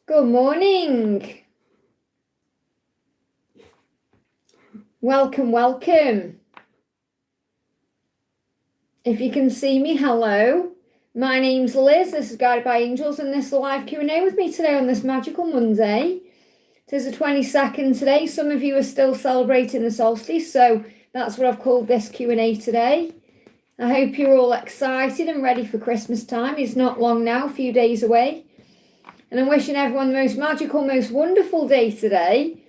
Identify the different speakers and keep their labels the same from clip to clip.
Speaker 1: Good morning. Welcome, welcome. If you can see me, hello. My name's Liz. This is Guided by Angels, and this is a live Q&A with me today on this magical Monday. It is the 22nd today. Some of you are still celebrating the solstice, so that's what I've called this Q&A today. I hope you're all excited and ready for Christmas time. It's not long now, a few days away. And I'm wishing everyone the most magical, most wonderful day today.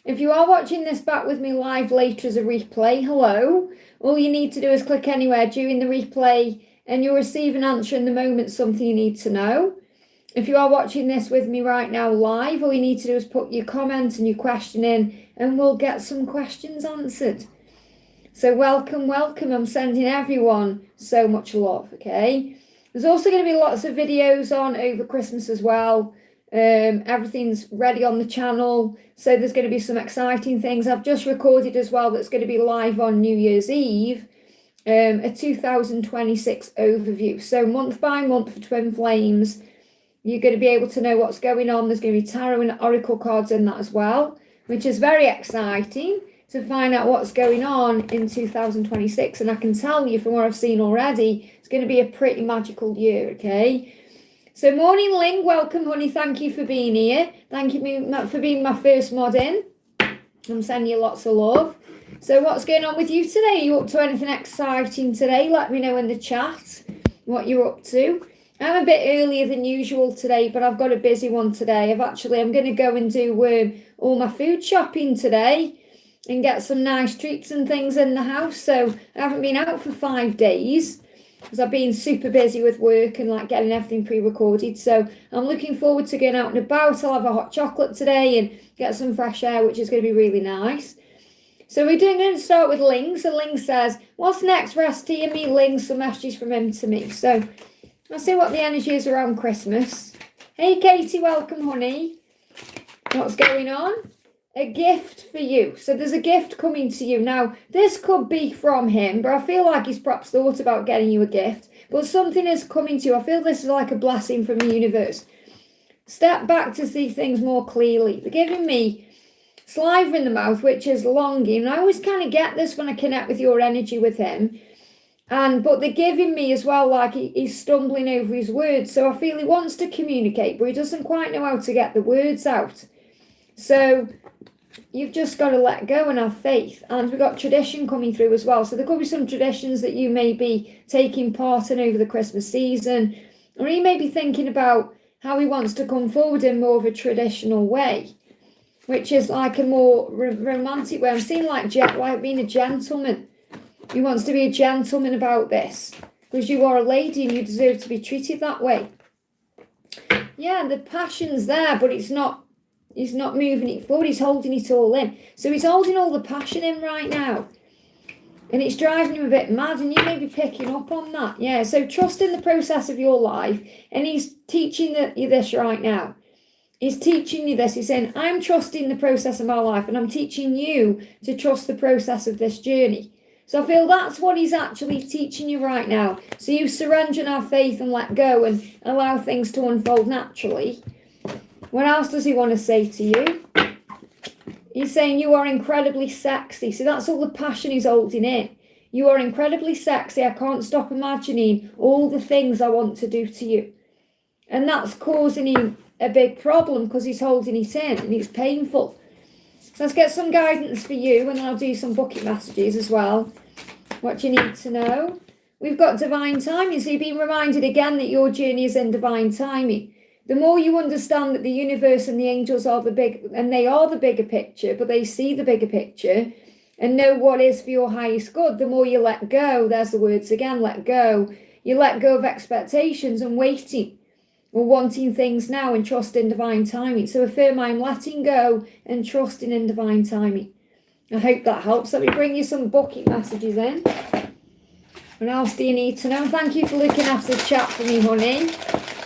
Speaker 1: If you are watching this back with me live later as a replay, hello. All you need to do is click anywhere during the replay and you'll receive an answer in the moment, something you need to know. If you are watching this with me right now live, all you need to do is put your comment and your question in and we'll get some questions answered. So welcome, welcome. I'm sending everyone so much love, okay? There's also going to be lots of videos on over Christmas as well. Everything's ready on the channel. So there's going to be some exciting things. I've just recorded as well that's going to be live on New Year's Eve. A 2026 overview. So month by month for Twin Flames, you're going to be able to know what's going on. There's going to be tarot and oracle cards in that as well, which is very exciting to find out what's going on in 2026. And I can tell you from what I've seen already, it's going to be a pretty magical year, okay? So morning, Ling. Welcome, honey. Thank you for being here. Thank you for being my first mod in. I'm sending you lots of love. So what's going on with you today? Are you up to anything exciting today? Let me know in the chat what you're up to. I'm a bit earlier than usual today, but I've got a busy one today. I'm going to go and do all my food shopping today and get some nice treats and things in the house. So I haven't been out for 5 days because I've been super busy with work and like getting everything pre-recorded. So I'm looking forward to going out and about. I'll have a hot chocolate today and get some fresh air, which is going to be really nice. So we're going to start with Ling. So Ling says, what's next for ST and me? Ling, some messages from him to me. So let's see what the energy is around Christmas. Hey, Katie, welcome, honey. What's going on? A gift for you. So there's a gift coming to you. Now, this could be from him, but I feel like he's perhaps thought about getting you a gift. But something is coming to you. I feel this is like a blessing from the universe. Step back to see things more clearly. They're giving me saliva in the mouth, which is longing. I always kind of get this when I connect with your energy with him. But they're giving me as well, like he's stumbling over his words. So I feel he wants to communicate, but he doesn't quite know how to get the words out. So you've just got to let go and have faith. And we've got tradition coming through as well. So there could be some traditions that you may be taking part in over the Christmas season. Or he may be thinking about how he wants to come forward in more of a traditional way, which is like a more romantic way. I'm seeing like being a gentleman. He wants to be a gentleman about this because you are a lady and you deserve to be treated that way. Yeah, the passion's there, but he's not moving it forward. He's holding it all in. So he's holding all the passion in right now. And it's driving him a bit mad, and you may be picking up on that. Yeah, so trust in the process of your life. And he's teaching you this right now. He's teaching you this. He's saying, I'm trusting the process of my life, and I'm teaching you to trust the process of this journey. So I feel that's what he's actually teaching you right now. So you surrender and have faith and let go and allow things to unfold naturally. What else does he want to say to you? He's saying you are incredibly sexy. So that's all the passion he's holding in. You are incredibly sexy. I can't stop imagining all the things I want to do to you. And that's causing him a big problem because he's holding it in and it's painful. So let's get some guidance for you, and then I'll do some bucket messages as well. What you need to know. We've got divine timing. So you've been reminded again that your journey is in divine timing. The more you understand that the universe and the angels are the bigger picture, but they see the bigger picture and know what is for your highest good, the more you let go. There's the words again, let go. You let go of expectations and waiting or wanting things now and trust in divine timing. So affirm, I'm letting go and trusting in divine timing. I hope that helps. Let me bring you some bucket messages in. What else do you need to know? Thank you for looking after the chat for me, honey.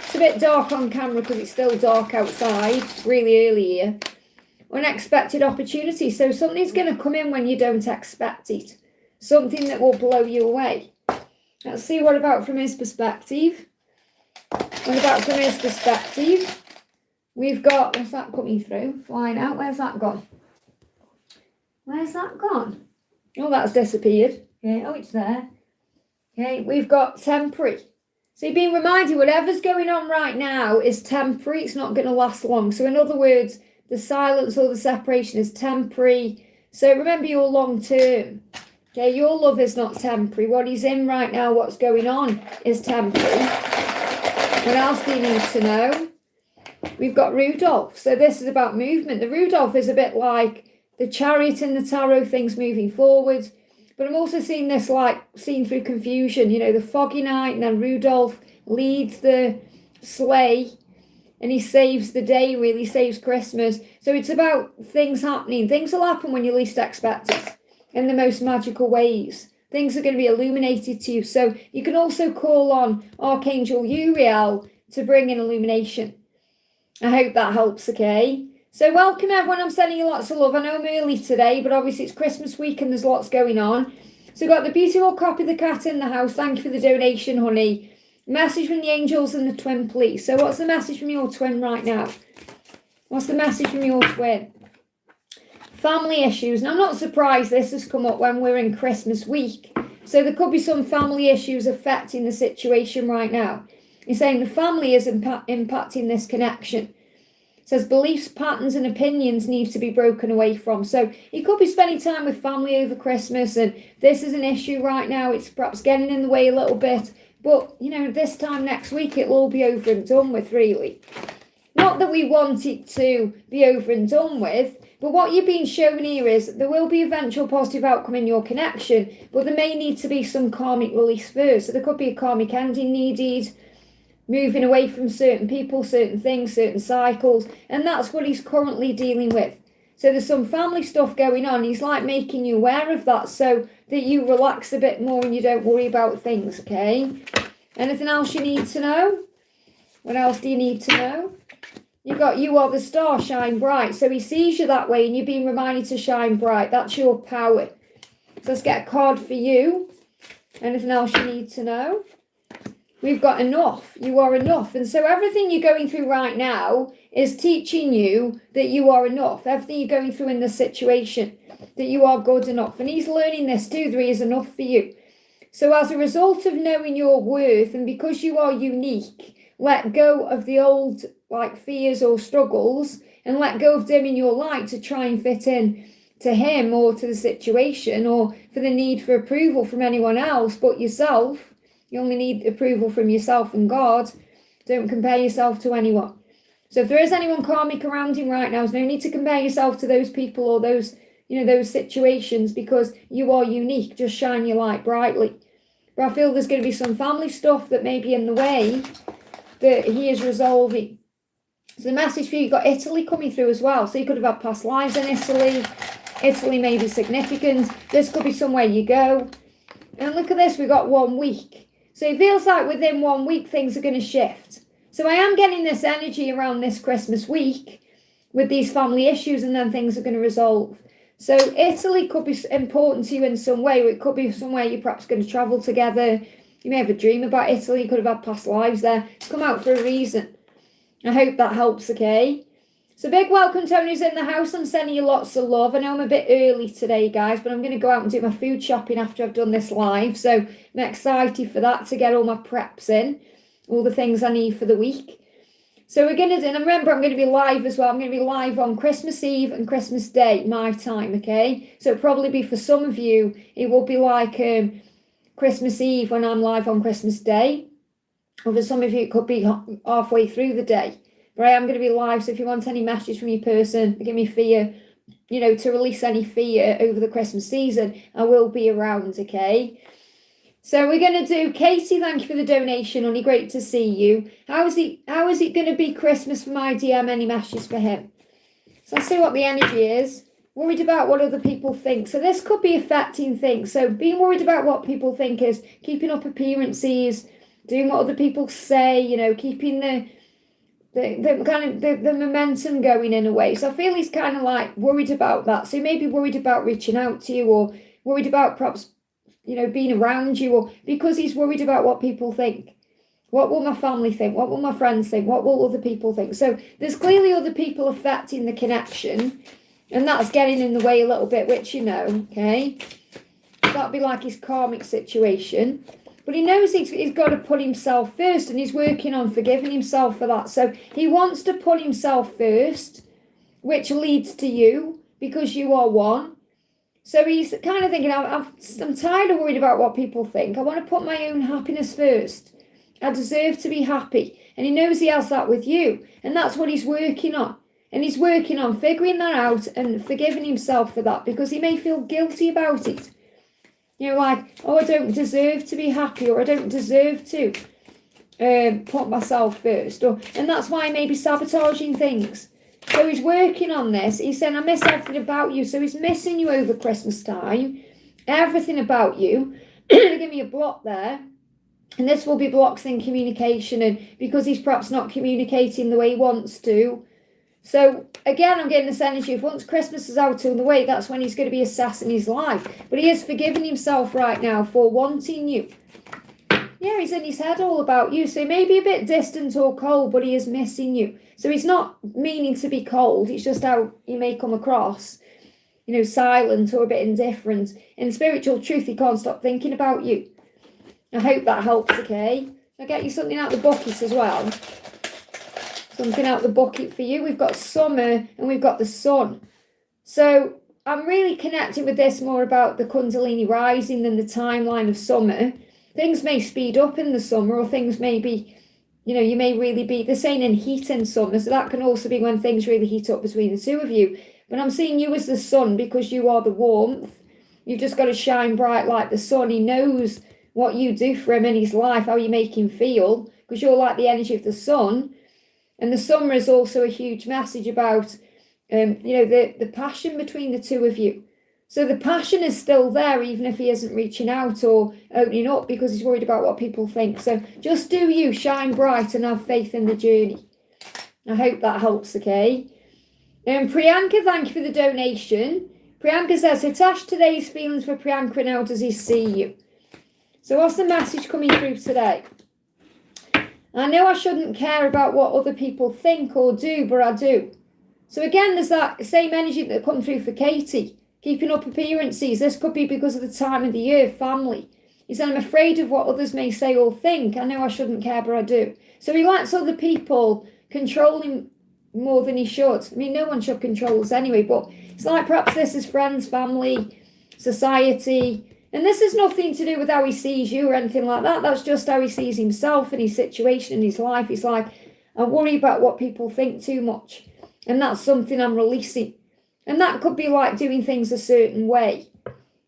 Speaker 1: It's a bit dark on camera because it's still dark outside. It's really early here. Unexpected opportunity. So something's going to come in when you don't expect it. Something that will blow you away. Let's see what about from his perspective. What about from his perspective? We've got, what's that coming through? Flying out. Where's that gone? Where's that gone? Oh, that's disappeared. Okay. Oh, it's there. Okay, we've got temporary. So you're being reminded whatever's going on right now is temporary. It's not going to last long. So in other words, the silence or the separation is temporary. So remember your long term. Okay, your love is not temporary. What he's in right now, what's going on is temporary. What else do you need to know? We've got Rudolph. So this is about movement. The Rudolph is a bit like the Chariot in the tarot, things moving forward. But I'm also seeing this like seen through confusion. You know, the foggy night, and then Rudolph leads the sleigh and he saves the day, really saves Christmas. So it's about things happening. Things will happen when you least expect it in the most magical ways. Things are going to be illuminated to you. So you can also call on Archangel Uriel to bring in illumination. I hope that helps, okay? So welcome everyone, I'm sending you lots of love. I know I'm early today, but obviously it's Christmas week and there's lots going on. So got the beautiful copy of the cat in the house. Thank you for the donation, honey. Message from the angels and the twin, please. So what's the message from your twin right now? What's the message from your twin? Family issues. Now I'm not surprised this has come up when we're in Christmas week. So there could be some family issues affecting the situation right now. You're saying the family is impacting this connection. It says beliefs, patterns and opinions need to be broken away from. So you could be spending time with family over Christmas and this is an issue right now. It's perhaps getting in the way a little bit. But, you know, this time next week it'll all be over and done with, really. Not that we want it to be over and done with, but what you're being shown here is there will be eventual positive outcome in your connection, but there may need to be some karmic release first. So there could be a karmic ending needed, moving away from certain people, certain things, certain cycles, and that's what he's currently dealing with. So there's some family stuff going on. He's like making you aware of that so that you relax a bit more and you don't worry about things, okay? Anything else you need to know? What else do you need to know? You've got you are the star, shine bright. So he sees you that way and you're being reminded to shine bright. That's your power. So let's get a card for you. Anything else you need to know? We've got enough. You are enough. And so everything you're going through right now is teaching you that you are enough. Everything you're going through in this situation, that you are good enough. And he's learning this too, that he is enough for you. So as a result of knowing your worth and because you are unique, let go of the old like fears or struggles and let go of dimming your light to try and fit in to him or to the situation or for the need for approval from anyone else but yourself. You only need approval from yourself and God. Don't compare yourself to anyone. So if there is anyone karmic around him right now, there's no need to compare yourself to those people or those, you know, those situations because you are unique. Just shine your light brightly. But I feel there's going to be some family stuff that may be in the way that he is resolving. So the message for you, you've got Italy coming through as well. So you could have had past lives in Italy. Italy may be significant. This could be somewhere you go. And look at this, we've got 1 week. So it feels like within 1 week, things are going to shift. So I am getting this energy around this Christmas week with these family issues and then things are going to resolve. So Italy could be important to you in some way. Or it could be somewhere you're perhaps going to travel together. You may have a dream about Italy. You could have had past lives there. It's come out for a reason. I hope that helps, okay? So big welcome, Tony's in the house. I'm sending you lots of love. I know I'm a bit early today, guys, but I'm going to go out and do my food shopping after I've done this live. So I'm excited for that, to get all my preps in, all the things I need for the week. So we're going to do, and remember, I'm going to be live as well. I'm going to be live on Christmas Eve and Christmas Day, my time, okay? So it'll probably be, for some of you, it will be like Christmas Eve when I'm live on Christmas Day. Or for some of you, it could be halfway through the day. But I am going to be live, so if you want any message from your person, give me fear, you know, to release any fear over the Christmas season, I will be around, okay? So we're going to do, Katie, thank you for the donation, honey, great to see you. How is it going to be Christmas for my DM? Any messages for him? So let's see what the energy is. Worried about what other people think. So this could be affecting things. So being worried about what people think is keeping up appearances, doing what other people say, you know, keeping the momentum going in a way. So I feel he's kind of like worried about that. So he may be worried about reaching out to you or worried about perhaps, you know, being around you, or because he's worried about what people think, What will my family think? What will my friends think? What will other people think? So there's clearly other people affecting the connection, and that's getting in the way a little bit, which okay? That'll be like his karmic situation. But he knows he's got to put himself first, and he's working on forgiving himself for that. So he wants to put himself first, which leads to you, because you are one. So he's kind of thinking, I'm tired of worried about what people think. I want to put my own happiness first. I deserve to be happy. And he knows he has that with you. And that's what he's working on. And he's working on figuring that out and forgiving himself for that, because he may feel guilty about it. Like, oh, I don't deserve to be happy, or I don't deserve to put myself first. And that's why he may be sabotaging things. So he's working on this. He's saying, I miss everything about you. So he's missing you over Christmas time. Everything about you. Give me a block there. And this will be blocks in communication, and because he's perhaps not communicating the way he wants to. So again, I'm getting this energy of once Christmas is out of the way, that's when he's going to be assessing his life. But he is forgiving himself right now for wanting you. Yeah, he's in his head all about you. So he may be a bit distant or cold, but he is missing you. So he's not meaning to be cold. It's just how you may come across, silent or a bit indifferent. In spiritual truth, he can't stop thinking about you. I hope that helps, okay? I'll get you something out of the bucket as well. Something out of the bucket for you. We've got summer and we've got the sun. So I'm really connected with this more about the Kundalini rising than the timeline of summer. Things may speed up in the summer, or things may be, you may really be, they're saying in heat in summer, so that can also be when things really heat up between the two of you. But I'm seeing you as the sun because you are the warmth. You've just got to shine bright like the sun. He knows what you do for him in his life, how you make him feel, because you're like the energy of the sun. And the summer is also a huge message about, the passion between the two of you. So the passion is still there, even if he isn't reaching out or opening up because he's worried about what people think. So just do you, shine bright and have faith in the journey. I hope that helps, okay? Priyanka, thank you for the donation. Priyanka says, Hitesh, today's feelings for Priyanka and how does he see you? So what's the message coming through today? I know I shouldn't care about what other people think or do, but I do. So again, there's that same energy that come through for Katie. Keeping up appearances. This could be because of the time of the year, family. He said, I'm afraid of what others may say or think. I know I shouldn't care, but I do. So he lets other people control him more than he should. I mean, no one should control us anyway, but it's like perhaps this is friends, family, society. And this has nothing to do with how he sees you or anything like that. That's just how he sees himself and his situation in his life. He's like, I worry about what people think too much. And that's something I'm releasing. And that could be like doing things a certain way.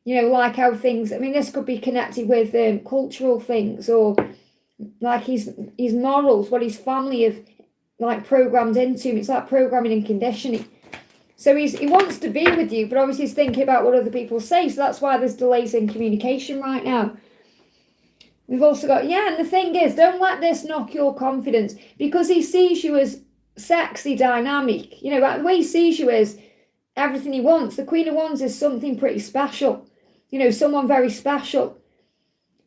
Speaker 1: Like how things, this could be connected with cultural things, or like his morals, what his family have like programmed into him. It's like programming and conditioning. So he wants to be with you, but obviously he's thinking about what other people say. So that's why there's delays in communication right now. We've also got, and the thing is, don't let this knock your confidence, because he sees you as sexy, dynamic. The way he sees you is everything he wants. The Queen of Wands is something pretty special. Someone very special.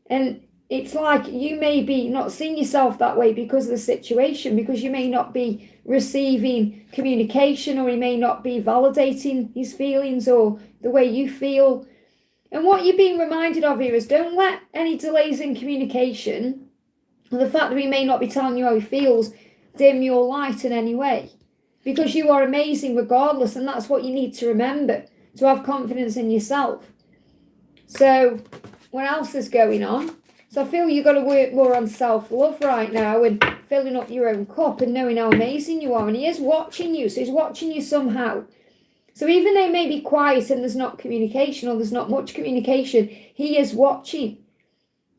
Speaker 1: And it's like you may be not seeing yourself that way because of the situation, because you may not be receiving communication, or he may not be validating his feelings or the way you feel. And what you're being reminded of here is don't let any delays in communication, or the fact that he may not be telling you how he feels, dim your light in any way. Because you are amazing regardless, and that's what you need to remember, to have confidence in yourself. So what else is going on? So I feel you've got to work more on self-love right now, and filling up your own cup and knowing how amazing you are. And he is watching you, so he's watching you somehow. So even though it may be quiet and there's not communication, or there's not much communication, he is watching.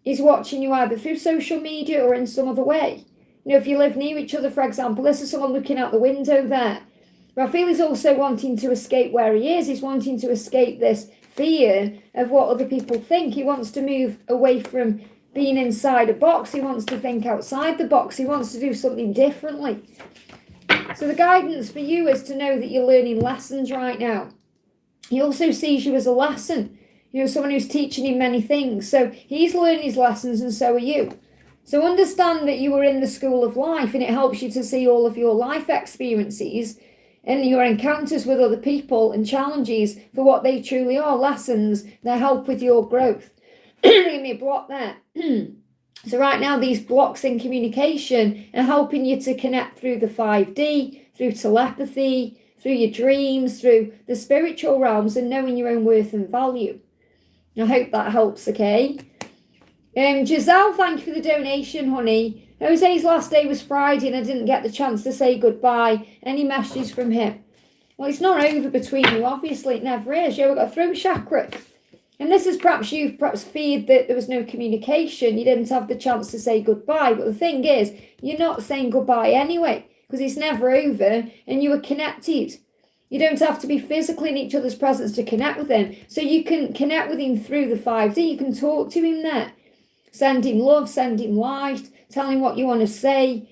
Speaker 1: He's watching you either through social media or in some other way. If you live near each other, for example, this is someone looking out the window there. But I feel he's also wanting to escape where he is. He's wanting to escape this fear of what other people think. He wants to move away from being inside a box. He wants to think outside the box. He wants to do something differently. So the guidance for you is to know that you're learning lessons right now. He also sees you as a lesson. Someone who's teaching him many things. So he's learning his lessons, and so are you. So understand that you are in the school of life, and it helps you to see all of your life experiences and your encounters with other people and challenges for what they truly are, lessons that help with your growth. Give me a block there. So right now, these blocks in communication are helping you to connect through the 5D, through telepathy, through your dreams, through the spiritual realms, and knowing your own worth and value. I hope that helps, okay? Giselle, thank you for the donation, honey. Jose's last day was Friday and I didn't get the chance to say goodbye. Any messages from him? Well, it's not over between you, obviously. It never is. You've got a throat chakra. And this is perhaps you feared that there was no communication. You didn't have the chance to say goodbye. But the thing is, you're not saying goodbye anyway, because it's never over and you are connected. You don't have to be physically in each other's presence to connect with him. So you can connect with him through the 5D. You can talk to him there. Send him love, send him light, tell him what you want to say.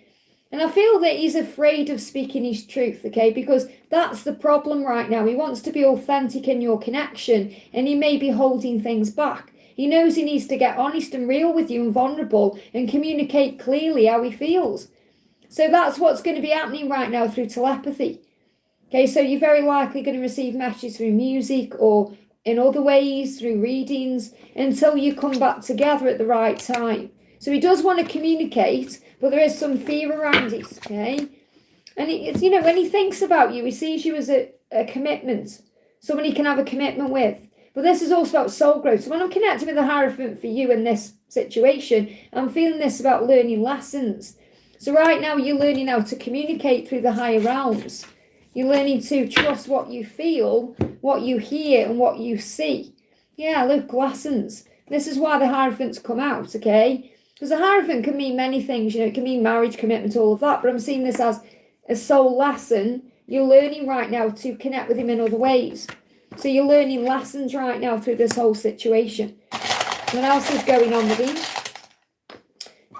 Speaker 1: And I feel that he's afraid of speaking his truth, okay? Because that's the problem right now. He wants to be authentic in your connection, and he may be holding things back. He knows he needs to get honest and real with you and vulnerable and communicate clearly how he feels. So that's what's going to be happening right now through telepathy. Okay, so you're very likely going to receive messages through music or in other ways, through readings, until you come back together at the right time. So he does want to communicate, but there is some fear around it, okay? And it's, you know, when he thinks about you, he sees you as a commitment, someone he can have a commitment with. But this is also about soul growth. So when I'm connecting with the Hierophant for you in this situation, I'm feeling this about learning lessons. So right now you're learning how to communicate through the higher realms. You're learning to trust what you feel, what you hear, and what you see. Yeah, look, lessons. This is why the Hierophants come out, okay? Because the Hierophant can mean many things. You know, it can mean marriage, commitment, all of that. But I'm seeing this as a soul lesson. You're learning right now to connect with him in other ways. So you're learning lessons right now through this whole situation. What else is going on with him?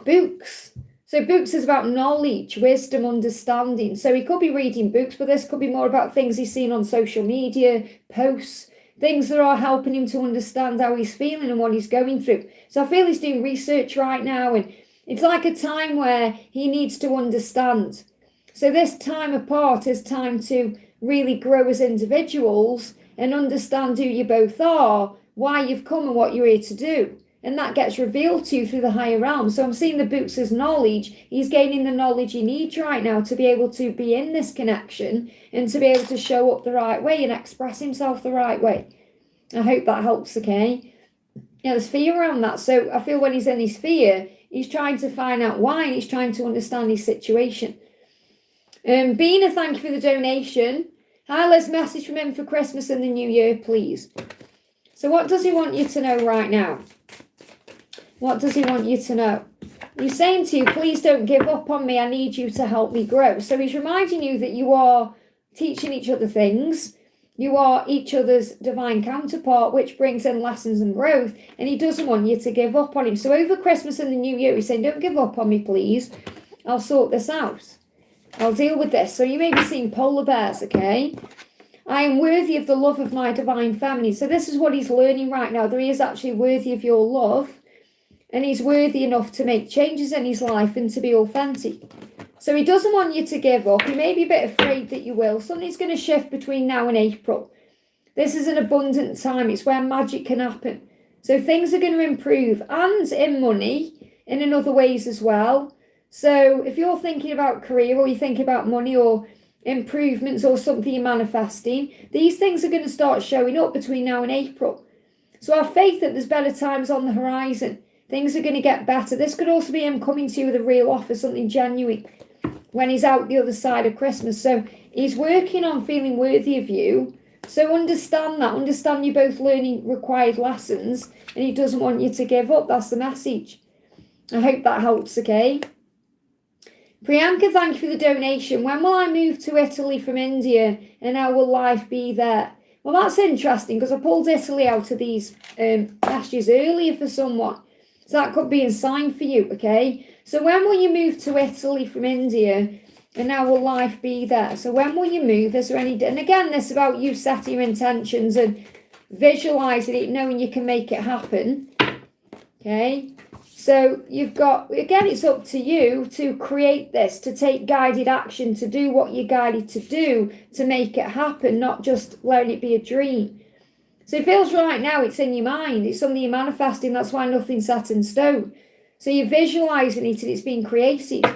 Speaker 1: Books. So books is about knowledge, wisdom, understanding. So he could be reading books, but this could be more about things he's seen on social media, posts, things that are helping him to understand how he's feeling and what he's going through. So I feel he's doing research right now, and it's like a time where he needs to understand. So this time apart is time to really grow as individuals and understand who you both are, why you've come and what you're here to do. And that gets revealed to you through the higher realms. So I'm seeing the books as knowledge. He's gaining the knowledge he needs right now to be able to be in this connection and to be able to show up the right way and express himself the right way. I hope that helps, okay? Yeah, there's fear around that. So I feel when he's in his fear, he's trying to find out why, and he's trying to understand his situation. Bina, thank you for the donation. Hi, let's message from him for Christmas and the New Year, please. So what does he want you to know right now? What does he want you to know? He's saying to you, please don't give up on me. I need you to help me grow. So he's reminding you that you are teaching each other things. You are each other's divine counterpart, which brings in lessons and growth. And he doesn't want you to give up on him. So over Christmas and the New Year, he's saying, don't give up on me, please. I'll sort this out. I'll deal with this. So you may be seeing polar bears, okay? I am worthy of the love of my divine feminine. So this is what he's learning right now. That he is actually worthy of your love. And he's worthy enough to make changes in his life and to be authentic. So he doesn't want you to give up. He may be a bit afraid that you will. Something's going to shift between now and April. This is an abundant time. It's where magic can happen. So things are going to improve, and in money and in other ways as well. So if you're thinking about career, or you're thinking about money or improvements or something you're manifesting, these things are going to start showing up between now and April. So have faith that there's better times on the horizon. Things are going to get better. This could also be him coming to you with a real offer, something genuine, when he's out the other side of Christmas. So he's working on feeling worthy of you. So understand that. Understand you're both learning required lessons, and he doesn't want you to give up. That's the message. I hope that helps, okay? Priyanka, thank you for the donation. When will I move to Italy from India, and how will life be there? Well, that's interesting, because I pulled Italy out of these messages earlier for someone. So that could be a sign for you, okay? So when will you move to Italy from India, and how will life be there? So when will you move? Is there any... And again, this is about you setting your intentions and visualising it, knowing you can make it happen, okay? So you've got, again, it's up to you to create this, to take guided action, to do what you're guided to do, to make it happen, not just letting it be a dream. So it feels right now it's in your mind. It's something you're manifesting. That's why nothing's set in stone. So you're visualizing it and it's being created.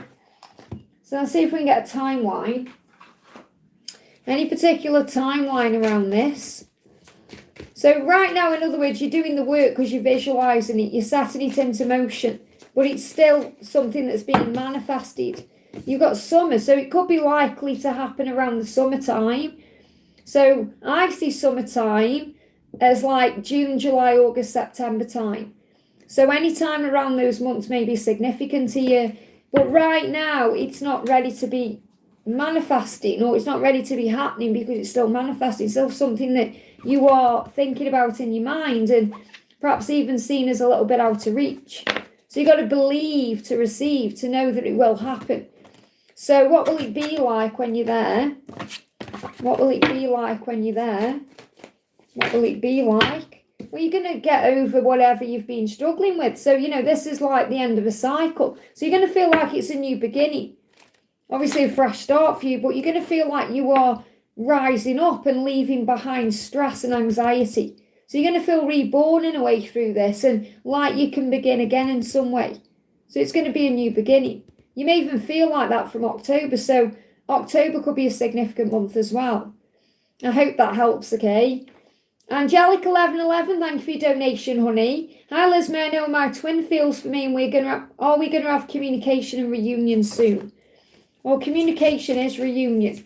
Speaker 1: So let's see if we can get a timeline. Any particular timeline around this? So right now, in other words, you're doing the work because you're visualizing it. You're setting it into motion. But it's still something that's being manifested. You've got summer. So it could be likely to happen around the summertime. So I see summertime as like June, July, August, September time. So any time around those months may be significant to you. But right now, it's not ready to be manifesting, or it's not ready to be happening because it's still manifesting. It's still something that you are thinking about in your mind and perhaps even seen as a little bit out of reach. So you've got to believe to receive, to know that it will happen. So what will it be like when you're there? What will it be like when you're there? What will it be like? Well, you're going to get over whatever you've been struggling with. So, this is like the end of a cycle. So you're going to feel like it's a new beginning. Obviously a fresh start for you, but you're going to feel like you are rising up and leaving behind stress and anxiety. So you're going to feel reborn in a way through this, and like you can begin again in some way. So it's going to be a new beginning. You may even feel like that from October. So October could be a significant month as well. I hope that helps, okay? Angelic 1111, thank you for your donation, honey. Hi, Liz, may I know my twin feels for me, and are we going to have communication and reunion soon? Well, communication is reunion,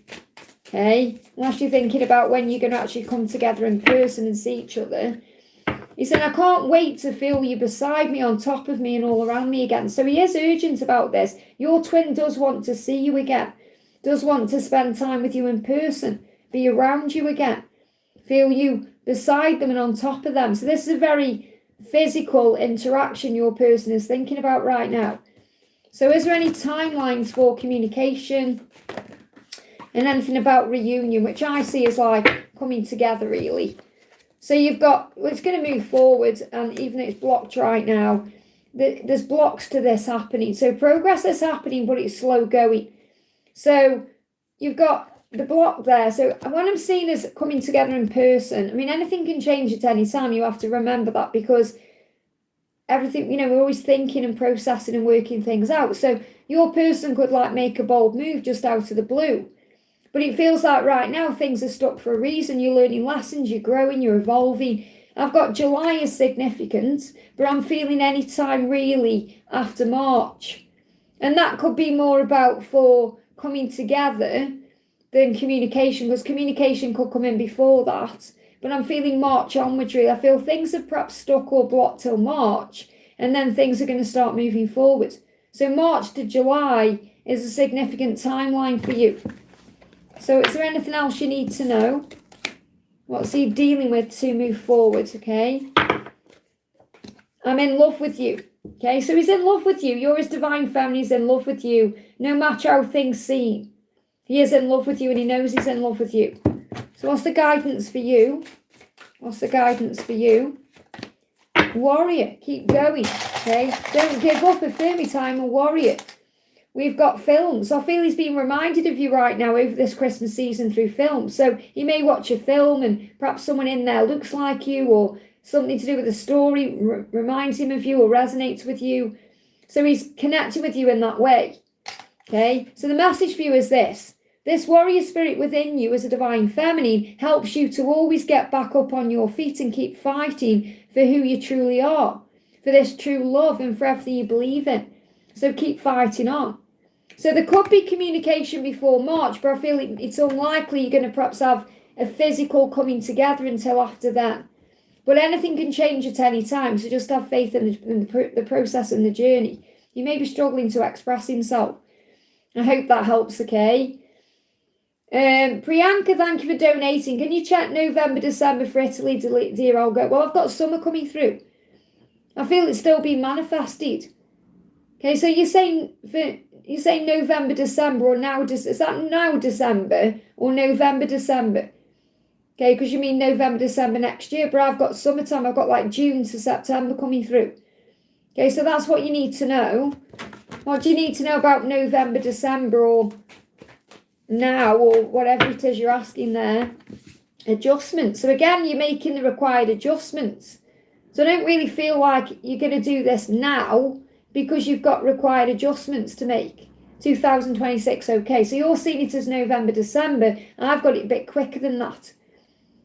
Speaker 1: okay? Unless you're thinking about when you're going to actually come together in person and see each other. He said, I can't wait to feel you beside me, on top of me and all around me again. So he is urgent about this. Your twin does want to see you again, does want to spend time with you in person, be around you again, feel you beside them and on top of them. So this is a very physical interaction your person is thinking about right now. So is there any timelines for communication and anything about reunion, which I see as like coming together really? So you've got, it's going to move forward, and even though it's blocked right now, there's blocks to this happening. So progress is happening, but it's slow going. So you've got the block there. So when I'm seeing as coming together in person, I mean, anything can change at any time. You have to remember that, because everything, we're always thinking and processing and working things out. So your person could like make a bold move just out of the blue. But it feels like right now things are stuck for a reason. You're learning lessons, you're growing, you're evolving. I've got July is significant, but I'm feeling any time really after March. And that could be more about for coming together than communication, because communication could come in before that. But I'm feeling March onwards really. I feel things are perhaps stuck or blocked till March, and then things are going to start moving forward. So March to July is a significant timeline for you. So is there anything else you need to know? What's he dealing with to move forward, okay? I'm in love with you, okay? So he's in love with you. You're his divine feminine, he's in love with you. No matter how things seem, he is in love with you, and he knows he's in love with you. So what's the guidance for you? What's the guidance for you? Warrior, keep going, okay? Don't give up, affirm me, time, a warrior. We've got films. I feel he's being reminded of you right now over this Christmas season through films. So you may watch a film and perhaps someone in there looks like you, or something to do with the story reminds him of you or resonates with you. So he's connecting with you in that way, okay? So the message for you is this. This warrior spirit within you as a divine feminine helps you to always get back up on your feet and keep fighting for who you truly are, for this true love and for everything you believe in. So keep fighting on. So there could be communication before March, but I feel it's unlikely you're going to perhaps have a physical coming together until after then. But anything can change at any time, so just have faith in the process and the journey. You may be struggling to express himself. I hope that helps, okay? Priyanka, thank you for donating. Can you check November, December for Italy, dear Olga? Well, I've got summer coming through. I feel it's still being manifested. Okay, so you're saying November, December, or now, is that now December or November, December? Okay, because you mean November, December next year, but I've got summertime, I've got like June to September coming through. Okay, so that's what you need to know. What do you need to know about November, December, or now, or whatever it is you're asking there? Adjustments. So again, you're making the required adjustments. So I don't really feel like you're going to do this now because you've got required adjustments to make. 2026, okay. So you're seeing it as November, December. I've got it a bit quicker than that.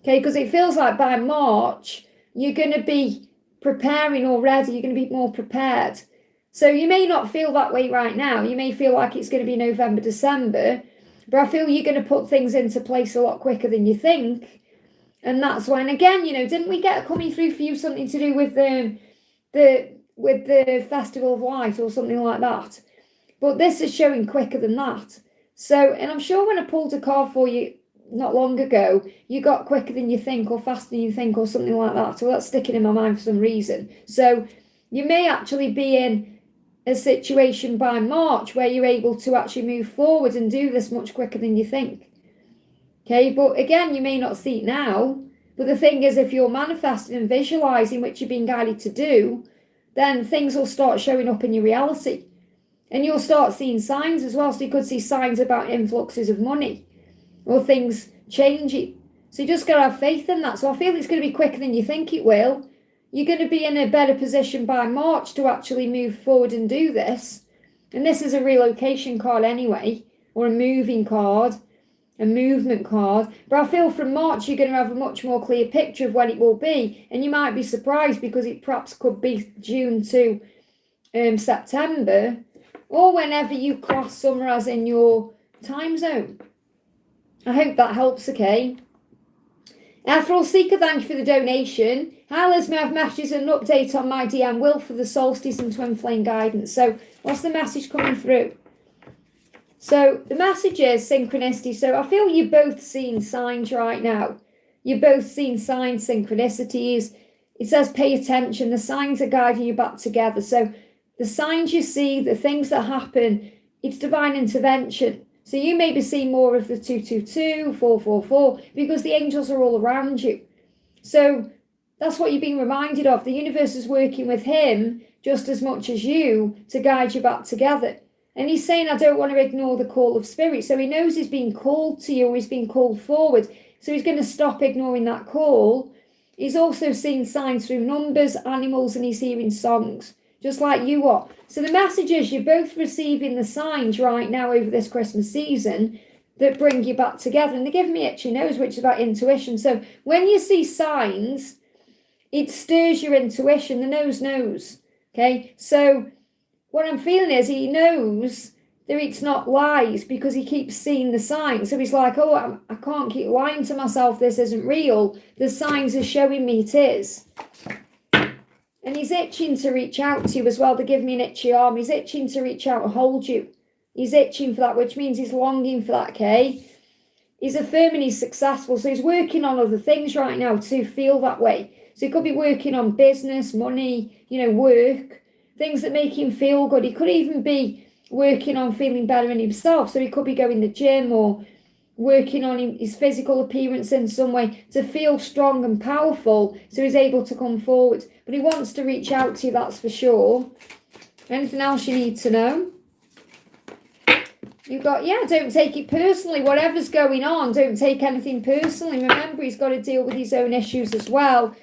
Speaker 1: Okay, because it feels like by March, you're going to be preparing already. You're going to be more prepared. So you may not feel that way right now. You may feel like it's going to be November, December. But I feel you're going to put things into place a lot quicker than you think. And that's when, again, didn't we get coming through for you something to do with the Festival of Light or something like that? But this is showing quicker than that. So, and I'm sure when I pulled a card for you not long ago, you got quicker than you think or faster than you think or something like that. So that's sticking in my mind for some reason. So you may actually be in a situation by March where you're able to actually move forward and do this much quicker than you think. Okay, but again, you may not see it now. But the thing is, if you're manifesting and visualizing, which you're being guided to do, then things will start showing up in your reality. And you'll start seeing signs as well. So you could see signs about influxes of money or things changing. So you just got to have faith in that. So I feel it's going to be quicker than you think it will. You're going to be in a better position by March to actually move forward and do this. And this is a relocation card anyway, or a moving card, a movement card. But I feel from March you're going to have a much more clear picture of when it will be. And you might be surprised because it perhaps could be June to September, or whenever you class summer as in your time zone. I hope that helps, okay? Ethereal Seeker, thank you for the donation. Hi Liz, may I have messages and an update on my DM Will for the Solstice and Twin Flame guidance? So what's the message coming through? So the message is synchronicity. So I feel you're both seeing signs right now. You're both seeing signs, synchronicities. It says pay attention. The signs are guiding you back together. So the signs you see, the things that happen, it's divine intervention. So you may be seeing more of the 222, 444, because the angels are all around you. So that's what you're being reminded of. The universe is working with him just as much as you to guide you back together. And he's saying, I don't want to ignore the call of spirit. So he knows he's being called to you, or he's being called forward. So he's going to stop ignoring that call. He's also seeing signs through numbers, animals, and he's hearing songs, just like you are. So the message is you're both receiving the signs right now over this Christmas season that bring you back together. And they give me itchy nose, which is about intuition. So when you see signs, it stirs your intuition. The nose knows. Okay, so what I'm feeling is he knows that it's not lies because he keeps seeing the signs. So he's like, oh, I can't keep lying to myself. This isn't real. The signs are showing me it is. And he's itching to reach out to you as well. They give me an itchy arm. He's itching to reach out and hold you. He's itching for that, which means he's longing for that, okay? He's affirming he's successful. So he's working on other things right now to feel that way. So he could be working on business, money, work, things that make him feel good. He could even be working on feeling better in himself. So he could be going to the gym or working on his physical appearance in some way to feel strong and powerful so he's able to come forward. But he wants to reach out to you, that's for sure. Anything else you need to know? You've got, don't take it personally. Whatever's going on, don't take anything personally. Remember, he's got to deal with his own issues as well.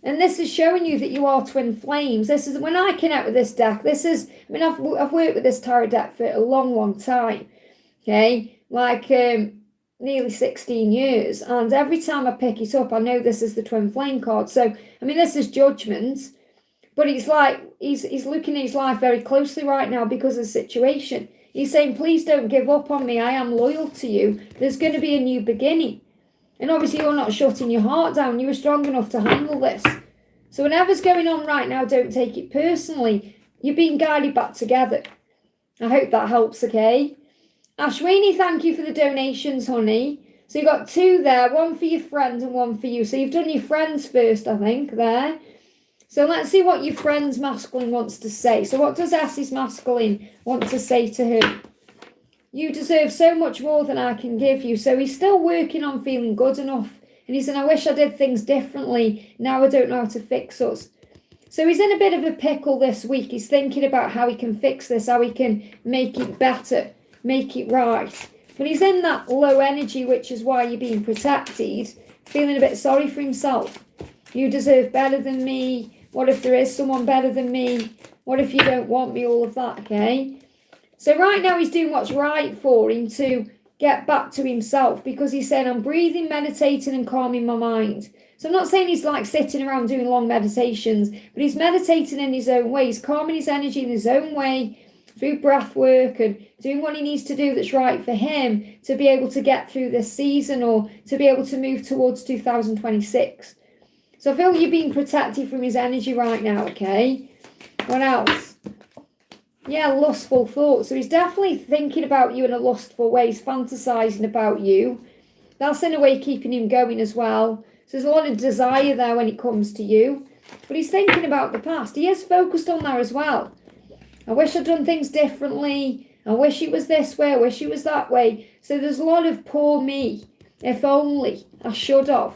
Speaker 1: And this is showing you that you are twin flames. This is, when I connect with this deck, I've worked with this tarot deck for a long, long time. Okay? Nearly 16 years, and every time I pick it up I know this is the twin flame card. So this is judgment, but it's like he's looking at his life very closely right now because of the situation. He's saying, please don't give up on me. I am loyal to you. There's going to be a new beginning. And obviously you're not shutting your heart down. You were strong enough to handle this. So whatever's going on right now, don't take it personally. You're being guided back together. I hope that helps, okay? Ashwini, thank you for the donations, honey. So you got two there, one for your friend and one for you. So you've done your friends first, I think, there. So let's see what your friend's masculine wants to say. So what does Essie's masculine want to say to her? You deserve so much more than I can give you. So he's still working on feeling good enough. And he said, I wish I did things differently. Now I don't know how to fix us. So he's in a bit of a pickle this week. He's thinking about how he can fix this, how he can make it better, make it right. But he's in that low energy, which is why you're being protected, feeling a bit sorry for himself. You deserve better than me. What if there is someone better than me? What if you don't want me? All of that, okay? So right now he's doing what's right for him to get back to himself, because he's saying, I'm breathing, meditating and calming my mind. So I'm not saying he's like sitting around doing long meditations, but he's meditating in his own way. He's calming his energy in his own way through breath work and doing what he needs to do that's right for him to be able to get through this season or to be able to move towards 2026. So I feel you're being protected from his energy right now, okay? What else? Yeah, lustful thoughts. So he's definitely thinking about you in a lustful way. He's fantasizing about you. That's in a way keeping him going as well. So there's a lot of desire there when it comes to you. But he's thinking about the past. He is focused on that as well. I wish I'd done things differently. I wish it was this way. I wish it was that way. So there's a lot of poor me. If only I should have.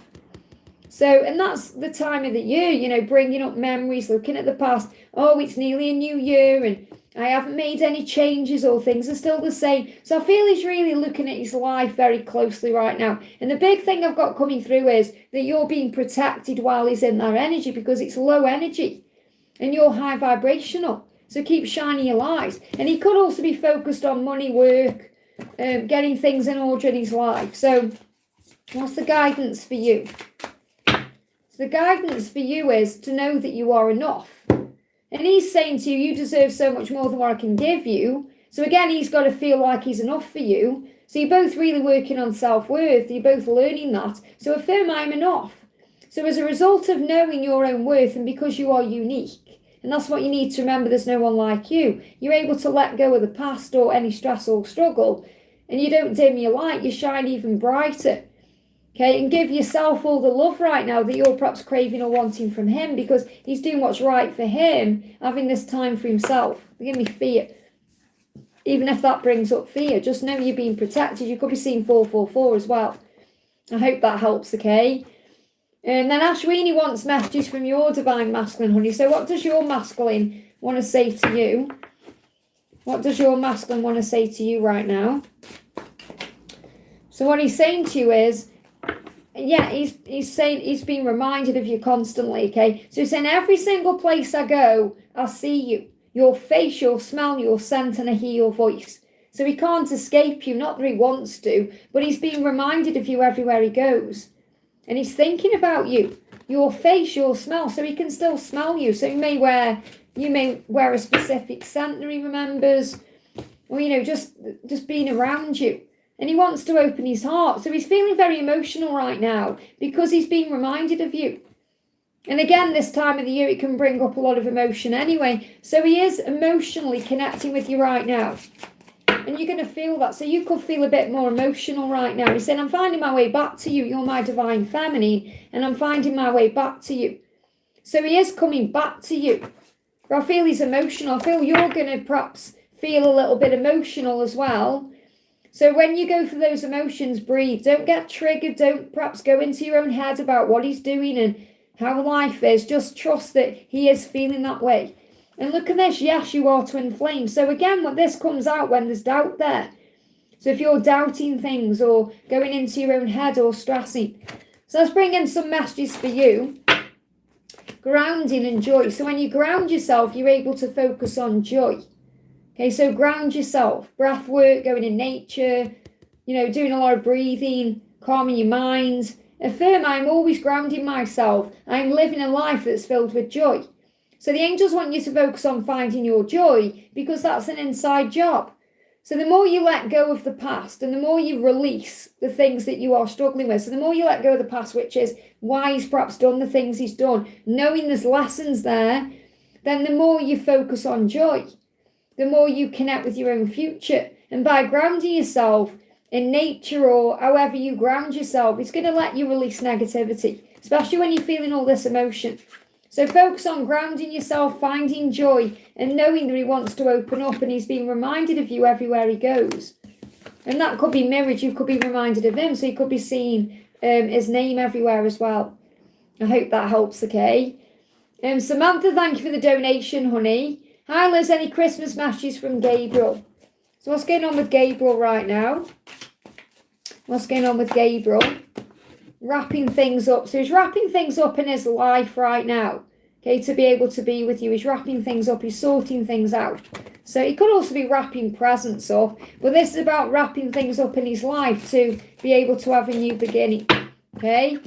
Speaker 1: So, and that's the time of the year, you know, bringing up memories, looking at the past. Oh, it's nearly a new year and I haven't made any changes or things are still the same. So I feel he's really looking at his life very closely right now. And the big thing I've got coming through is that you're being protected while he's in that energy, because it's low energy and you're high vibrational. So keep shining your light. And he could also be focused on money, work, getting things in order in his life. So what's the guidance for you? So the guidance for you is to know that you are enough. And he's saying to you, you deserve so much more than what I can give you. So again, he's got to feel like he's enough for you. So you're both really working on self-worth. You're both learning that. So affirm, I'm enough. So as a result of knowing your own worth, and because you are unique, and that's what you need to remember, there's no one like you, you're able to let go of the past or any stress or struggle. And you don't dim your light, you shine even brighter. Okay, and give yourself all the love right now that you're perhaps craving or wanting from him, because he's doing what's right for him, having this time for himself. Give me fear. Even if that brings up fear, just know you're being protected. You could be seeing 444 as well. I hope that helps, okay? And then Ashwini wants messages from your divine masculine, honey. So what does your masculine want to say to you? What does your masculine want to say to you right now? So what he's saying to you is, yeah, he's saying he's being reminded of you constantly, okay? So he's saying every single place I go, I see you. Your face, your smell, your scent, and I hear your voice. So he can't escape you, not that he wants to, but he's being reminded of you everywhere he goes. And he's thinking about you, your face, your smell, so he can still smell you. So you may wear a specific scent that he remembers, or, you know, just being around you. And he wants to open his heart. So he's feeling very emotional right now because he's being reminded of you. And again, this time of the year, it can bring up a lot of emotion anyway. So he is emotionally connecting with you right now. And you're going to feel that. So you could feel a bit more emotional right now. He's saying, I'm finding my way back to you. You're my divine feminine. And I'm finding my way back to you. So he is coming back to you. But I feel he's emotional. I feel you're going to perhaps feel a little bit emotional as well. So when you go through those emotions, breathe. Don't get triggered. Don't perhaps go into your own head about what he's doing and how life is. Just trust that he is feeling that way. And look at this. Yes, you are twin flames. So again, when this comes out when there's doubt there. So if you're doubting things or going into your own head or stressing. So let's bring in some messages for you. Grounding and joy. So when you ground yourself, you're able to focus on joy. Okay, so ground yourself, breath work, going in nature, you know, doing a lot of breathing, calming your mind. Affirm, I'm always grounding myself. I'm living a life that's filled with joy. So the angels want you to focus on finding your joy because that's an inside job. So the more you let go of the past and the more you release the things that you are struggling with, so the more you let go of the past, which is why he's perhaps done the things he's done, knowing there's lessons there, then the more you focus on joy. The more you connect with your own future. And by grounding yourself in nature or however you ground yourself, it's going to let you release negativity, especially when you're feeling all this emotion. So focus on grounding yourself, finding joy, and knowing that he wants to open up and he's being reminded of you everywhere he goes. And that could be mirrored. You could be reminded of him. So you could be seeing his name everywhere as well. I hope that helps, okay? Samantha, thank you for the donation, honey. Hi, Liz. Any Christmas messages from Gabriel? So what's going on with Gabriel right now? What's going on with Gabriel? Wrapping things up. So he's wrapping things up in his life right now. Okay, to be able to be with you. He's wrapping things up. He's sorting things out. So he could also be wrapping presents up. But this is about wrapping things up in his life to be able to have a new beginning. Okay?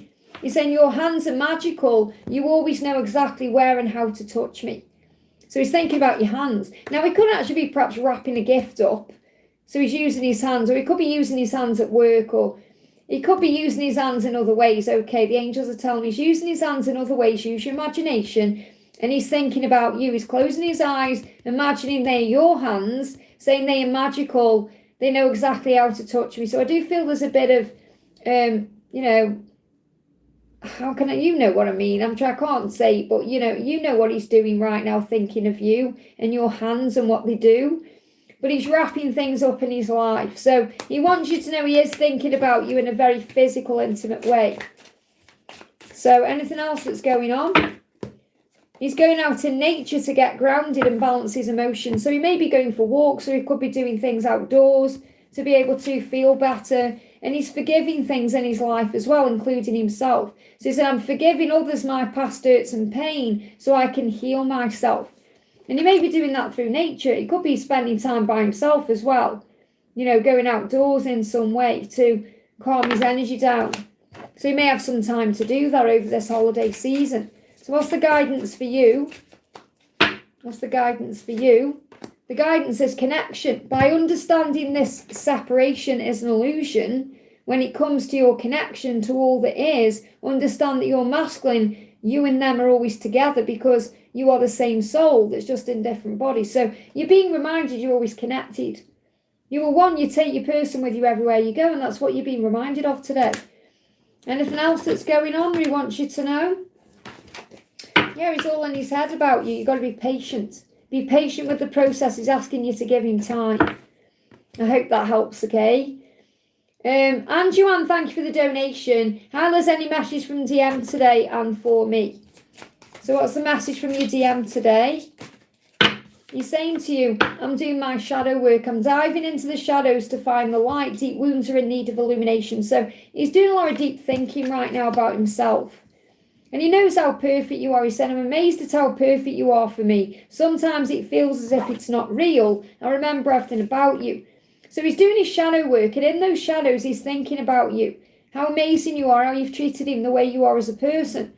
Speaker 1: He's saying your hands are magical. You always know exactly where and how to touch me. So he's thinking about your hands. Now, he could actually be perhaps wrapping a gift up. So he's using his hands, or he could be using his hands at work, or he could be using his hands in other ways. Okay, the angels are telling me he's using his hands in other ways. Use your imagination. And he's thinking about you. He's closing his eyes, imagining they're your hands, saying they are magical. They know exactly how to touch me. So I do feel there's a bit of, how can you know what I mean? I can't say, but you know what he's doing right now, thinking of you and your hands and what they do. But he's wrapping things up in his life. So he wants you to know he is thinking about you in a very physical, intimate way. So anything else that's going on? He's going out in nature to get grounded and balance his emotions. So he may be going for walks, or he could be doing things outdoors to be able to feel better. And he's forgiving things in his life as well, including himself. So he said, I'm forgiving others my past hurts and pain so I can heal myself. And he may be doing that through nature. He could be spending time by himself as well. Going outdoors in some way to calm his energy down. So he may have some time to do that over this holiday season. So what's the guidance for you? What's the guidance for you? The guidance is connection. By understanding this separation is an illusion, when it comes to your connection to all that is, understand that you're masculine. You and them are always together because you are the same soul that's just in different bodies. So you're being reminded you're always connected. You are one, you take your person with you everywhere you go, and that's what you're being reminded of today. Anything else that's going on he wants you to know? Yeah, he's all in his head about you. You've got to be patient. Be patient with the process. He's asking you to give him time. I hope that helps, okay? And Joanne, thank you for the donation. How is any message from DM today and for me? So what's the message from your DM today? He's saying to you, I'm doing my shadow work. I'm diving into the shadows to find the light. Deep wounds are in need of illumination. So he's doing a lot of deep thinking right now about himself. And he knows how perfect you are. He said, I'm amazed at how perfect you are for me. Sometimes it feels as if it's not real. I remember everything about you. So he's doing his shadow work. And in those shadows, he's thinking about you. How amazing you are. How you've treated him the way you are as a person.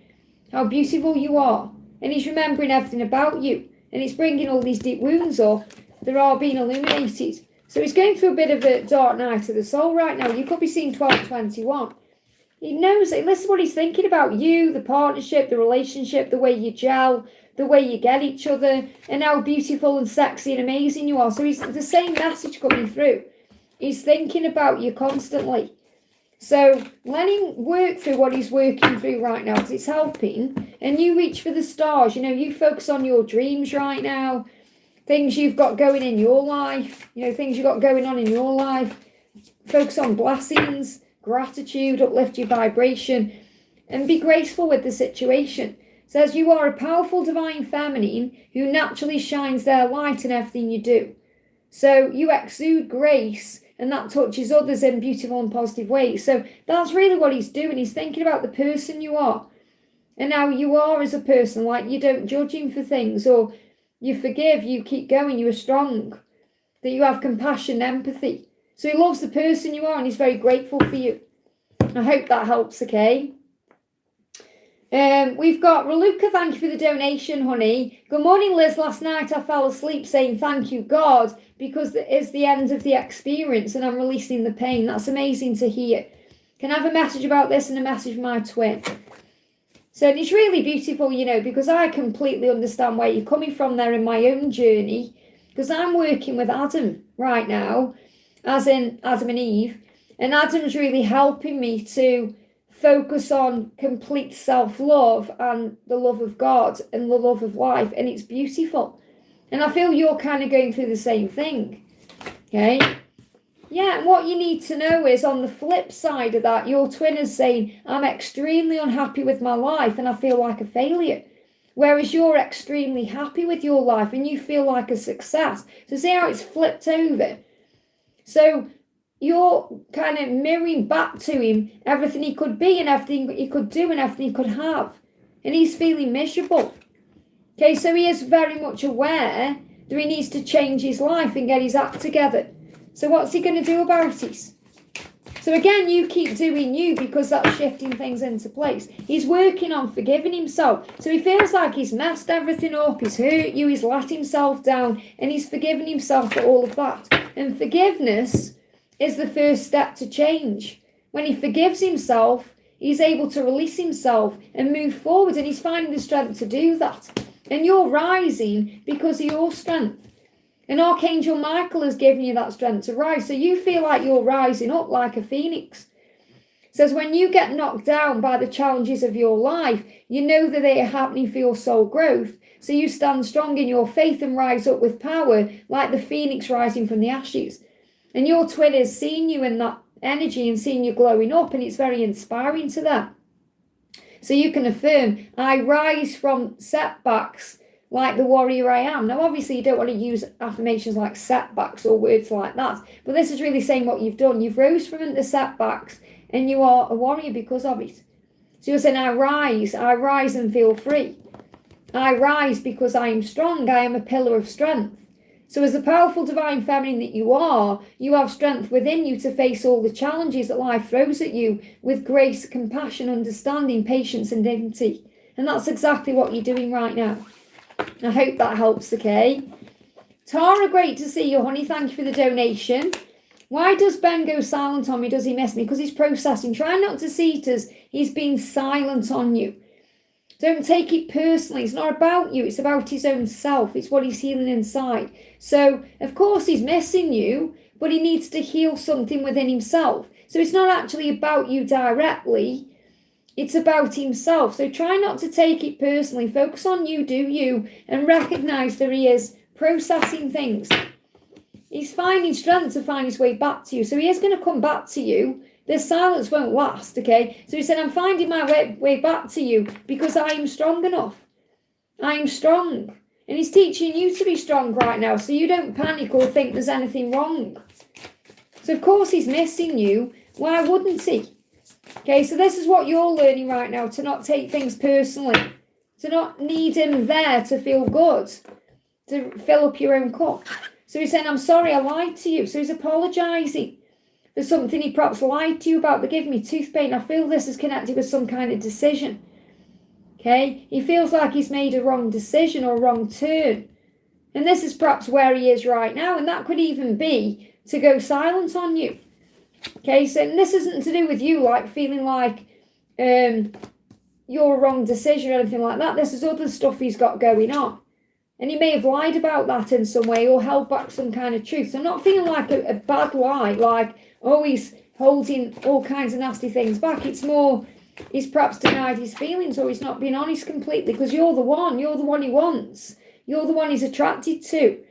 Speaker 1: How beautiful you are. And he's remembering everything about you. And it's bringing all these deep wounds up that are being illuminated. So he's going through a bit of a dark night of the soul right now. You could be seeing 1221. He knows it. Listen to what he's thinking about you, the partnership, the relationship, the way you gel, the way you get each other, and how beautiful and sexy and amazing you are. So he's the same message coming through. He's thinking about you constantly. So let him work through what he's working through right now, because it's helping. And you reach for the stars. You focus on your dreams right now, things you've got going in your life, things you've got going on in your life. Focus on blessings. Gratitude, uplift your vibration, and be graceful with the situation. It says you are a powerful divine feminine who naturally shines their light in everything you do. So you exude grace, and that touches others in beautiful and positive ways. So that's really what he's doing. He's thinking about the person you are and how you are as a person. Like, you don't judge him for things, or you forgive, you keep going, you are strong, that you have compassion, empathy. So he loves the person you are, and he's very grateful for you. I hope that helps, okay? We've got Raluca, thank you for the donation, honey. Good morning, Liz. Last night I fell asleep saying thank you, God, because it's the end of the experience and I'm releasing the pain. That's amazing to hear. Can I have a message about this and a message from my twin? So it's really beautiful, because I completely understand where you're coming from there in my own journey, because I'm working with Adam right now, as in Adam and Eve, and Adam's really helping me to focus on complete self-love and the love of God and the love of life, and it's beautiful. And I feel you're kind of going through the same thing, okay? Yeah, and what you need to know is, on the flip side of that, your twin is saying, I'm extremely unhappy with my life and I feel like a failure. whereas you're extremely happy with your life and you feel like a success. So see how it's flipped over? So you're kind of mirroring back to him everything he could be and everything he could do and everything he could have. And he's feeling miserable. Okay, so he is very much aware that he needs to change his life and get his act together. So what's he going to do about it? So again, you keep doing you because that's shifting things into place. He's working on forgiving himself. So he feels like he's messed everything up, he's hurt you, he's let himself down, and he's forgiven himself for all of that. And forgiveness is the first step to change. When he forgives himself, he's able to release himself and move forward, and he's finding the strength to do that. And you're rising because of your strength. And Archangel Michael has given you that strength to rise. So you feel like you're rising up like a phoenix. It says when you get knocked down by the challenges of your life, you know that they are happening for your soul growth. So you stand strong in your faith and rise up with power like the phoenix rising from the ashes. And your twin is seeing you in that energy and seeing you glowing up, and it's very inspiring to them. So you can affirm, I rise from setbacks like the warrior I am. Now, obviously, you don't want to use affirmations like setbacks or words like that, but this is really saying what you've done. You've rose from the setbacks, and you are a warrior because of it. So you're saying, I rise and feel free. I rise because I am strong. I am a pillar of strength. So as the powerful divine feminine that you are, you have strength within you to face all the challenges that life throws at you with grace, compassion, understanding, patience and dignity. And that's exactly what you're doing right now. I hope that helps, okay? Tara, great to see you, honey. Thank you for the donation. Why does Ben go silent on me? Does he miss me? Because he's processing. Try not to see it as he's being silent on you. Don't take it personally. It's not about you. It's about his own self. It's what he's healing inside. So, of course, he's missing you, but he needs to heal something within himself. So it's not actually about you directly. It's about himself. So try not to take it personally. Focus on you, do you, and recognize that he is processing things. He's finding strength to find his way back to you. So he is going to come back to you. This silence won't last, okay? So he said, I'm finding my way back to you because I am strong enough. I am strong. And he's teaching you to be strong right now so you don't panic or think there's anything wrong. So, of course, he's missing you. Why wouldn't he? Okay, so this is what you're learning right now, to not take things personally, to not need him there to feel good, to fill up your own cup. So he's saying, I'm sorry, I lied to you. So he's apologising for something he perhaps lied to you about. They're giving me tooth pain. I feel this is connected with some kind of decision. Okay, he feels like he's made a wrong decision or a wrong turn. And this is perhaps where he is right now. And that could even be to go silent on you. Okay, so this isn't to do with you like feeling like you're a wrong decision or anything like that. This is other stuff he's got going on. And he may have lied about that in some way or held back some kind of truth. So not feeling like a bad lie, like, oh, he's holding all kinds of nasty things back. It's more, he's perhaps denied his feelings or he's not being honest completely because you're the one he wants. You're the one he's attracted to.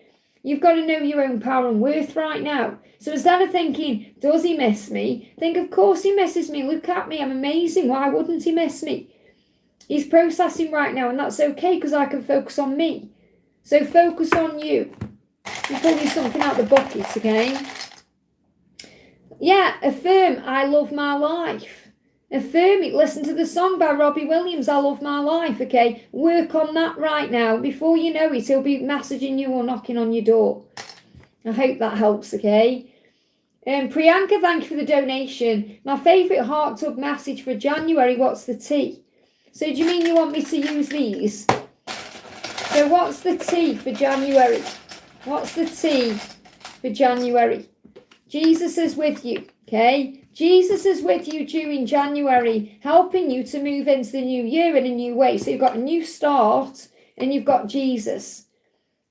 Speaker 1: You've got to know your own power and worth right now. So instead of thinking, does he miss me? Think, of course he misses me. Look at me. I'm amazing. Why wouldn't he miss me? He's processing right now and that's okay because I can focus on me. So focus on you. I'm pulling something out the bucket, okay? Yeah, affirm, I love my life. Affirm it. Listen to the song by Robbie Williams, I love my life, okay? Work on that right now. Before you know it, he'll be messaging you or knocking on your door. I hope that helps, okay? Priyanka, thank you for the donation. My favourite heart tub message for January, what's the T? So do you mean you want me to use these? So what's the T for January? What's the T for January? Jesus is with you, okay? Jesus is with you during January, helping you to move into the new year in a new way. So you've got a new start and you've got Jesus,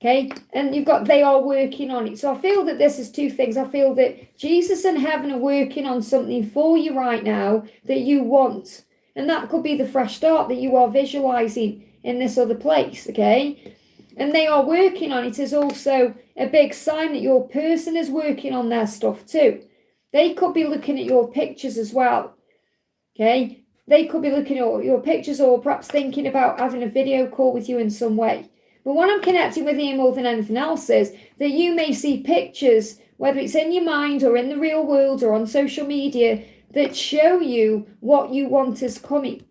Speaker 1: okay? And you've got, they are working on it. So I feel that this is two things. I feel that Jesus and heaven are working on something for you right now that you want. And that could be the fresh start that you are visualizing in this other place, okay? And they are working on it is also a big sign that your person is working on their stuff too. They could be looking at your pictures as well, okay? they could be looking at your pictures or perhaps thinking about having a video call with you in some way. But what I'm connecting with here more than anything else is that you may see pictures, whether it's in your mind or in the real world or on social media, that show you what you want is coming.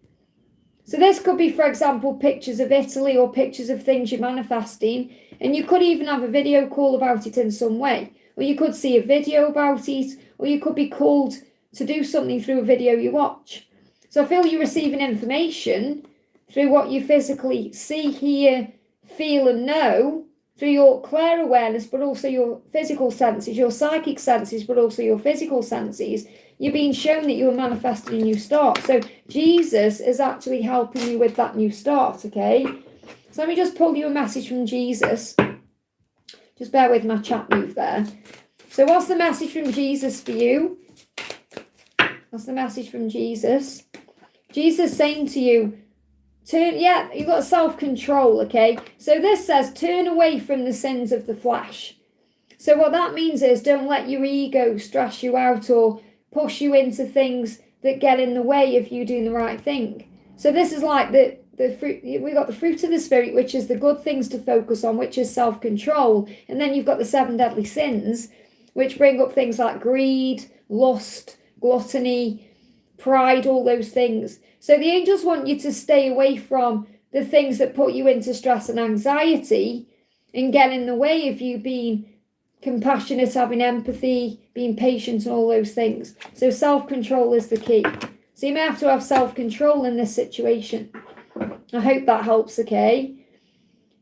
Speaker 1: So this could be, for example, pictures of Italy or pictures of things you're manifesting, and you could even have a video call about it in some way, or you could see a video about it, or you could be called to do something through a video you watch. So I feel you're receiving information through what you physically see, hear, feel and know, through your clear awareness, but also your physical senses, your psychic senses, but also your physical senses. You're being shown that you are manifesting a new start. So Jesus is actually helping you with that new start, okay? So let me just pull you a message from Jesus. Just bear with my chat move there. So what's the message from Jesus for you? What's the message from Jesus? Jesus saying to you, you've got self-control, okay? So this says, turn away from the sins of the flesh. So what that means is don't let your ego stress you out or push you into things that get in the way of you doing the right thing. So this is like the fruit. We've got the fruit of the spirit, which is the good things to focus on, which is self-control. And then you've got the 7 deadly sins, which bring up things like greed, lust, gluttony, pride, all those things. So the angels want you to stay away from the things that put you into stress and anxiety and get in the way of you being compassionate, having empathy, being patient and all those things. So self-control is the key. So you may have to have self-control in this situation. I hope that helps, okay?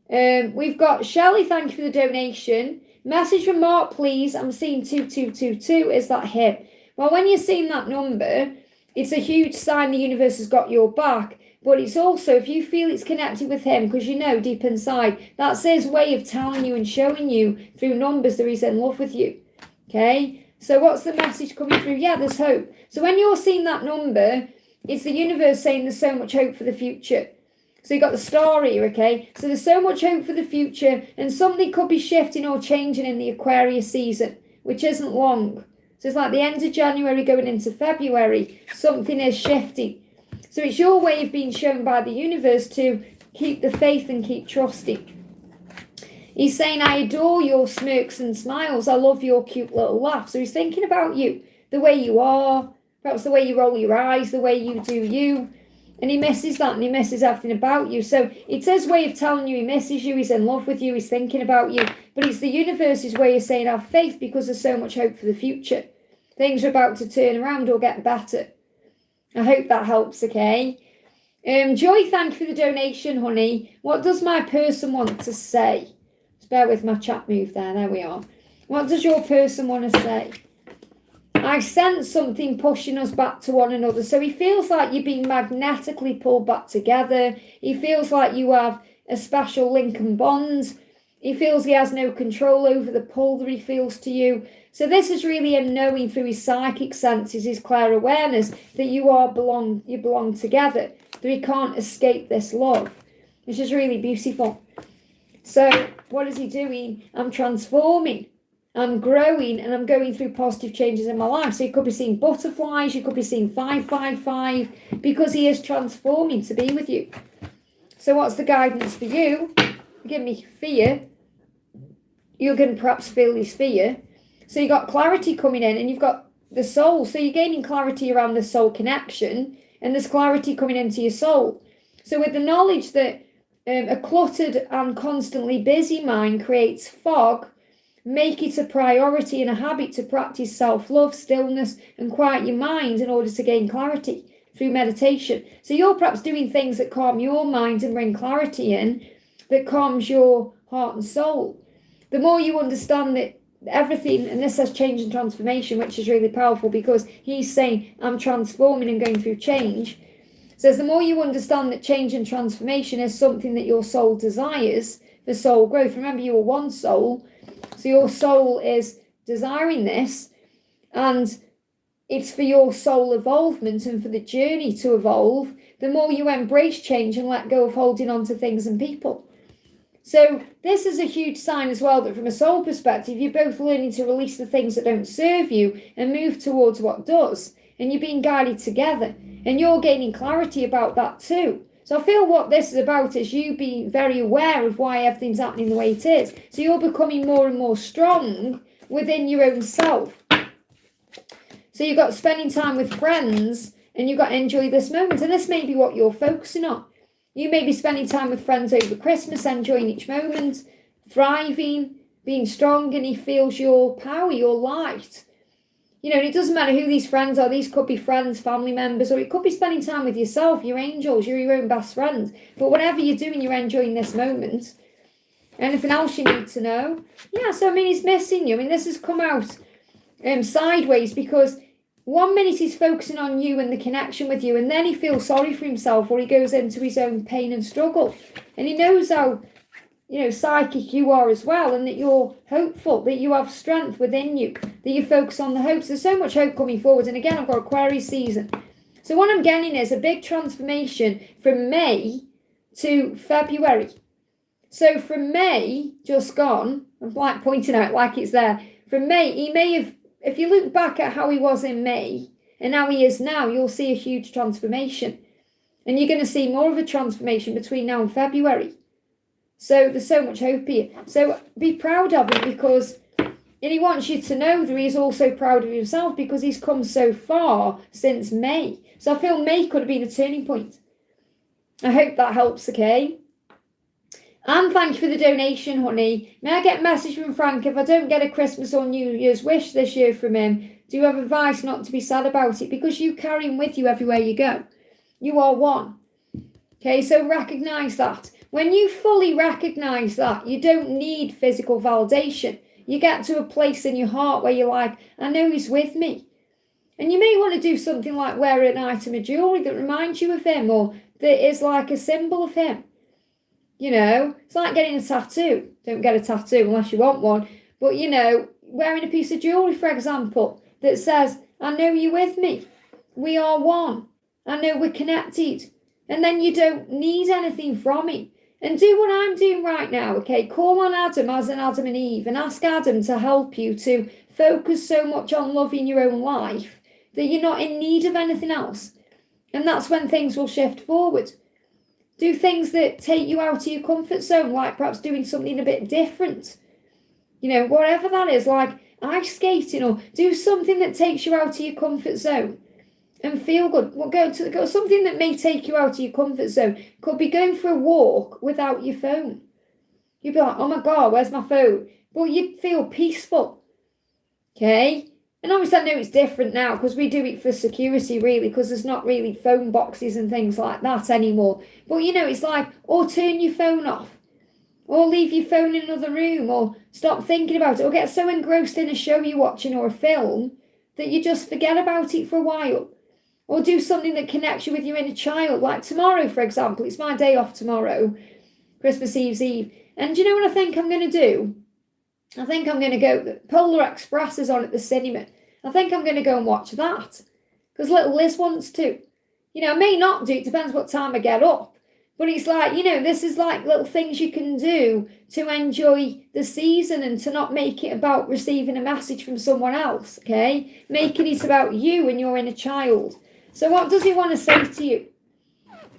Speaker 1: We've got Shelley, thank you for the donation. Message from Mark, please. I'm seeing 2222. Is that him? Well, when you're seeing that number, it's a huge sign the universe has got your back. But it's also, if you feel it's connected with him, because you know deep inside, that's his way of telling you and showing you through numbers that he's in love with you. Okay? So what's the message coming through? Yeah, there's hope. So when you're seeing that number, it's the universe saying there's so much hope for the future. So you've got the star here, okay? So there's so much hope for the future, and something could be shifting or changing in the Aquarius season, which isn't long. So it's like the end of January going into February, something is shifting. So it's your way of being shown by the universe to keep the faith and keep trusting. He's saying, I adore your smirks and smiles. I love your cute little laugh. So he's thinking about you, the way you are, perhaps the way you roll your eyes, the way you do you. And he misses that and he misses everything about you. So it's his way of telling you he misses you, he's in love with you, he's thinking about you. But it's the universe's way of saying have faith because there's so much hope for the future. Things are about to turn around or get better. I hope that helps, okay? Joy, thank you for the donation, honey. What does my person want to say? Just bear with my chat move there. There we are. What does your person want to say? I sense something pushing us back to one another. So he feels like you're being magnetically pulled back together. He feels like you have a special link and bond. He feels he has no control over the pull that he feels to you. So this is really him knowing through his psychic senses, his clear awareness, that you belong together, that he can't escape this love, which is really beautiful. So what is he doing? I'm transforming, I'm growing, and I'm going through positive changes in my life. So you could be seeing butterflies, you could be seeing 555, because he is transforming to be with you. So what's the guidance for you? Give me fear. You're going to perhaps feel this fear. So you've got clarity coming in and you've got the soul. So you're gaining clarity around the soul connection and there's clarity coming into your soul. So with the knowledge that a cluttered and constantly busy mind creates fog, make it a priority and a habit to practice self-love, stillness and quiet your mind in order to gain clarity through meditation. So you're perhaps doing things that calm your mind and bring clarity in, that calms your heart and soul. The more you understand that everything, and this says change and transformation, which is really powerful because he's saying I'm transforming and going through change. So the more you understand that change and transformation is something that your soul desires for soul growth. Remember, you are one soul, so your soul is desiring this, and it's for your soul evolvement and for the journey to evolve. The more you embrace change and let go of holding on to things and people. So this is a huge sign as well that from a soul perspective, you're both learning to release the things that don't serve you and move towards what does. And you're being guided together. And you're gaining clarity about that too. So I feel what this is about is you being very aware of why everything's happening the way it is. So you're becoming more and more strong within your own self. So you've got spending time with friends and you've got to enjoy this moment. And this may be what you're focusing on. You may be spending time with friends over Christmas, enjoying each moment, thriving, being strong, and he feels your power, your light. You know, and it doesn't matter who these friends are. These could be friends, family members, or it could be spending time with yourself, your angels, you're your own best friend. But whatever you're doing, you're enjoying this moment. Anything else you need to know? Yeah, so I mean, he's missing you. I mean, this has come out sideways because 1 minute he's focusing on you and the connection with you, and then he feels sorry for himself or he goes into his own pain and struggle. And he knows how, you know, psychic you are as well, and that you're hopeful, that you have strength within you, that you focus on the hopes. There's so much hope coming forward. And again, I've got Aquarius season. So what I'm getting is a big transformation from May to February. So from May, just gone, I'm like pointing out like it's there. From May, he may have, if you look back at how he was in May and how he is now, you'll see a huge transformation. And you're going to see more of a transformation between now and February. So there's so much hope here. So be proud of him because, and he wants you to know that he's also proud of himself because he's come so far since May. So I feel May could have been a turning point. I hope that helps, okay? And thank you for the donation, honey. May I get a message from Frank? If I don't get a Christmas or New Year's wish this year from him, do you have advice not to be sad about it? Because you carry him with you everywhere you go. You are one. Okay, so recognise that. When you fully recognise that, you don't need physical validation. You get to a place in your heart where you're like, I know he's with me. And you may want to do something like wear an item of jewellery that reminds you of him or that is like a symbol of him. You know, it's like getting a tattoo. Don't get a tattoo unless you want one. But, you know, wearing a piece of jewellery, for example, that says, I know you're with me. We are one. I know we're connected. And then you don't need anything from me. And do what I'm doing right now, okay? Call on Adam as an Adam and Eve and ask Adam to help you to focus so much on loving your own life that you're not in need of anything else. And that's when things will shift forward. Do things that take you out of your comfort zone, like perhaps doing something a bit different. You know, whatever that is, like ice skating, or do something that takes you out of your comfort zone and feel good. Well, go something that may take you out of your comfort zone. Could be going for a walk without your phone. You'd be like, oh my God, where's my phone? But you'd feel peaceful. Okay? And obviously I know it's different now because we do it for security really, because there's not really phone boxes and things like that anymore. But you know, it's like, or turn your phone off, or leave your phone in another room, or stop thinking about it, or get so engrossed in a show you're watching or a film that you just forget about it for a while. Or do something that connects you with your inner child. Like tomorrow, for example, it's my day off tomorrow, Christmas Eve's Eve. And do you know what I think I'm going to do? I think I'm going to go, Polar Express is on at the cinema. I think I'm going to go and watch that. Because little Liz wants to. You know, I may not do, it depends what time I get up. But it's like, you know, this is like little things you can do to enjoy the season and to not make it about receiving a message from someone else, okay? Making it about you and your inner child. So what does he want to say to you?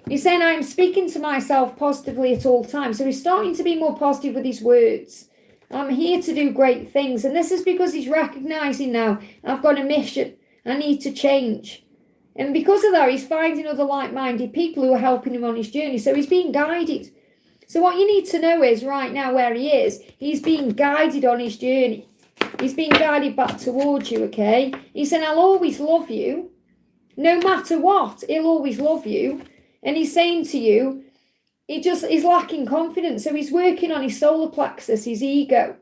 Speaker 1: He's saying, I am speaking to myself positively at all times. So he's starting to be more positive with his words. I'm here to do great things. And this is because he's recognising now, I've got a mission. I need to change. And because of that, he's finding other like-minded people who are helping him on his journey. So he's being guided. So what you need to know is right now where he is, he's being guided on his journey. He's being guided back towards you, okay? He's saying, I'll always love you. No matter what, he'll always love you. And he's saying to you, he's lacking confidence. So he's working on his solar plexus, his ego.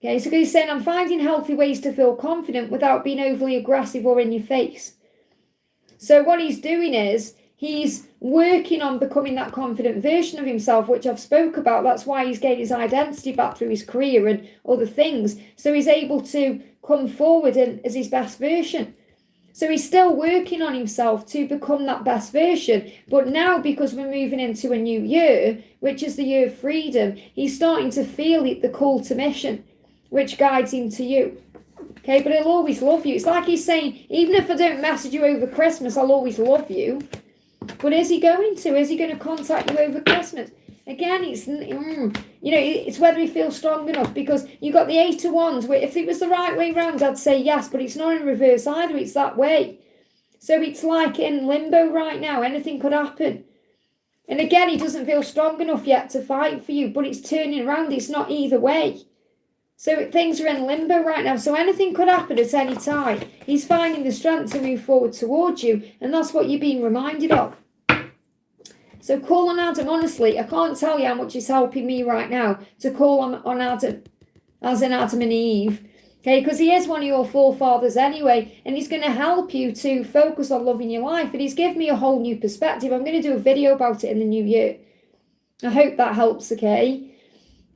Speaker 1: Okay, so he's saying, I'm finding healthy ways to feel confident without being overly aggressive or in your face. So what he's doing is, he's working on becoming that confident version of himself, which I've spoke about. That's why he's gained his identity back through his career and other things. So he's able to come forward as his best version. So he's still working on himself to become that best version. But now, because we're moving into a new year, which is the year of freedom, he's starting to feel the call to mission, which guides him to you. Okay, but he'll always love you. It's like he's saying, even if I don't message you over Christmas, I'll always love you. But is he going to? Is he going to contact you over Christmas? Again, it's, it's whether he feels strong enough, because you got the 8 of Wands, where if it was the right way round, I'd say yes, but it's not in reverse either, it's that way. So it's like in limbo right now, anything could happen. And again, he doesn't feel strong enough yet to fight for you, but it's turning around, it's not either way. So things are in limbo right now, so anything could happen at any time. He's finding the strength to move forward towards you, and that's what you're being reminded of. So call on Adam, honestly. I can't tell you how much it's helping me right now to call on Adam, as in Adam and Eve. Okay, because he is one of your forefathers anyway, and he's going to help you to focus on loving your life. And he's given me a whole new perspective. I'm going to do a video about it in the new year. I hope that helps, okay?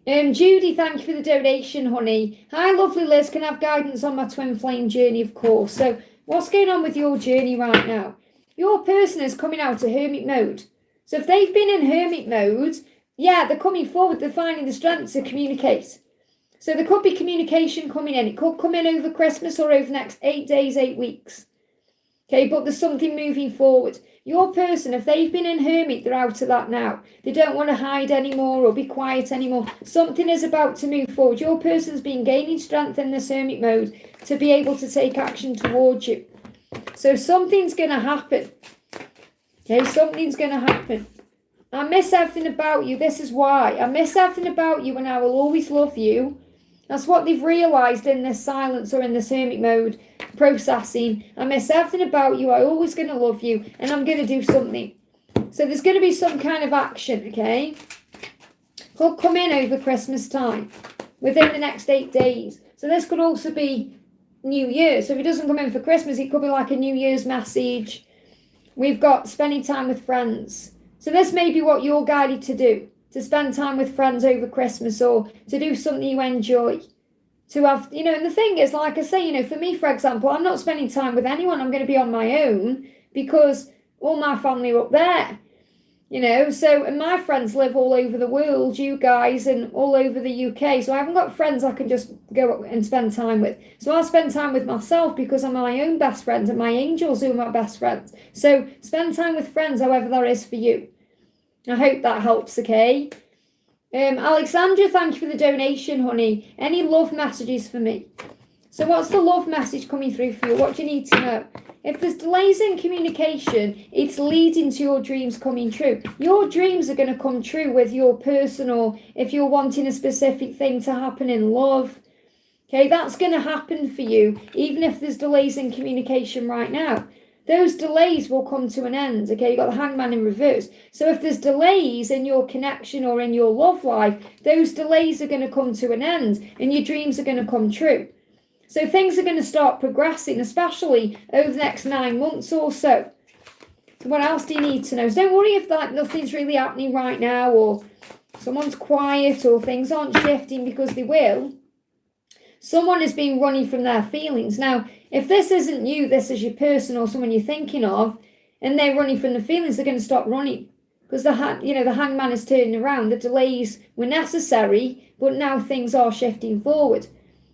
Speaker 1: Judy, thank you for the donation, honey. Hi, lovely Liz. Can I have guidance on my twin flame journey, of course. So what's going on with your journey right now? Your person is coming out of hermit mode. So if they've been in hermit mode, yeah, they're coming forward, they're finding the strength to communicate. So there could be communication coming in. It could come in over Christmas or over the next 8 days, 8 weeks. Okay, but there's something moving forward. Your person, if they've been in hermit, they're out of that now. They don't want to hide anymore or be quiet anymore. Something is about to move forward. Your person's been gaining strength in this hermit mode to be able to take action towards you. So something's going to happen. Okay, something's going to happen. I miss everything about you. This is why. I miss everything about you and I will always love you. That's what they've realised in this silence or in this hermit mode processing. I miss everything about you. I'm always going to love you and I'm going to do something. So there's going to be some kind of action, okay? Could come in over Christmas time within the next 8 days. So this could also be New Year. So if it doesn't come in for Christmas, it could be like a New Year's message. We've got spending time with friends. So this may be what you're guided to do, to spend time with friends over Christmas or to do something you enjoy. To have, and the thing is, like I say, for me, for example, I'm not spending time with anyone. I'm going to be on my own because all my family are up there. And my friends live all over the world, you guys, and all over the UK. So I haven't got friends I can just go and spend time with. So I'll spend time with myself because I'm my own best friends and my angels who are my best friends. So spend time with friends, however that is for you. I hope that helps, okay? Alexandra, thank you for the donation, honey. Any love messages for me? So what's the love message coming through for you? What do you need to know? If there's delays in communication, it's leading to your dreams coming true. Your dreams are going to come true with your person, or if you're wanting a specific thing to happen in love. Okay, that's going to happen for you, even if there's delays in communication right now. Those delays will come to an end. Okay, you've got the Hangman in reverse. So if there's delays in your connection or in your love life, those delays are going to come to an end and your dreams are going to come true. So things are going to start progressing, especially over the next 9 months or so. So what else do you need to know? So don't worry if nothing's really happening right now, or someone's quiet, or things aren't shifting, because they will. Someone is being running from their feelings. Now, if this isn't you, this is your person or someone you're thinking of, and they're running from the feelings, they're going to stop running. Because the Hangman is turning around. The delays were necessary, but now things are shifting forward.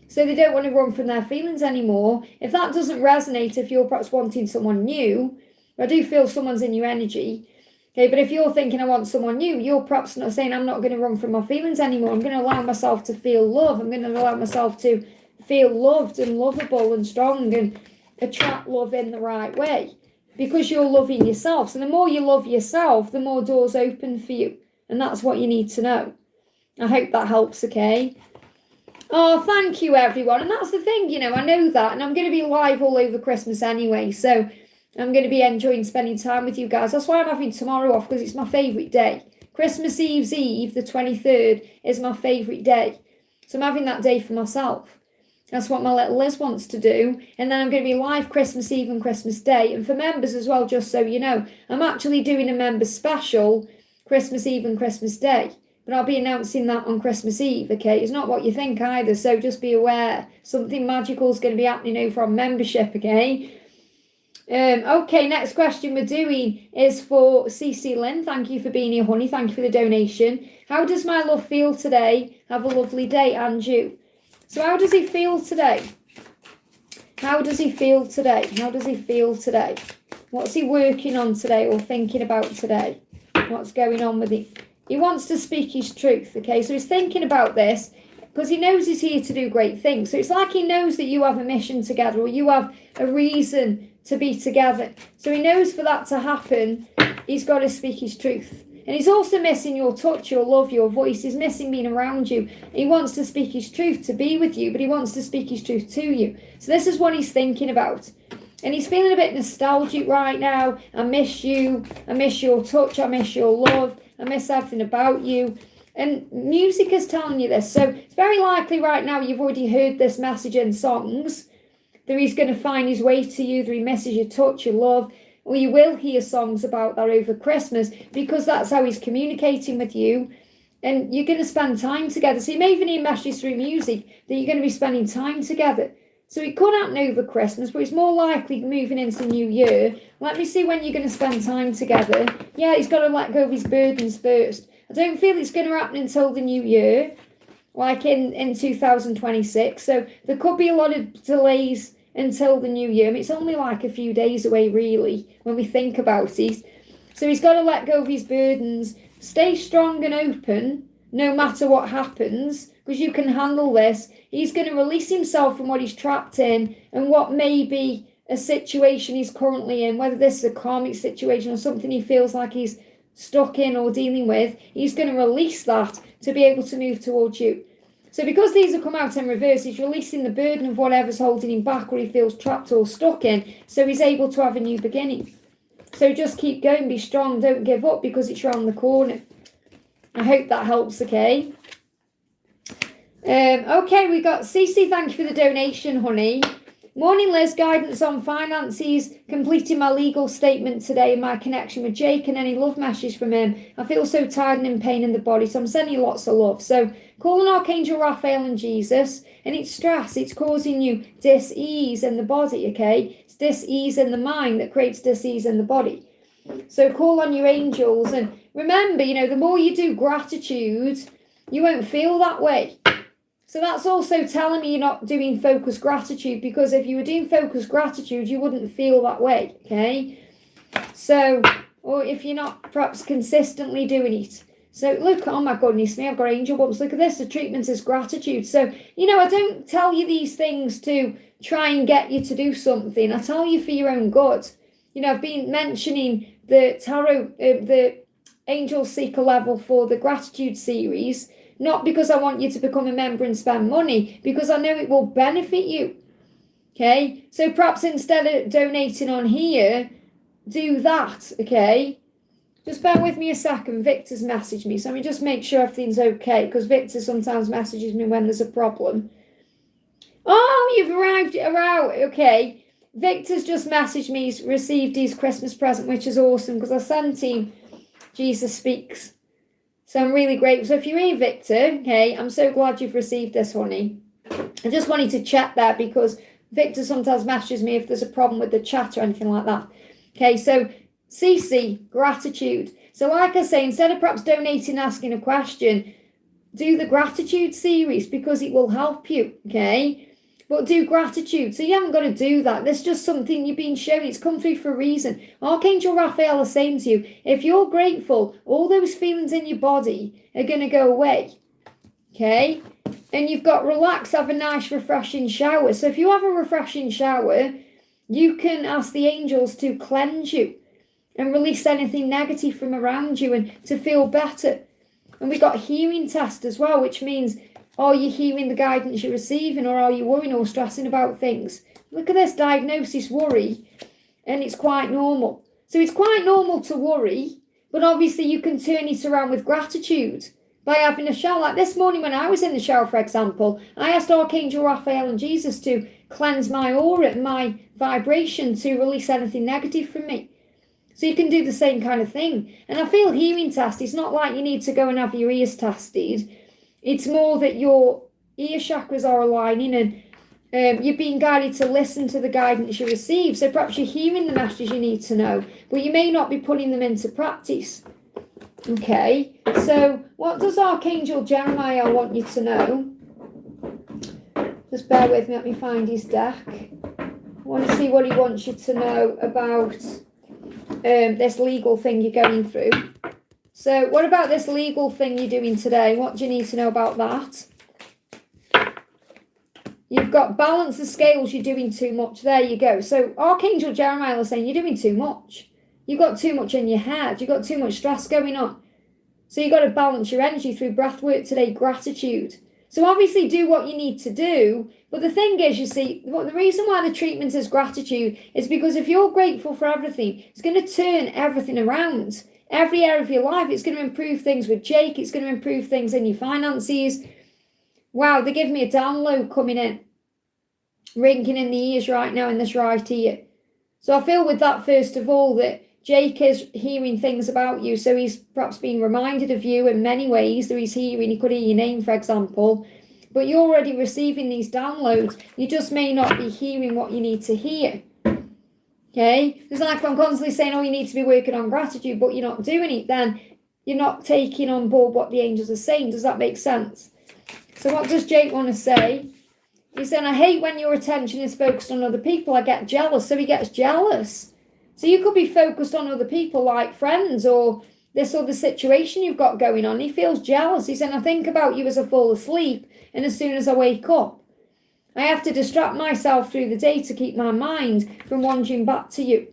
Speaker 1: So they don't want to run from their feelings anymore. If that doesn't resonate, if you're perhaps wanting someone new, I do feel someone's in your energy. Okay, but if you're thinking I want someone new, you're perhaps not saying I'm not going to run from my feelings anymore. I'm going to allow myself to feel love. I'm going to allow myself to feel loved and lovable and strong and attract love in the right way. Because you're loving yourself. So the more you love yourself, the more doors open for you. And that's what you need to know. I hope that helps, okay? Oh, thank you, everyone. And that's the thing, I know that. And I'm going to be live all over Christmas anyway. So I'm going to be enjoying spending time with you guys. That's why I'm having tomorrow off, because it's my favourite day. Christmas Eve's Eve, the 23rd, is my favourite day. So I'm having that day for myself. That's what my little Liz wants to do. And then I'm going to be live Christmas Eve and Christmas Day. And for members as well, just so you know, I'm actually doing a members special Christmas Eve and Christmas Day. But I'll be announcing that on Christmas Eve, okay? It's not what you think either, so just be aware. Something magical is going to be happening over on membership, okay? Okay, next question we're doing is for CC Lynn. Thank you for being here, honey. Thank you for the donation. How does my love feel today? Have a lovely day, and you. So how does he feel today? How does he feel today? How does he feel today? What's he working on today or thinking about today? What's going on with him? He wants to speak his truth, okay? So he's thinking about this because he knows he's here to do great things. So it's like he knows that you have a mission together or you have a reason to be together. So he knows for that to happen, he's got to speak his truth. And he's also missing your touch, your love, your voice. He's missing being around you. He wants to speak his truth to be with you, but he wants to speak his truth to you. So this is what he's thinking about. And he's feeling a bit nostalgic right now. I miss you. I miss your touch. I miss your love. I miss everything about you. And music is telling you this. So it's very likely right now you've already heard this message in songs, that he's going to find his way to you, that he misses your touch, your love. Or you will hear songs about that over Christmas because that's how he's communicating with you. And you're going to spend time together. So you may even hear messages through music that you're going to be spending time together. So it could happen over Christmas, but it's more likely moving into the new year. Let me see when you're going to spend time together. Yeah, he's got to let go of his burdens first. I don't feel it's going to happen until the new year, like in 2026. So there could be a lot of delays until the new year. I mean, it's only like a few days away, really, when we think about it. So he's got to let go of his burdens, stay strong and open, no matter what happens, because you can handle this. He's going to release himself from what he's trapped in and what may be a situation he's currently in, whether this is a karmic situation or something he feels like he's stuck in or dealing with. He's going to release that to be able to move towards you. So because these have come out in reverse, he's releasing the burden of whatever's holding him back or he feels trapped or stuck in, so he's able to have a new beginning. So just keep going, be strong, don't give up because it's around the corner. I hope that helps, okay? Okay, we got Cece, thank you for the donation, honey. Morning, Liz, guidance on finances, completing my legal statement today in my connection with Jake and any love messages from him. I feel so tired and in pain in the body, so I'm sending you lots of love. So call on Archangel Raphael and Jesus, and it's stress, it's causing you dis-ease in the body, okay? It's dis-ease in the mind that creates dis-ease in the body. So call on your angels, and remember, the more you do gratitude, you won't feel that way. So that's also telling me you're not doing focused gratitude, because if you were doing focused gratitude, you wouldn't feel that way, okay? So, or if you're not perhaps consistently doing it. So look, oh my goodness me, I've got angel bumps. Look at this, the treatment is gratitude. So, I don't tell you these things to try and get you to do something. I tell you for your own good. I've been mentioning the tarot, the angel seeker level for the gratitude series, not because I want you to become a member and spend money, because I know it will benefit you. Okay, so perhaps instead of donating on here, do that. Okay, just bear with me a second. Victor's messaged me, so let me just make sure everything's okay, because Victor sometimes messages me when there's a problem. Oh, you've arrived. Okay, Victor's just messaged me. He's received his Christmas present, which is awesome, because I sent him Jesus Speaks. So I'm really grateful. So if you're here, Victor, okay, I'm so glad you've received this, honey. I just wanted to check that because Victor sometimes messages me if there's a problem with the chat or anything like that. Okay, so CC, gratitude. So like I say, instead of perhaps donating, asking a question, do the gratitude series because it will help you, okay? But do gratitude. So you haven't got to do that. That's just something you've been shown. It's come through for a reason. Archangel Raphael is saying to you, if you're grateful, all those feelings in your body are going to go away. Okay? And you've got relax, have a nice refreshing shower. So if you have a refreshing shower, you can ask the angels to cleanse you and release anything negative from around you and to feel better. And we got hearing test as well, which means, are you hearing the guidance you're receiving, or are you worrying or stressing about things? Look at this diagnosis, worry, and it's quite normal. So it's quite normal to worry, but obviously you can turn it around with gratitude by having a shower. Like this morning when I was in the shower, for example, I asked Archangel Raphael and Jesus to cleanse my aura, my vibration, to release anything negative from me. So you can do the same kind of thing. And I feel hearing test, it's not like you need to go and have your ears tested. It's more that your ear chakras are aligning and you're being guided to listen to the guidance you receive. So perhaps you're hearing the messages you need to know, but you may not be putting them into practice. Okay, so what does Archangel Jeremiah want you to know? Just bear with me, let me find his deck. I want to see what he wants you to know about this legal thing you're going through. So what about this legal thing you're doing today? What do you need to know about that? You've got balance the scales, you're doing too much. There you go. So Archangel Jeremiah is saying you're doing too much. You've got too much in your head. You've got too much stress going on. So you've got to balance your energy through breath work today, gratitude. So obviously do what you need to do. But the thing is, you see, the reason why the treatment is gratitude is because if you're grateful for everything, it's going to turn everything around. Every area of your life, it's going to improve things with Jake. It's going to improve things in your finances. Wow, they give me a download coming in. Ringing in the ears right now in this right ear. So I feel with that, first of all, that Jake is hearing things about you. So he's perhaps being reminded of you in many ways that he's hearing. He could hear your name, for example. But you're already receiving these downloads. You just may not be hearing what you need to hear. Okay? It's like if I'm constantly saying, oh, you need to be working on gratitude, but you're not doing it, then you're not taking on board what the angels are saying. Does that make sense? So what does Jake want to say? He's saying, I hate when your attention is focused on other people. I get jealous. So he gets jealous. So you could be focused on other people like friends or this other situation you've got going on. He feels jealous. He's saying, I think about you as I fall asleep and as soon as I wake up. I have to distract myself through the day to keep my mind from wandering back to you.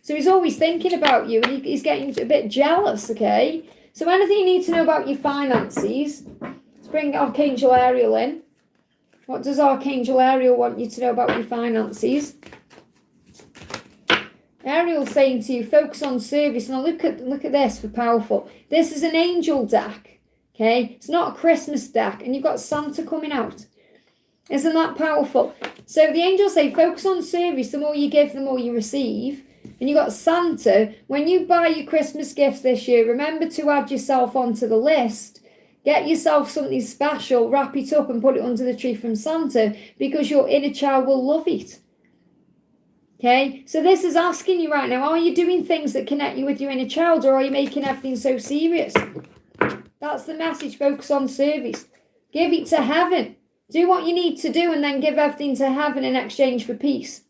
Speaker 1: So he's always thinking about you and he's getting a bit jealous, okay? So anything you need to know about your finances, let's bring Archangel Ariel in. What does Archangel Ariel want you to know about your finances? Ariel's saying to you, focus on service. Now look at this for powerful. This is an angel deck, okay? It's not a Christmas deck, and you've got Santa coming out. Isn't that powerful? So the angels say, focus on service. The more you give, the more you receive. And you've got Santa. When you buy your Christmas gifts this year, remember to add yourself onto the list. Get yourself something special, wrap it up and put it under the tree from Santa, because your inner child will love it. Okay, so this is asking you right now, are you doing things that connect you with your inner child, or are you making everything so serious? That's the message. Focus on service. Give it to heaven. Do what you need to do and then give everything to heaven in exchange for peace.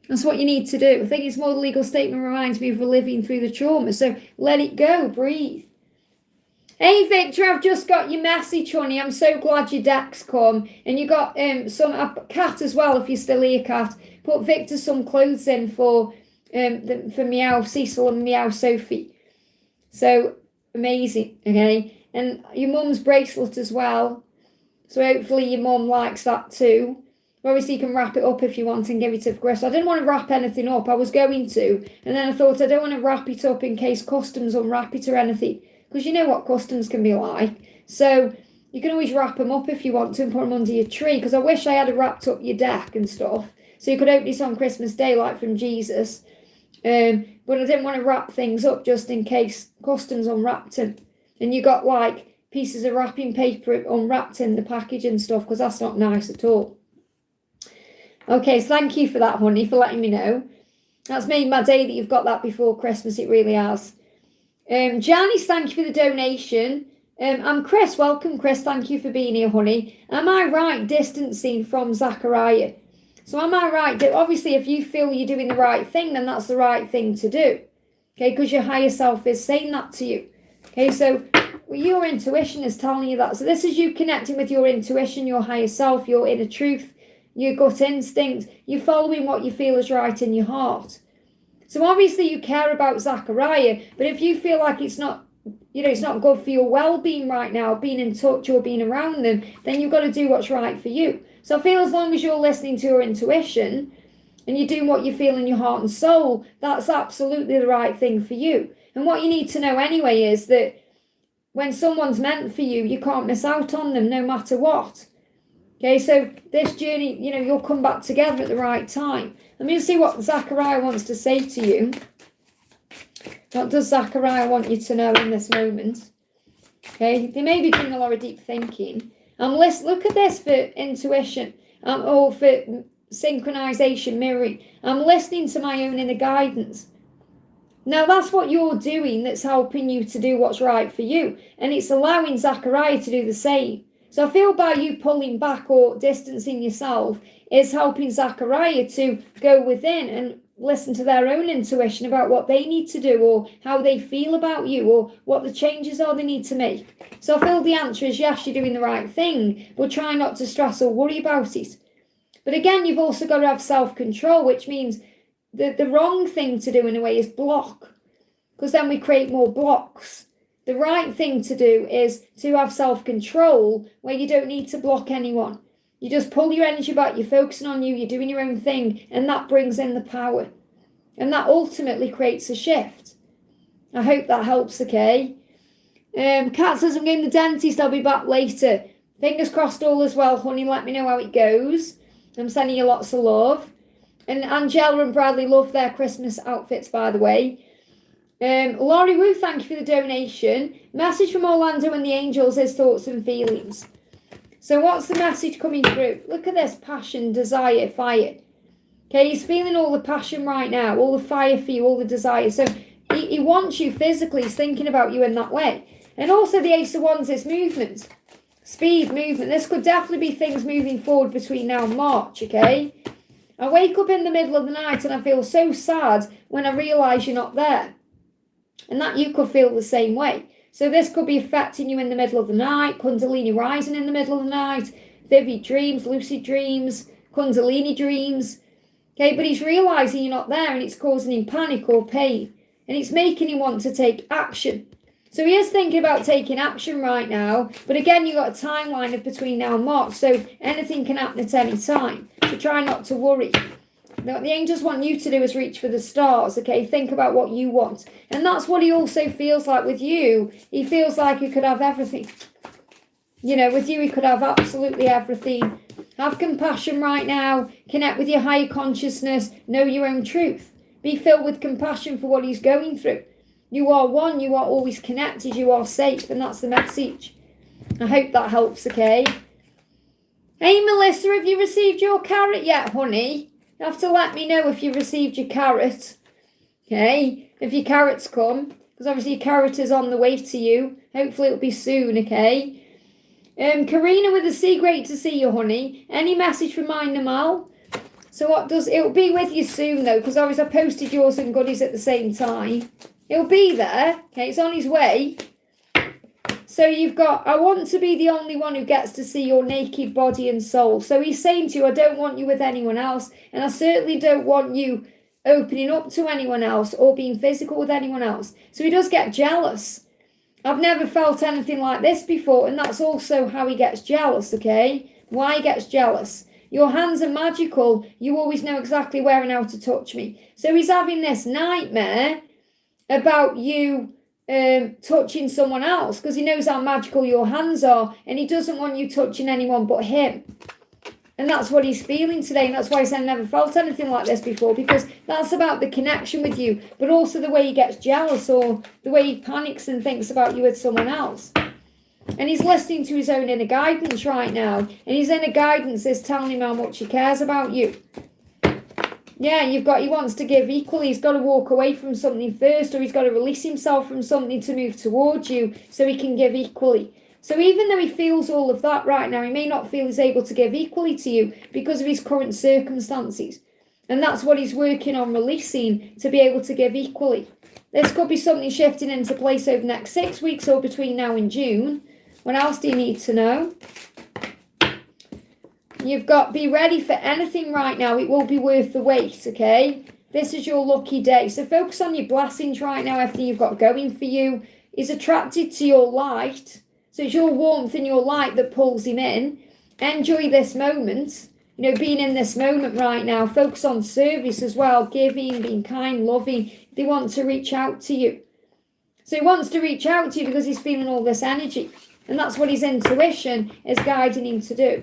Speaker 1: That's what you need to do. I think it's more the legal statement reminds me of living through the trauma. So let it go. Breathe. Hey Victor, I've just got your message, honey. I'm so glad your deck's come. And you got Cat as well, if you're still here, Cat. Put Victor some clothes in for Meow Cecil and Meow Sophie. So amazing, okay? And your mum's bracelet as well. So hopefully your mum likes that too. Obviously you can wrap it up if you want and give it to Chris. I didn't want to wrap anything up. I was going to. And then I thought I don't want to wrap it up in case customs unwrap it or anything. Because you know what customs can be like. So you can always wrap them up if you want to and put them under your tree. Because I wish I had wrapped up your deck and stuff. So you could open it on Christmas Day like from Jesus. But I didn't want to wrap things up just in case customs unwrapped them. And you got like pieces of wrapping paper unwrapped in the package and stuff. Because that's not nice at all. Okay, so thank you for that, honey, for letting me know. That's made my day that you've got that before Christmas. It really has. Janice, thank you for the donation. I'm Chris. Welcome, Chris. Thank you for being here, honey. Am I right distancing from Zachariah? So am I right? Obviously, if you feel you're doing the right thing, then that's the right thing to do. Okay, because your higher self is saying that to you. Okay, so your intuition is telling you that. So this is you connecting with your intuition, your higher self, your inner truth, your gut instinct. You're following what you feel is right in your heart. So obviously you care about Zachariah, but if you feel like it's not, it's not good for your well-being right now, being in touch or being around them, then you've got to do what's right for you. So I feel as long as you're listening to your intuition and you're doing what you feel in your heart and soul, that's absolutely the right thing for you. And what you need to know anyway is that when someone's meant for you, you can't miss out on them no matter what. Okay, so this journey, you'll come back together at the right time. Let me just see what Zachariah wants to say to you. What does Zachariah want you to know in this moment? Okay, they may be doing a lot of deep thinking. Look at this for intuition, or for synchronization, mirroring. I'm listening to my own inner guidance. Now that's what you're doing that's helping you to do what's right for you. And it's allowing Zachariah to do the same. So I feel by you pulling back or distancing yourself, is helping Zachariah to go within and listen to their own intuition about what they need to do or how they feel about you or what the changes are they need to make. So I feel the answer is yes, you're doing the right thing, but try not to stress or worry about it. But again, you've also got to have self-control, which means the wrong thing to do in a way is block, because then we create more blocks. The right thing to do is to have self-control where you don't need to block anyone. You just pull your energy back, you're focusing on you, you're doing your own thing, and that brings in the power. And that ultimately creates a shift. I hope that helps, okay? Kat says, I'm going to the dentist, I'll be back later. Fingers crossed all is well, honey, let me know how it goes. I'm sending you lots of love. And Angela and Bradley love their Christmas outfits, by the way. Laurie Wu, thank you for the donation. Message from Orlando and the angels is thoughts and feelings. So what's the message coming through? Look at this, passion, desire, fire. Okay, he's feeling all the passion right now, all the fire for you, all the desire. So he wants you physically, he's thinking about you in that way. And also the Ace of Wands is movement. Speed, movement. This could definitely be things moving forward between now and March, okay? I wake up in the middle of the night and I feel so sad when I realise you're not there. And that you could feel the same way. So this could be affecting you in the middle of the night, Kundalini rising in the middle of the night, vivid dreams, lucid dreams, Kundalini dreams. Okay, but he's realising you're not there and it's causing him panic or pain. And it's making him want to take action. So he is thinking about taking action right now. But again, you've got a timeline of between now and March. So anything can happen at any time. So try not to worry. What the angels want you to do is reach for the stars, okay? Think about what you want. And that's what he also feels like with you. He feels like you could have everything. You know, with you, he could have absolutely everything. Have compassion right now. Connect with your higher consciousness. Know your own truth. Be filled with compassion for what he's going through. You are one. You are always connected. You are safe. And that's the message. I hope that helps, okay? Hey, Melissa, have you received your carrot yet, honey? You have to let me know if you've received your carrot. Okay? If your carrot's come. Because obviously your carrot is on the way to you. Hopefully it'll be soon, okay? Karina with a C, great to see you, honey. Any message from my Namal? So what does... It'll be with you soon, though. Because obviously I posted yours and goodies at the same time. It'll be there. Okay? It's on his way. So you've got, I want to be the only one who gets to see your naked body and soul. So he's saying to you, I don't want you with anyone else. And I certainly don't want you opening up to anyone else or being physical with anyone else. So he does get jealous. I've never felt anything like this before. And that's also how he gets jealous, okay? Why he gets jealous. Your hands are magical. You always know exactly where and how to touch me. So he's having this nightmare about you touching someone else because he knows how magical your hands are and he doesn't want you touching anyone but him. And that's what he's feeling today, and that's why I said I never felt anything like this before, because that's about the connection with you, but also the way he gets jealous or the way he panics and thinks about you with someone else. And he's listening to his own inner guidance right now, and his inner guidance is telling him how much he cares about you. Yeah, he wants to give equally. He's got to walk away from something first, or he's got to release himself from something to move towards you so he can give equally. So even though he feels all of that right now, he may not feel he's able to give equally to you because of his current circumstances. And that's what he's working on releasing, to be able to give equally. This could be something shifting into place over the next 6 weeks or between now and June. What else do you need to know? You've got, be ready for anything right now. It will be worth the wait, okay? This is your lucky day. So focus on your blessings right now, everything you've got going for you. He's attracted to your light. So it's your warmth and your light that pulls him in. Enjoy this moment. You know, being in this moment right now. Focus on service as well. Giving, being kind, loving. They want to reach out to you. So he wants to reach out to you because he's feeling all this energy. And that's what his intuition is guiding him to do.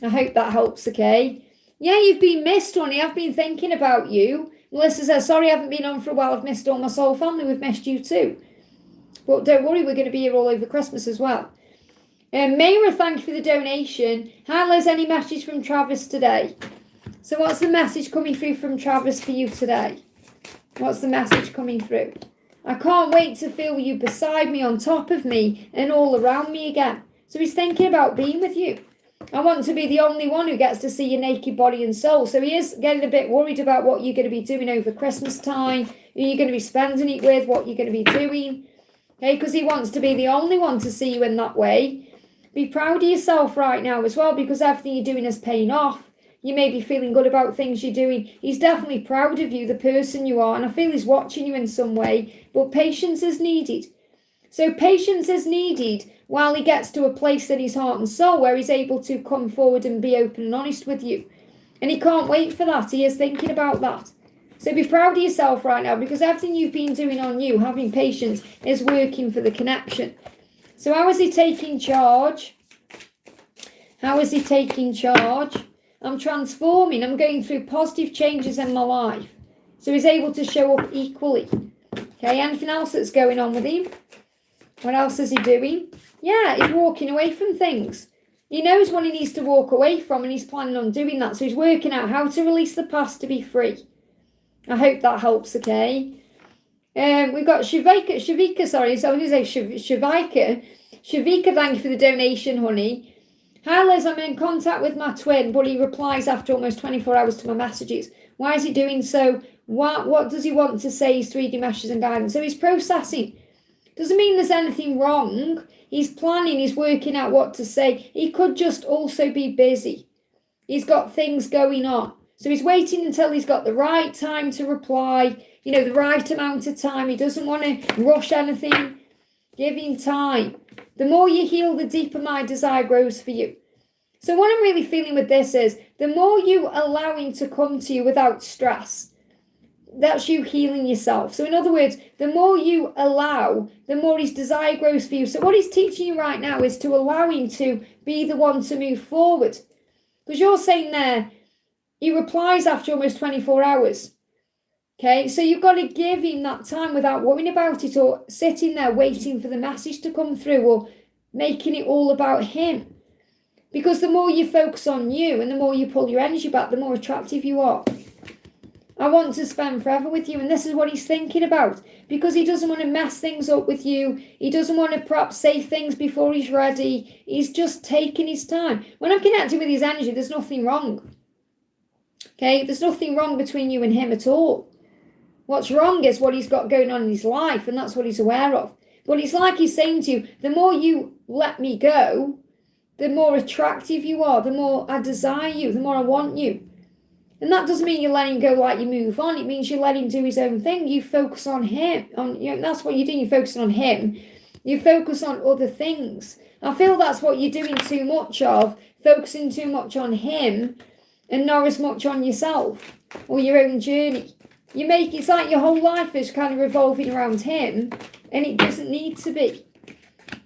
Speaker 1: I hope that helps, okay? Yeah, you've been missed, honey. I've been thinking about you. Melissa says, sorry I haven't been on for a while. I've missed all my soul family. We've missed you too. But don't worry, we're going to be here all over Christmas as well. Mayra, thank you for the donation. Hi, Liz, any message from Travis today? So what's the message coming through from Travis for you today? What's the message coming through? I can't wait to feel you beside me, on top of me, and all around me again. So he's thinking about being with you. I want to be the only one who gets to see your naked body and soul. So he is getting a bit worried about what you're going to be doing over Christmas time, who you're going to be spending it with, what you're going to be doing. Okay, because he wants to be the only one to see you in that way. Be proud of yourself right now as well, because everything you're doing is paying off. You may be feeling good about things you're doing. He's definitely proud of you, the person you are, and I feel he's watching you in some way, but patience is needed. So patience is needed while he gets to a place in his heart and soul where he's able to come forward and be open and honest with you. And he can't wait for that. He is thinking about that. So be proud of yourself right now, because everything you've been doing on you, having patience, is working for the connection. So how is he taking charge? How is he taking charge? I'm transforming. I'm going through positive changes in my life. So he's able to show up equally. Okay, anything else that's going on with him? What else is he doing? Yeah, he's walking away from things. He knows what he needs to walk away from, and he's planning on doing that. So he's working out how to release the past to be free. I hope that helps, okay? We've got Shavika, sorry. So I'm going to say Shavika. Shavika, thank you for the donation, honey. Hi Liz, I'm in contact with my twin, but he replies after almost 24 hours to my messages. Why is he doing so? What does he want to say? His 3D messages and guidance. So he's processing. Doesn't mean there's anything wrong. He's planning, he's working out what to say. He could just also be busy. He's got things going on. So he's waiting until he's got the right time to reply, the right amount of time. He doesn't want to rush anything. Give him time. The more you heal, the deeper my desire grows for you. So what I'm really feeling with this is, the more you allow him to come to you without stress, that's you healing yourself. So in other words, the more you allow, the more his desire grows for you. So what he's teaching you right now is to allow him to be the one to move forward. Because you're saying there, he replies after almost 24 hours. Okay, so you've got to give him that time without worrying about it, or sitting there waiting for the message to come through, or making it all about him. Because the more you focus on you and the more you pull your energy back, the more attractive you are. I want to spend forever with you, and this is what he's thinking about, because he doesn't want to mess things up with you. He doesn't want to perhaps say things before he's ready. He's just taking his time. When I'm connecting with his energy, there's nothing wrong. Okay, there's nothing wrong between you and him at all. What's wrong is what he's got going on in his life, and that's what he's aware of. But it's like he's saying to you, the more you let me go, the more attractive you are, the more I desire you, the more I want you. And that doesn't mean you let him go like you move on. It means you let him do his own thing. You focus on him. That's what you're doing. You're focusing on him. You focus on other things. I feel that's what you're doing too much of, focusing too much on him and not as much on yourself or your own journey. It's like your whole life is kind of revolving around him, and it doesn't need to be.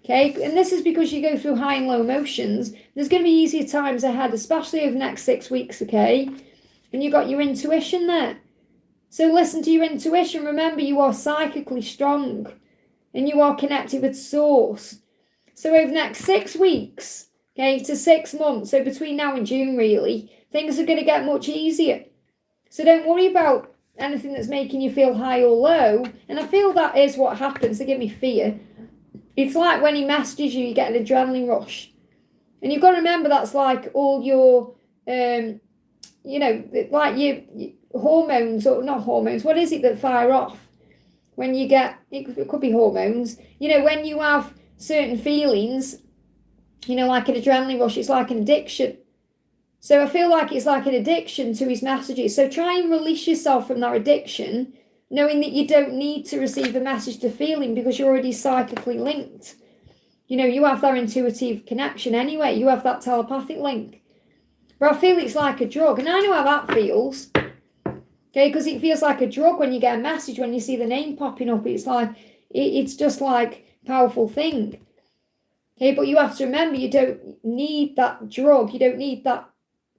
Speaker 1: Okay, and this is because you go through high and low emotions. There's going to be easier times ahead, especially over the next 6 weeks, okay? And you got your intuition there. So listen to your intuition. Remember, you are psychically strong, and you are connected with Source. So over the next 6 weeks, okay, to 6 months, so between now and June, really, things are going to get much easier. So don't worry about anything that's making you feel high or low. And I feel that is what happens to give me fear. It's like when he messages you, you get an adrenaline rush. And you've got to remember that's like all your, like your hormones, or not hormones, what is it that fire off? When you get, it could be hormones. When you have certain feelings, like an adrenaline rush, it's like an addiction. So I feel like it's like an addiction to his messages. So try and release yourself from that addiction, knowing that you don't need to receive a message to feel him, because you're already psychically linked. You have that intuitive connection anyway. You have that telepathic link. But I feel it's like a drug. And I know how that feels. Okay, because it feels like a drug when you get a message, when you see the name popping up. It's like, it's just like a powerful thing. Okay, but you have to remember, you don't need that drug. You don't need that.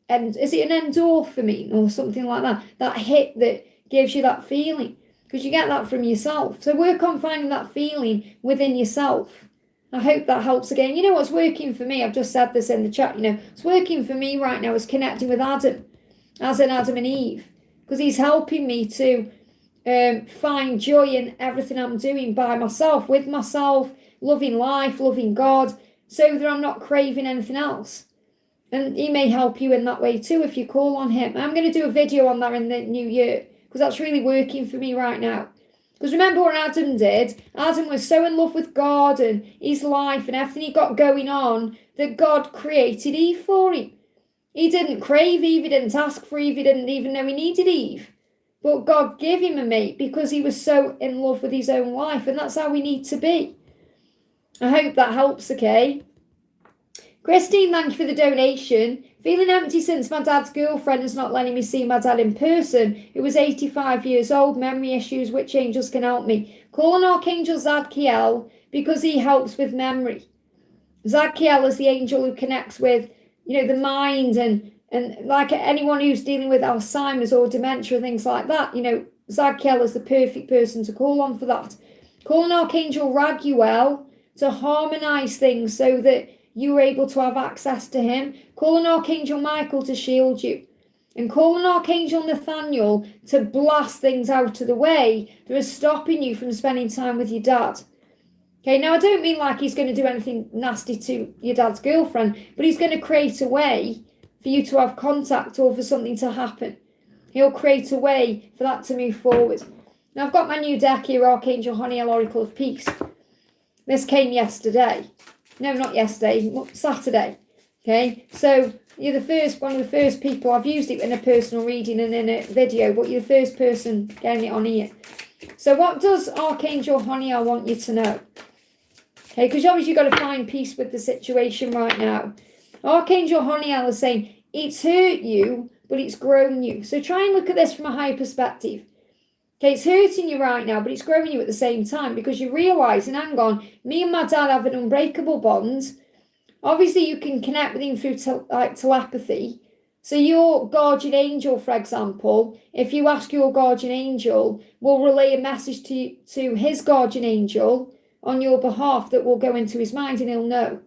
Speaker 1: And is it an endorphin or something like that? That hit that gives you that feeling. Because you get that from yourself. So work on finding that feeling within yourself. I hope that helps again. What's working for me? I've just said this in the chat. What's working for me right now is connecting with Adam. As in Adam and Eve. Because he's helping me to find joy in everything I'm doing by myself, with myself, loving life, loving God, so that I'm not craving anything else. And he may help you in that way too if you call on him. I'm going to do a video on that in the new year because that's really working for me right now. Because remember what Adam did? Adam was so in love with God and his life and everything he got going on that God created Eve for him. He didn't crave Eve, he didn't ask for Eve, he didn't even know he needed Eve. But God gave him a mate because he was so in love with his own life, and that's how we need to be. I hope that helps, okay? Christine, thank you for the donation. Feeling empty since my dad's girlfriend is not letting me see my dad in person, who was 85 years old, memory issues, which angels can help me? Call on Archangel Zadkiel because he helps with memory. Zadkiel is the angel who connects with, the mind and like anyone who's dealing with Alzheimer's or dementia, things like that, Zadkiel is the perfect person to call on for that. Call on Archangel Raguel to harmonize things so that you are able to have access to him. Call on Archangel Michael to shield you. And call on Archangel Nathaniel to blast things out of the way that are stopping you from spending time with your dad. Okay, now I don't mean like he's going to do anything nasty to your dad's girlfriend, but he's going to create a way for you to have contact or for something to happen. He'll create a way for that to move forward. Now I've got my new deck here, Archangel Honiel, Oracle of Peace. This came yesterday. No, not yesterday, Saturday. Okay, so you're one of the first people. I've used it in a personal reading and in a video, but you're the first person getting it on here. So what does Archangel Honiel want you to know? Okay, because obviously you've got to find peace with the situation right now. Archangel Honiel is saying, it's hurt you, but it's grown you. So try and look at this from a higher perspective. Okay, it's hurting you right now, but it's growing you at the same time because you're realising, hang on, me and my dad have an unbreakable bond. Obviously, you can connect with him through telepathy. So your guardian angel, for example, if you ask your guardian angel, will relay a message to his guardian angel on your behalf that will go into his mind and he'll know.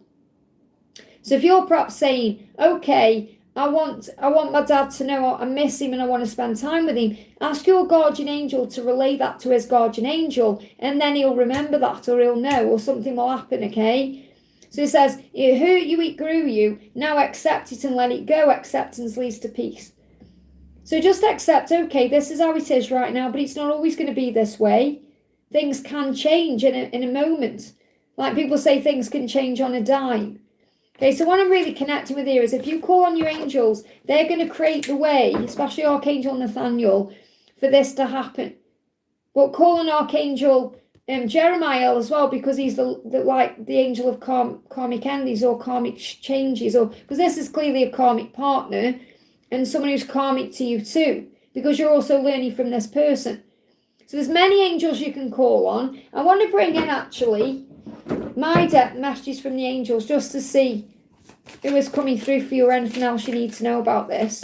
Speaker 1: So if you're perhaps saying, okay, I want my dad to know I miss him and I want to spend time with him, ask your guardian angel to relay that to his guardian angel, and then he'll remember that, or he'll know, or something will happen, okay? So it says, it hurt you, it grew you, now accept it and let it go. Acceptance leads to peace. So just accept, okay, this is how it is right now, but it's not always going to be this way. Things can change in a moment. Like people say, things can change on a dime. Okay, so what I'm really connecting with here is if you call on your angels, they're going to create the way, especially Archangel Nathaniel, for this to happen. But call on Archangel Jeremiah as well, because he's the angel of karmic endings or karmic changes, or because this is clearly a karmic partner and someone who's karmic to you too, because you're also learning from this person. So there's many angels you can call on. I want to bring in actually my deck messages from the angels just to see who is coming through for you or anything else you need to know about this.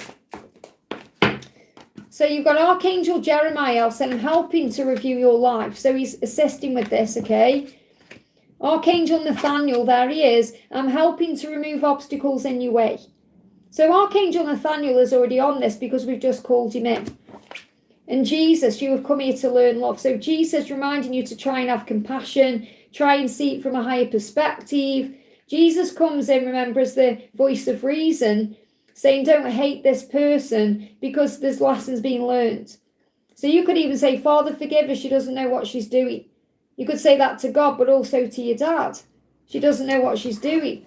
Speaker 1: So you've got Archangel Jeremiah saying, I'm helping to review your life. So he's assisting with this, okay? Archangel Nathaniel, there he is. I'm helping to remove obstacles in your way. So Archangel Nathaniel is already on this because we've just called him in. And Jesus, you have come here to learn love. So Jesus reminding you to try and have compassion, try and see it from a higher perspective. Jesus comes in, remember, as the voice of reason, saying don't hate this person because there's lessons being learned. So you could even say, Father, forgive her, she doesn't know what she's doing. You could say that to God, but also to your dad. She doesn't know what she's doing.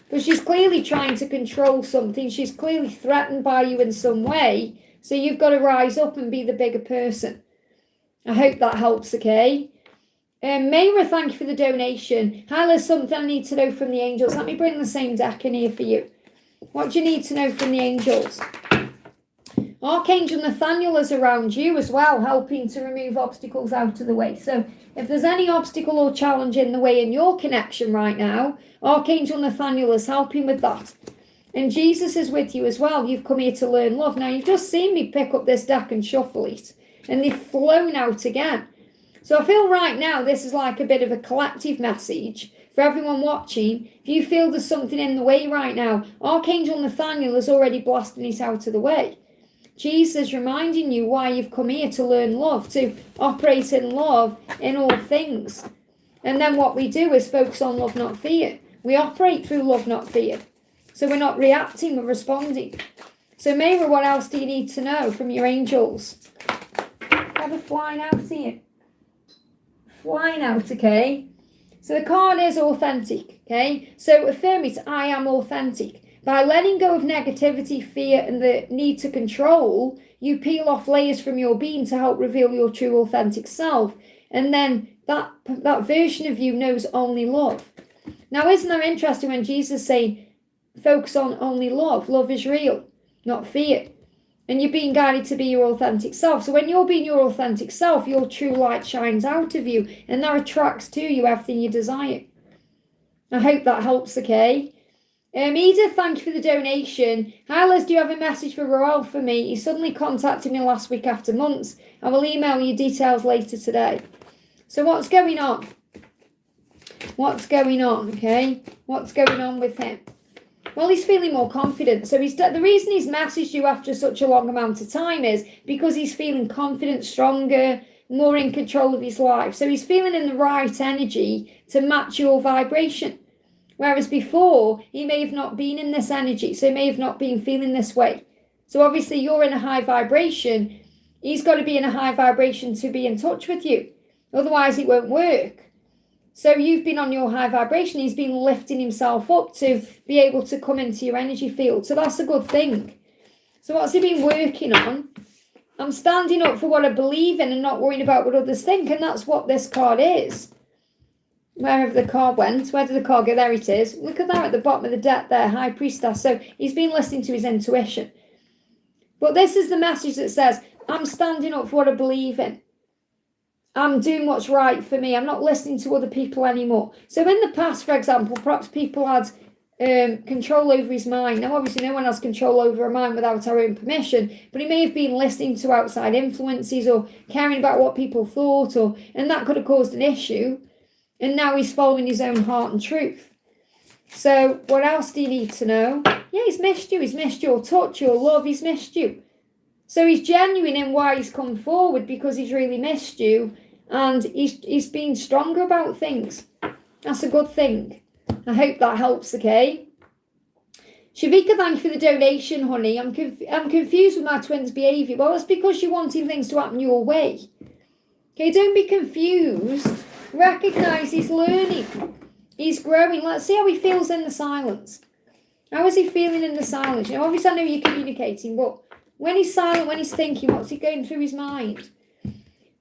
Speaker 1: But she's clearly trying to control something. She's clearly threatened by you in some way. So you've got to rise up and be the bigger person. I hope that helps, okay? Mayra, thank you for the donation. Hi, there's something I need to know from the angels. Let me bring the same deck in here for you. What do you need to know from the angels? Archangel Nathaniel is around you as well, helping to remove obstacles out of the way. So if there's any obstacle or challenge in the way in your connection right now, Archangel Nathaniel is helping with that. And Jesus is with you as well. You've come here to learn love. Now, you've just seen me pick up this deck and shuffle it, and they've flown out again. So I feel right now this is like a bit of a collective message for everyone watching. If you feel there's something in the way right now, Archangel Nathaniel is already blasting it out of the way. Jesus reminding you why you've come here to learn love, to operate in love in all things. And then what we do is focus on love, not fear. We operate through love, not fear. So we're not reacting, we're responding. So Mayra, what else do you need to know from your angels? Have a flying out here. Flying out, okay? So the card is authentic, okay? So affirm it, I am authentic. By letting go of negativity, fear, and the need to control, you peel off layers from your being to help reveal your true authentic self. And then that version of you knows only love. Now, isn't that interesting when Jesus say, focus on only love? Love is real, not fear. And you're being guided to be your authentic self. So when you're being your authentic self, your true light shines out of you. And that attracts to you everything you desire. I hope that helps, okay? Edith, thank you for the donation. Hi Liz, do you have a message for Roel for me? He suddenly contacted me last week after months. I will email you details later today. So what's going on? What's going on, okay? What's going on with him? Well, he's feeling more confident. So the reason he's messaged you after such a long amount of time is because he's feeling confident, stronger, more in control of his life. So he's feeling in the right energy to match your vibration. Whereas before, he may have not been in this energy. So he may have not been feeling this way. So obviously you're in a high vibration. He's got to be in a high vibration to be in touch with you. Otherwise it won't work. So you've been on your high vibration. He's been lifting himself up to be able to come into your energy field. So that's a good thing. So what's he been working on? I'm standing up for what I believe in and not worrying about what others think. And that's what this card is. Wherever the card went, where did the card go? There it is. Look at that at the bottom of the deck there, High Priestess. So he's been listening to his intuition. But this is the message that says, I'm standing up for what I believe in. I'm doing what's right for me. I'm not listening to other people anymore. So in the past, for example, perhaps people had control over his mind. Now, obviously, no one has control over a mind without our own permission, but he may have been listening to outside influences or caring about what people thought, and that could have caused an issue. And now he's following his own heart and truth. So what else do you need to know? Yeah, he's missed you. He's missed your touch, your love. He's missed you. So he's genuine in why he's come forward, because he's really missed you. And he's been stronger about things. That's a good thing. I hope that helps, okay? Shavika, thank you for the donation, honey. I'm confused with my twin's behaviour. Well, it's because you're wanting things to happen your way. Okay, don't be confused. Recognise he's learning. He's growing. Let's see how he feels in the silence. How is he feeling in the silence? You know, obviously I know you're communicating, but when he's silent, when he's thinking, what's he going through his mind?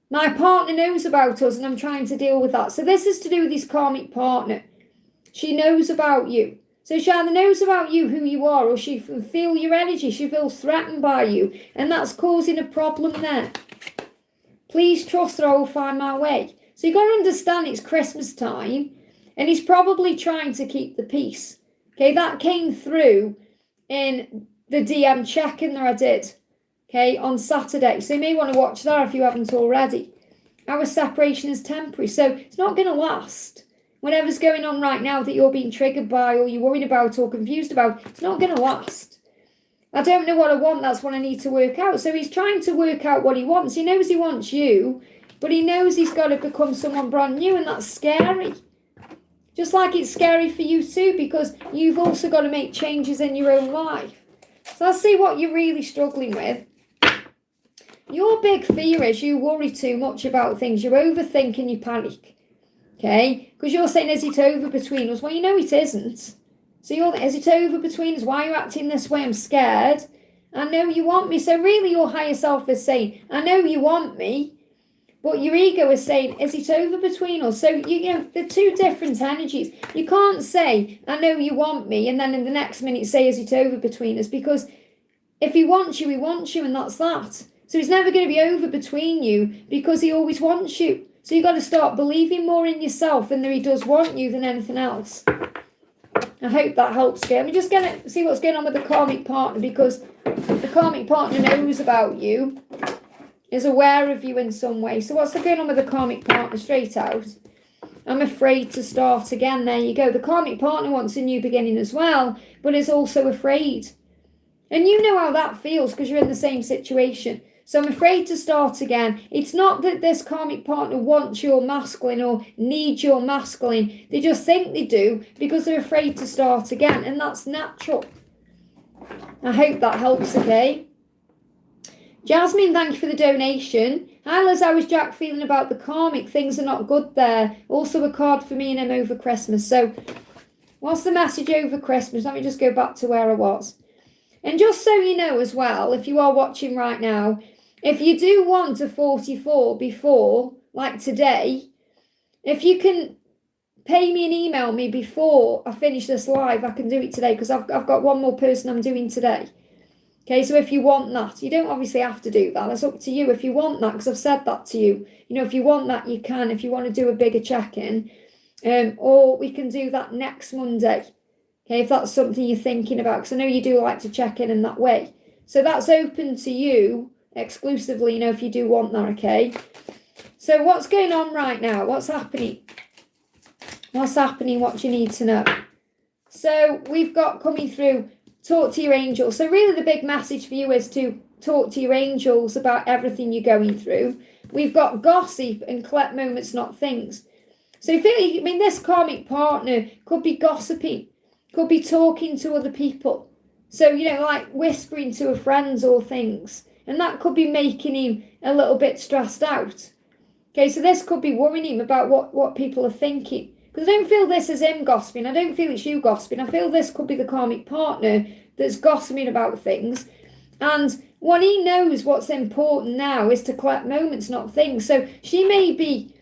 Speaker 1: My partner knows about us and I'm trying to deal with that. So this is to do with his karmic partner. She knows about you. So she either knows about you, who you are, or she can feel your energy. She feels threatened by you. And that's causing a problem there. Please trust that I will find my way. So you've got to understand it's Christmas time. And he's probably trying to keep the peace. Okay, that came through in the DM check-in that I did. Okay, on Saturday. So you may want to watch that if you haven't already. Our separation is temporary. So it's not going to last. Whatever's going on right now that you're being triggered by or you're worried about or confused about, it's not going to last. I don't know what I want. That's what I need to work out. So he's trying to work out what he wants. He knows he wants you, but he knows he's got to become someone brand new, and that's scary. Just like it's scary for you too, because you've also got to make changes in your own life. So let's see what you're really struggling with. Your big fear is you worry too much about things. You overthink and you panic. Okay? Because you're saying, is it over between us? Well, you know it isn't. So is it over between us? Why are you acting this way? I'm scared. I know you want me. So really your higher self is saying, I know you want me. But your ego is saying, is it over between us? So, you know, they're two different energies. You can't say, I know you want me, and then in the next minute say, is it over between us? Because if he wants you, and that's that. So he's never going to be over between you because he always wants you. So you've got to start believing more in yourself and that he does want you than anything else. I hope that helps, Gail. I'm just going to see what's going on with the karmic partner, because the karmic partner knows about you, is aware of you in some way. So what's going on with the karmic partner? Straight out. I'm afraid to start again. There you go. The karmic partner wants a new beginning as well, but is also afraid. And you know how that feels because you're in the same situation. So I'm afraid to start again. It's not that this karmic partner wants your masculine or needs your masculine. They just think they do because they're afraid to start again. And that's natural. I hope that helps, okay? Jasmine, thank you for the donation. Hi Liz, how is Jack feeling about the karmic? Things are not good there. Also a card for me and him over Christmas. So what's the message over Christmas? Let me just go back to where I was. And just so you know as well, if you are watching right now, if you do want a 44 before, like today, if you can pay me and email me before I finish this live, I can do it today because I've got one more person I'm doing today. Okay, so if you want that, you don't obviously have to do that. That's up to you if you want that, because I've said that to you. You know, if you want that, you can. If you want to do a bigger check-in, or we can do that next Monday. Okay, if that's something you're thinking about, because I know you do like to check in that way. So that's open to you exclusively, you know, if you do want that, okay? So what's going on right now? What's happening? What's happening? What do you need to know? So we've got coming through, talk to your angels. So really the big message for you is to talk to your angels about everything you're going through. We've got gossip and collect moments, not things. So this karmic partner could be gossiping, could be talking to other people. So, you know, like whispering to a friend or things. And that could be making him a little bit stressed out. Okay, so this could be worrying him about what people are thinking. Because I don't feel this is him gossiping. I don't feel it's you gossiping. I feel this could be the karmic partner that's gossiping about things. And what he knows what's important now is to collect moments, not things. So she may be,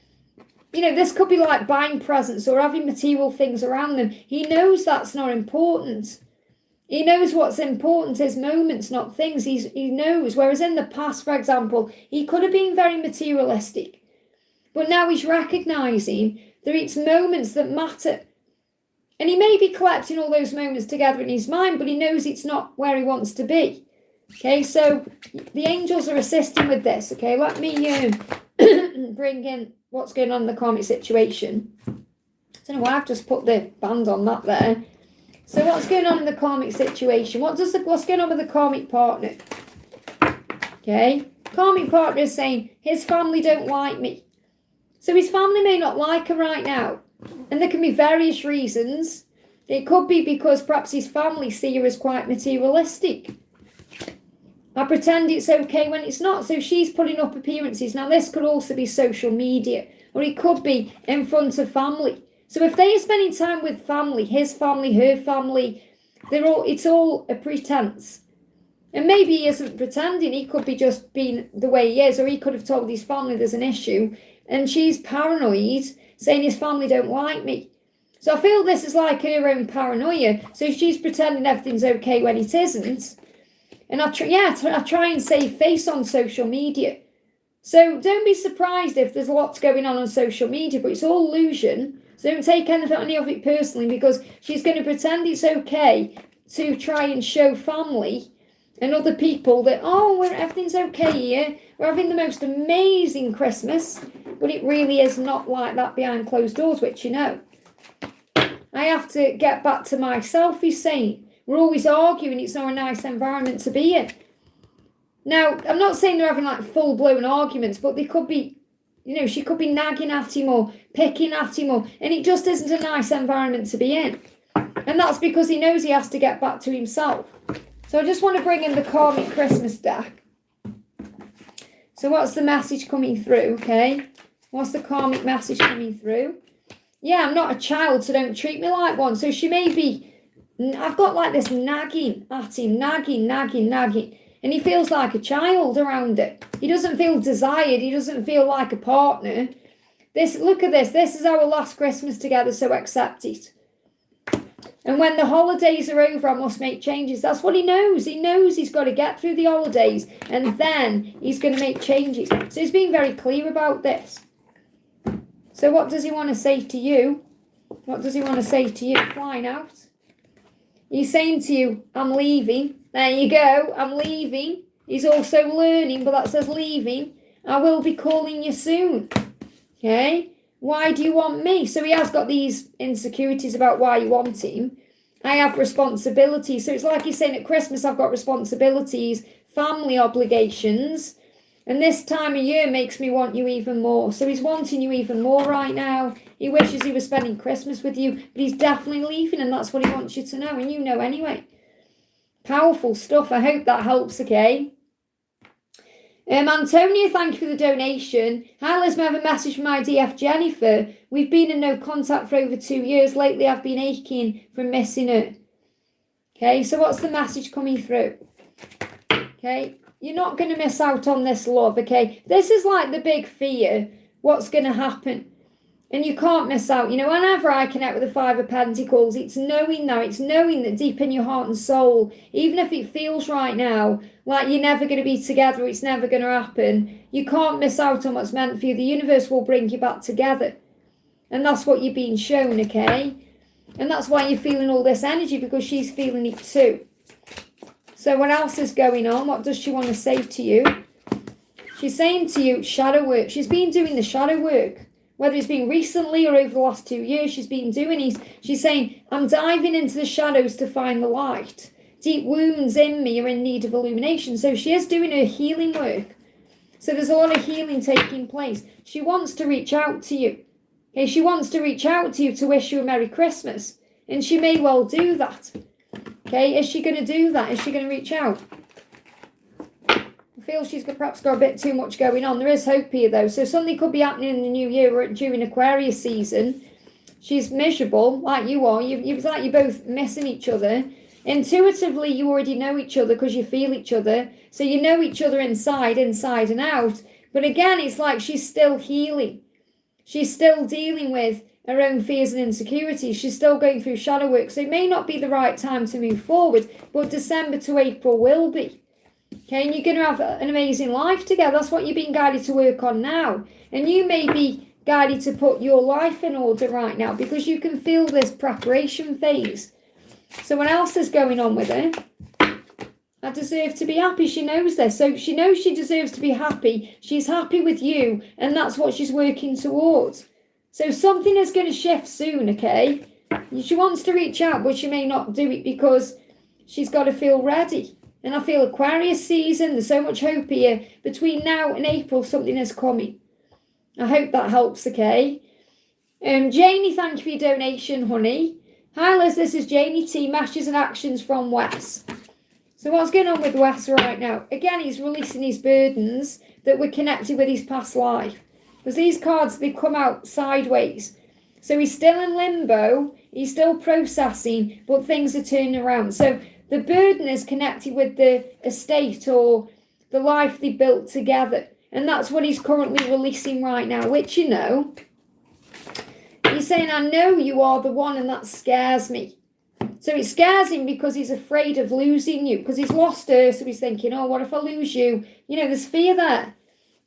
Speaker 1: you know, this could be like buying presents or having material things around them. He knows that's not important. He knows what's important is moments, not things. He knows. Whereas in the past, for example, he could have been very materialistic. But now he's recognising that it's moments that matter. And he may be collecting all those moments together in his mind, but he knows it's not where he wants to be. Okay, so the angels are assisting with this. Okay, let me bring in what's going on in the karmic situation. I don't know why I've just put the band on that there. So what's going on in the karmic situation? What's going on with the karmic partner? Okay, karmic partner is saying his family don't like me. So his family may not like her right now. And there can be various reasons. It could be because perhaps his family see her as quite materialistic. I pretend it's okay when it's not. So she's putting up appearances. Now this could also be social media. Or it could be in front of family. So if they are spending time with family, his family, her family, it's all a pretense. And maybe he isn't pretending. He could be just being the way he is. Or he could have told his family there's an issue. And she's paranoid, saying his family don't like me. So I feel this is like her own paranoia. So she's pretending everything's okay when it isn't. And I try and save face on social media. So don't be surprised if there's lots going on social media, but it's all illusion. So don't take any of it personally, because she's going to pretend it's okay to try and show family and other people that, everything's okay here. We're having the most amazing Christmas. But it really is not like that behind closed doors, which you know. I have to get back to myself, he's saying. We're always arguing. It's not a nice environment to be in. Now, I'm not saying they're having like full-blown arguments, but they could be, you know, she could be nagging at him or picking at him, and it just isn't a nice environment to be in. And that's because he knows he has to get back to himself. So I just want to bring in the karmic Christmas deck. So what's the message coming through, okay? What's the karmic message coming through? Yeah, I'm not a child, so don't treat me like one. So she may be, I've got like this nagging at him, nagging. And he feels like a child around it. He doesn't feel desired. He doesn't feel like a partner. Look at this. This is our last Christmas together, so accept it. And when the holidays are over, I must make changes. That's what he knows. He knows he's got to get through the holidays, and then he's going to make changes. So he's being very clear about this. So what does he want to say to you? What does he want to say to you? Flying out. He's saying to you, I'm leaving. There you go. I'm leaving. He's also learning, but that says leaving. I will be calling you soon. Okay? Why do you want me? So he has got these insecurities about why you want him. I have responsibilities. So it's like he's saying at Christmas, I've got responsibilities, family obligations. And this time of year makes me want you even more. So he's wanting you even more right now. He wishes he was spending Christmas with you, but he's definitely leaving, and that's what he wants you to know, and you know anyway. Powerful stuff. I hope that helps, okay? Antonia, thank you for the donation. Hi, Liz, may I have a message from my DF Jennifer? We've been in no contact for over 2 years. Lately, I've been aching from missing her. Okay, so what's the message coming through? Okay, you're not going to miss out on this love, okay? This is like the big fear, what's going to happen. And you can't miss out. You know, whenever I connect with the Five of Pentacles, it's knowing that deep in your heart and soul, even if it feels right now like you're never going to be together, it's never going to happen, you can't miss out on what's meant for you. The universe will bring you back together. And that's what you're being shown, okay? And that's why you're feeling all this energy, because she's feeling it too. So what else is going on? What does she want to say to you? She's saying to you, shadow work. She's been doing the shadow work. Whether it's been recently or over the last 2 years, she's been doing it. She's saying, I'm diving into the shadows to find the light. Deep wounds in me are in need of illumination. So she is doing her healing work. So there's a lot of healing taking place. She wants to reach out to you. Okay, she wants to reach out to you to wish you a Merry Christmas. And she may well do that. Okay, is she going to do that? Is she going to reach out? I feel she's perhaps got a bit too much going on. There is hope here, though. So something could be happening in the new year or during Aquarius season. She's miserable, like you are. It's like you're both missing each other. Intuitively, you already know each other because you feel each other. So you know each other inside and out. But again, it's like she's still healing. She's still dealing with her own fears and insecurities. She's still going through shadow work. So it may not be the right time to move forward, but December to April will be. Okay, and you're going to have an amazing life together. That's what you're being guided to work on now. And you may be guided to put your life in order right now because you can feel this preparation phase. So what else is going on with her? I deserve to be happy. She knows this. So she knows she deserves to be happy. She's happy with you, and that's what she's working towards. So something is going to shift soon, okay? She wants to reach out, but she may not do it because she's got to feel ready. And I feel Aquarius season, there's so much hope here. Between now and April, something is coming. I hope that helps, okay? Janie, thank you for your donation, honey. Hi, Liz, this is Janie T. Messages and actions from Wes. So what's going on with Wes right now? Again, he's releasing his burdens that were connected with his past life. Because these cards, they come out sideways. So he's still in limbo. He's still processing, but things are turning around. So the burden is connected with the estate or the life they built together. And that's what he's currently releasing right now, which, you know, he's saying, I know you are the one, and that scares me. So it scares him because he's afraid of losing you, because he's lost her. So he's thinking, oh, what if I lose you? You know, there's fear there.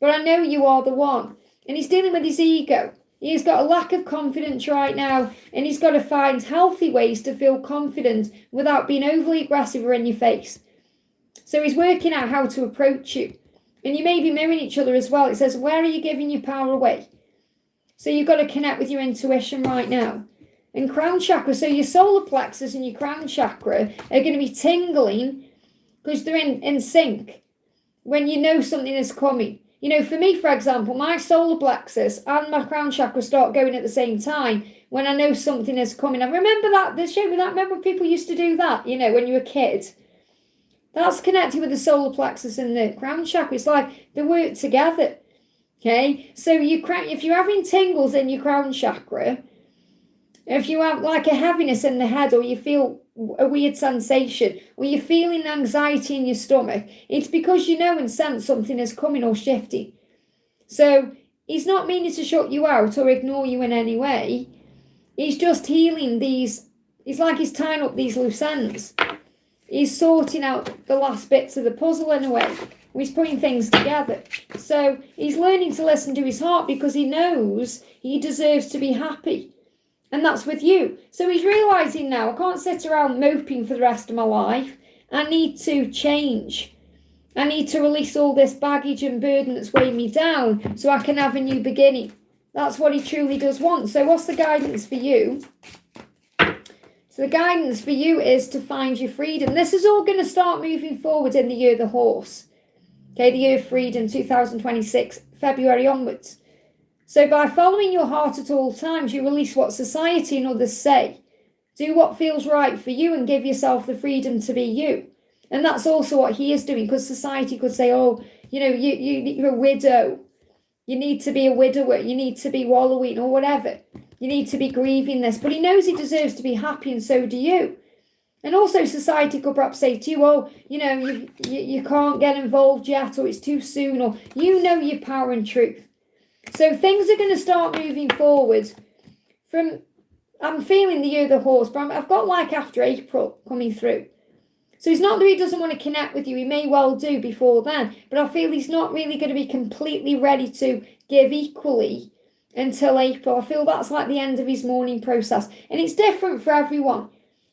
Speaker 1: But I know you are the one. And he's dealing with his ego. He's got a lack of confidence right now, and he's got to find healthy ways to feel confident without being overly aggressive or in your face. So he's working out how to approach you. And you may be mirroring each other as well. It says, where are you giving your power away? So you've got to connect with your intuition right now. And crown chakra, so your solar plexus and your crown chakra are going to be tingling because they're in sync when you know something is coming. You know, for me, for example, my solar plexus and my crown chakra start going at the same time when I know something is coming. I remember that, they showed me that. Remember when people used to do that, you know, when you were a kid? That's connected with the solar plexus and the crown chakra. It's like they work together, okay? So if you're having tingles in your crown chakra, if you have like a heaviness in the head, or you feel a weird sensation, or you're feeling anxiety in your stomach, it's because you know and sense something is coming or shifting. So he's not meaning to shut you out or ignore you in any way. He's just healing these. It's like he's tying up these loose ends. He's sorting out the last bits of the puzzle in a way. He's putting things together. So he's learning to listen to his heart because he knows he deserves to be happy. And that's with you. So he's realising now, I can't sit around moping for the rest of my life. I need to change. I need to release all this baggage and burden that's weighing me down so I can have a new beginning. That's what he truly does want. So what's the guidance for you? So the guidance for you is to find your freedom. This is all going to start moving forward in the year of the horse. Okay, the Earth Freedom 2026, February onwards. So by following your heart at all times, you release what society and others say. Do what feels right for you and give yourself the freedom to be you. And that's also what he is doing, because society could say, oh, you know, you're a widow. You need to be a widower. You need to be wallowing or whatever. You need to be grieving this. But he knows he deserves to be happy, and so do you. And also society could perhaps say to you, oh, you know, you can't get involved yet, or it's too soon, or you know your power and truth. So things are going to start moving forward from, I'm feeling the year of the horse, but I've got like after April coming through. So it's not that he doesn't want to connect with you. He may well do before then, but I feel he's not really going to be completely ready to give equally until April. I feel that's like the end of his mourning process. And it's different for everyone.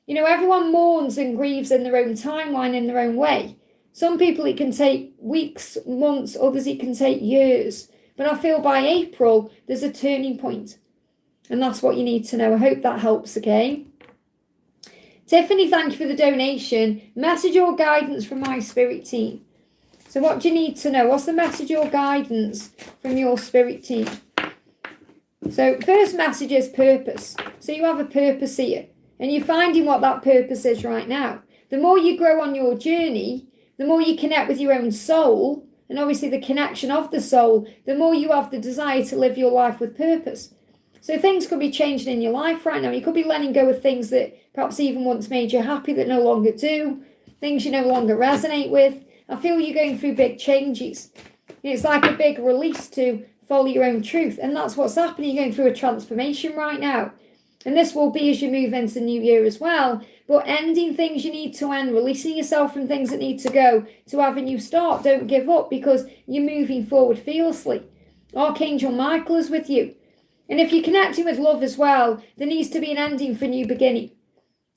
Speaker 1: You know, everyone mourns and grieves in their own timeline, in their own way. Some people it can take weeks, months, others it can take years. But I feel by April, there's a turning point. And that's what you need to know. I hope that helps, okay? Tiffany, thank you for the donation. Message or guidance from my spirit team. So what do you need to know? What's the message or guidance from your spirit team? So first message is purpose. So you have a purpose here. And you're finding what that purpose is right now. The more you grow on your journey, the more you connect with your own soul, and obviously the connection of the soul, the more you have the desire to live your life with purpose. So things could be changing in your life right now. You could be letting go of things that perhaps even once made you happy that no longer do, things you no longer resonate with. I feel you're going through big changes. It's like a big release to follow your own truth. And that's what's happening. You're going through a transformation right now. And this will be as you move into the new year as well. But ending things you need to end, releasing yourself from things that need to go to have a new start. Don't give up, because you're moving forward fearlessly. Archangel Michael is with you. And if you're connecting with love as well, there needs to be an ending for a new beginning.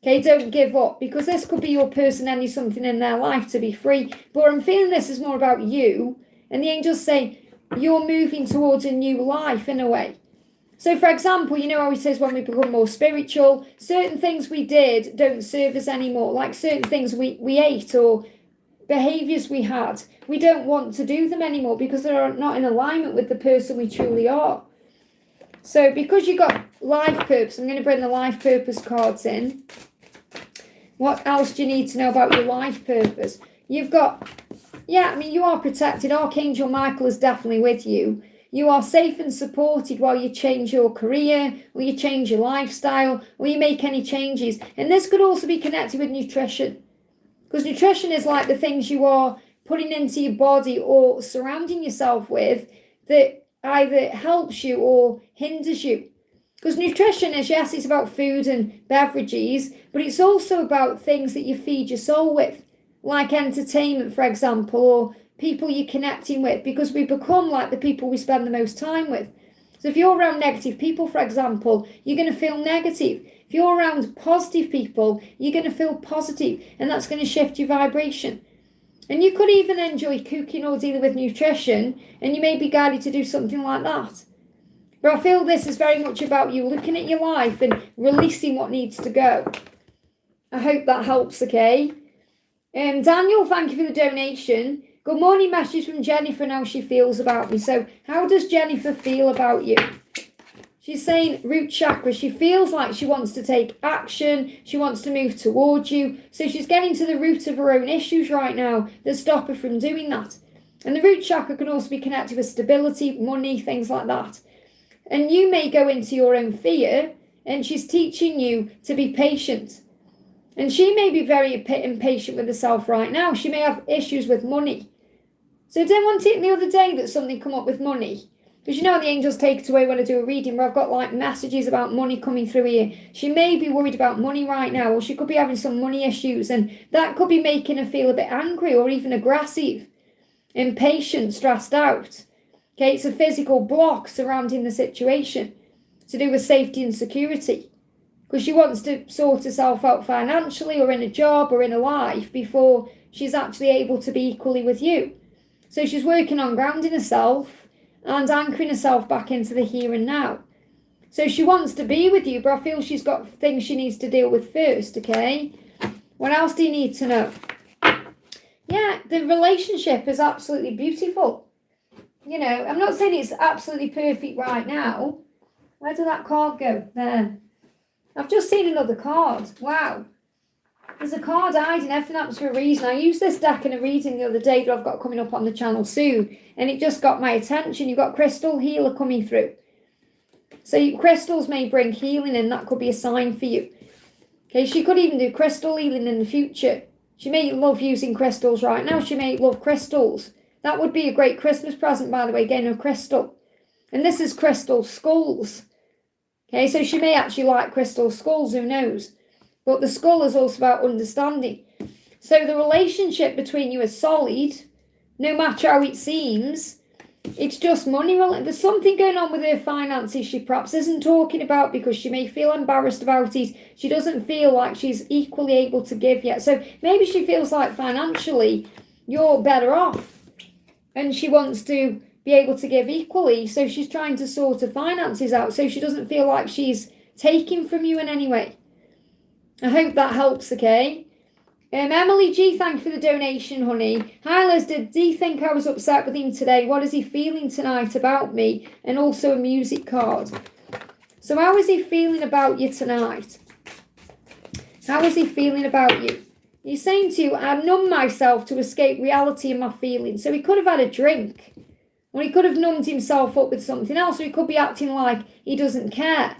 Speaker 1: Okay, don't give up, because this could be your person ending something in their life to be free. But I'm feeling this is more about you. And the angels say you're moving towards a new life in a way. So, for example, you know how he says when we become more spiritual, certain things we did don't serve us anymore. Like certain things we ate or behaviours we had. We don't want to do them anymore because they're not in alignment with the person we truly are. So, because you've got life purpose, I'm going to bring the life purpose cards in. What else do you need to know about your life purpose? You've got, you are protected. Archangel Michael is definitely with you. You are safe and supported while you change your career, or you change your lifestyle, or you make any changes. And this could also be connected with nutrition. Because nutrition is like the things you are putting into your body or surrounding yourself with that either helps you or hinders you. Because nutrition is, yes, it's about food and beverages, but it's also about things that you feed your soul with, like entertainment, for example, or people you're connecting with, because we become like the people we spend the most time with. So if you're around negative people, for example, you're going to feel negative. If you're around positive people, you're going to feel positive, and that's going to shift your vibration. And you could even enjoy cooking or dealing with nutrition, and you may be guided to do something like that. But I feel this is very much about you looking at your life and releasing what needs to go. I hope that helps, okay? Daniel, thank you for the donation. Good morning message from Jennifer and how she feels about me. So how does Jennifer feel about you? She's saying root chakra. She feels like she wants to take action. She wants to move towards you. So she's getting to the root of her own issues right now that stop her from doing that. And the root chakra can also be connected with stability, money, things like that. And you may go into your own fear, and she's teaching you to be patient. And she may be very impatient with herself right now. She may have issues with money. So didn't want it the other day that something come up with money. Because you know the angels take it away when I do a reading where I've got like messages about money coming through here. She may be worried about money right now, or she could be having some money issues, and that could be making her feel a bit angry or even aggressive, impatient, stressed out. Okay, it's a physical block surrounding the situation to do with safety and security. Because she wants to sort herself out financially or in a job or in a life before she's actually able to be equally with you. So she's working on grounding herself and anchoring herself back into the here and now. So she wants to be with you, but I feel she's got things she needs to deal with first, okay? What else do you need to know? yeah, the relationship is absolutely beautiful. You know, I'm not saying it's absolutely perfect right now. Where did that card go? There. I've just seen another card. Wow. There's a card hiding. Everything happens for a reason. I used this deck in a reading the other day that I've got coming up on the channel soon, and it just got my attention. You've got Crystal Healer coming through. So crystals may bring healing, and that could be a sign for you. Okay, she could even do crystal healing in the future. She may love using crystals right now. She may love crystals. That would be a great Christmas present, by the way, getting a crystal. And this is crystal skulls. Okay, so she may actually like crystal skulls, who knows? But the skull is also about understanding. So the relationship between you is solid, no matter how it seems. It's just money. There's something going on with her finances she perhaps isn't talking about because she may feel embarrassed about it. She doesn't feel like she's equally able to give yet. So maybe she feels like financially you're better off and she wants to be able to give equally. So she's trying to sort her finances out so she doesn't feel like she's taking from you in any way. I hope that helps, okay? Emily G, thank you for the donation, honey. Hi, Liz, did he think I was upset with him today? What is he feeling tonight about me? And also a music card. So how is he feeling about you tonight? How is he feeling about you? He's saying to you, I numb myself to escape reality and my feelings. So he could have had a drink. Or he could have numbed himself up with something else. Or he could be acting like he doesn't care.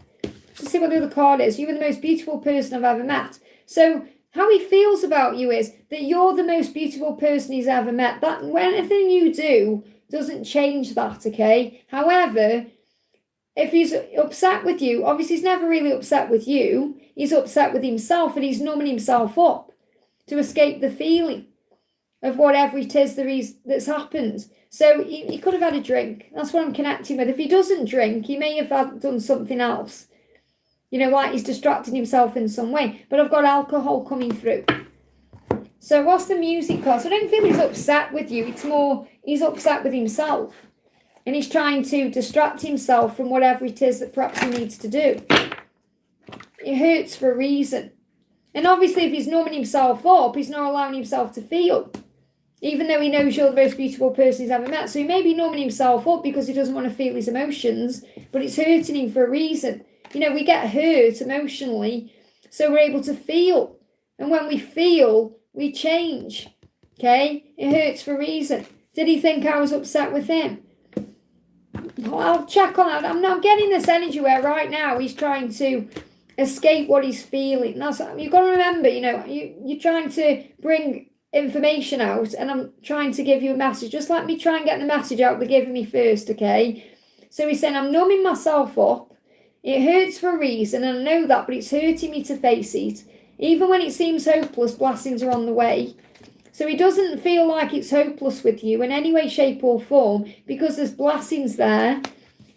Speaker 1: Let's see what the other card is. You are the most beautiful person I've ever met. So how he feels about you is that you're the most beautiful person he's ever met. That anything you do doesn't change that, okay? However, if he's upset with you, obviously he's never really upset with you. He's upset with himself and he's numbing himself up to escape the feeling of whatever it is that's happened. So he could have had a drink. That's what I'm connecting with. If he doesn't drink, he may have done something else. You know, like he's distracting himself in some way. But I've got alcohol coming through. So what's the music card? So I don't feel he's upset with you. It's more he's upset with himself. And he's trying to distract himself from whatever it is that perhaps he needs to do. It hurts for a reason. And obviously if he's numbing himself up, he's not allowing himself to feel. Even though he knows you're the most beautiful person he's ever met. So he may be numbing himself up because he doesn't want to feel his emotions. But it's hurting him for a reason. You know, we get hurt emotionally, so we're able to feel. And when we feel, we change. Okay? It hurts for a reason. Did he think I was upset with him? Well, I'll check on that. I'm not getting this energy where right now he's trying to escape what he's feeling. You've got to remember, you know, you're trying to bring information out, and I'm trying to give you a message. Just let me try and get the message out they're giving me first, okay? So he's saying, I'm numbing myself up. It hurts for a reason, and I know that, but it's hurting me to face it. Even when it seems hopeless, blessings are on the way. So he doesn't feel like it's hopeless with you in any way, shape or form, because there's blessings there.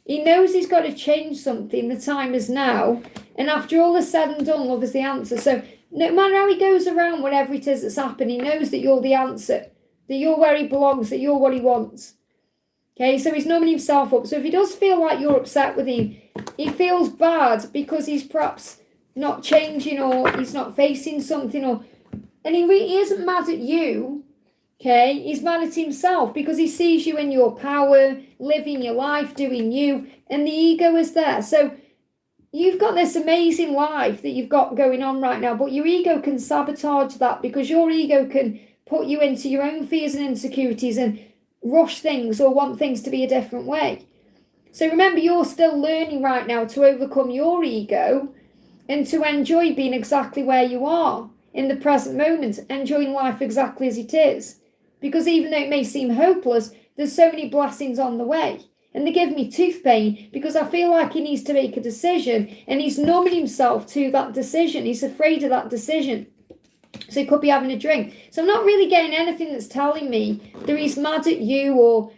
Speaker 1: He knows he's got to change something. The time is now. And after all is said and done, love is the answer. So no matter how he goes around, whatever it is that's happening, he knows that you're the answer, that you're where he belongs, that you're what he wants. Okay, so he's numbing himself up. So if he does feel like you're upset with him, he feels bad because he's perhaps not changing or he's not facing something, and he isn't mad at you, okay? He's mad at himself because he sees you in your power, living your life, doing you, and the ego is there. So you've got this amazing life that you've got going on right now, but your ego can sabotage that because your ego can put you into your own fears and insecurities and rush things or want things to be a different way. So remember, you're still learning right now to overcome your ego and to enjoy being exactly where you are in the present moment, enjoying life exactly as it is. Because even though it may seem hopeless, there's so many blessings on the way. And they give me tooth pain because I feel like he needs to make a decision and he's numbing himself to that decision. He's afraid of that decision. So he could be having a drink. So I'm not really getting anything that's telling me that he's mad at you, or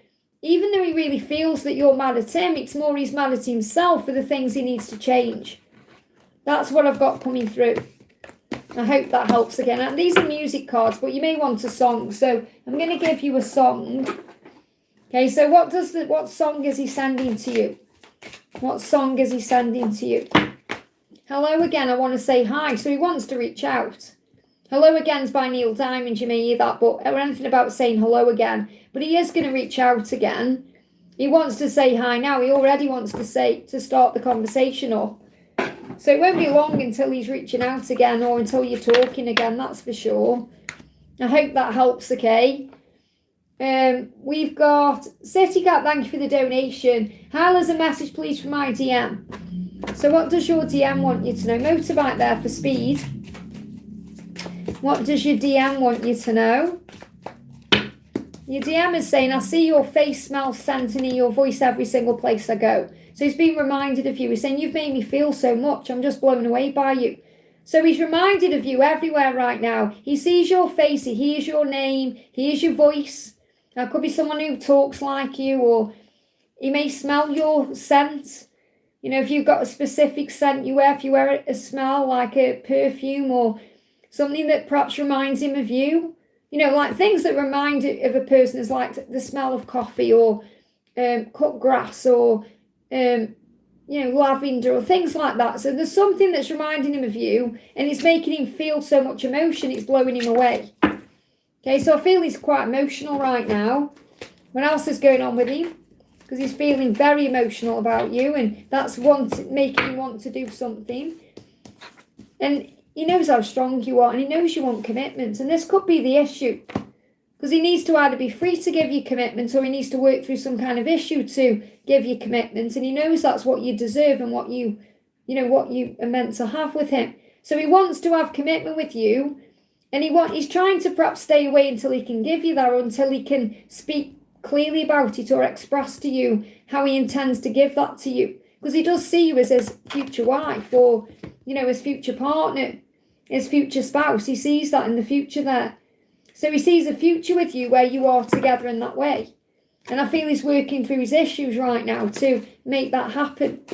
Speaker 1: even though he really feels that you're mad at him, it's more he's mad at himself for the things he needs to change. That's what I've got coming through. I hope that helps again. And these are music cards, but you may want a song. So I'm going to give you a song. Okay, so what song is he sending to you? What song is he sending to you? Hello again, I want to say hi. So he wants to reach out. Hello again's by Neil Diamond, you may hear that, or anything about saying hello again. But he is going to reach out again. He wants to say hi now. He already wants to start the conversation up. So it won't be long until he's reaching out again or until you're talking again, that's for sure. I hope that helps, okay? We've got City Cat, thank you for the donation. Hyla's a message, please, from my DM. So what does your DM want you to know? Motorbike there for speed. What does your DM want you to know? Your DM is saying, I see your face, smell, scent, and hear your voice every single place I go. So he's been reminded of you. He's saying, you've made me feel so much. I'm just blown away by you. So he's reminded of you everywhere right now. He sees your face. He hears your name. He hears your voice. That could be someone who talks like you, or he may smell your scent. You know, if you've got a specific scent you wear, if you wear a smell like a perfume or something that perhaps reminds him of you. You know, like things that remind of a person is like the smell of coffee or cut grass or, you know, lavender or things like that. So there's something that's reminding him of you and it's making him feel so much emotion, it's blowing him away. Okay, so I feel he's quite emotional right now. What else is going on with him? Because he's feeling very emotional about you and that's making him want to do something. And he knows how strong you are and he knows you want commitment. And this could be the issue. Because he needs to either be free to give you commitment or he needs to work through some kind of issue to give you commitment. And he knows that's what you deserve and what you are meant to have with him. So he wants to have commitment with you. And he's trying to perhaps stay away until he can give you that or until he can speak clearly about it or express to you how he intends to give that to you. Because he does see you as his future wife or, you know, his future partner. His future spouse, he sees that in the future there. So he sees a future with you where you are together in that way. And I feel he's working through his issues right now to make that happen.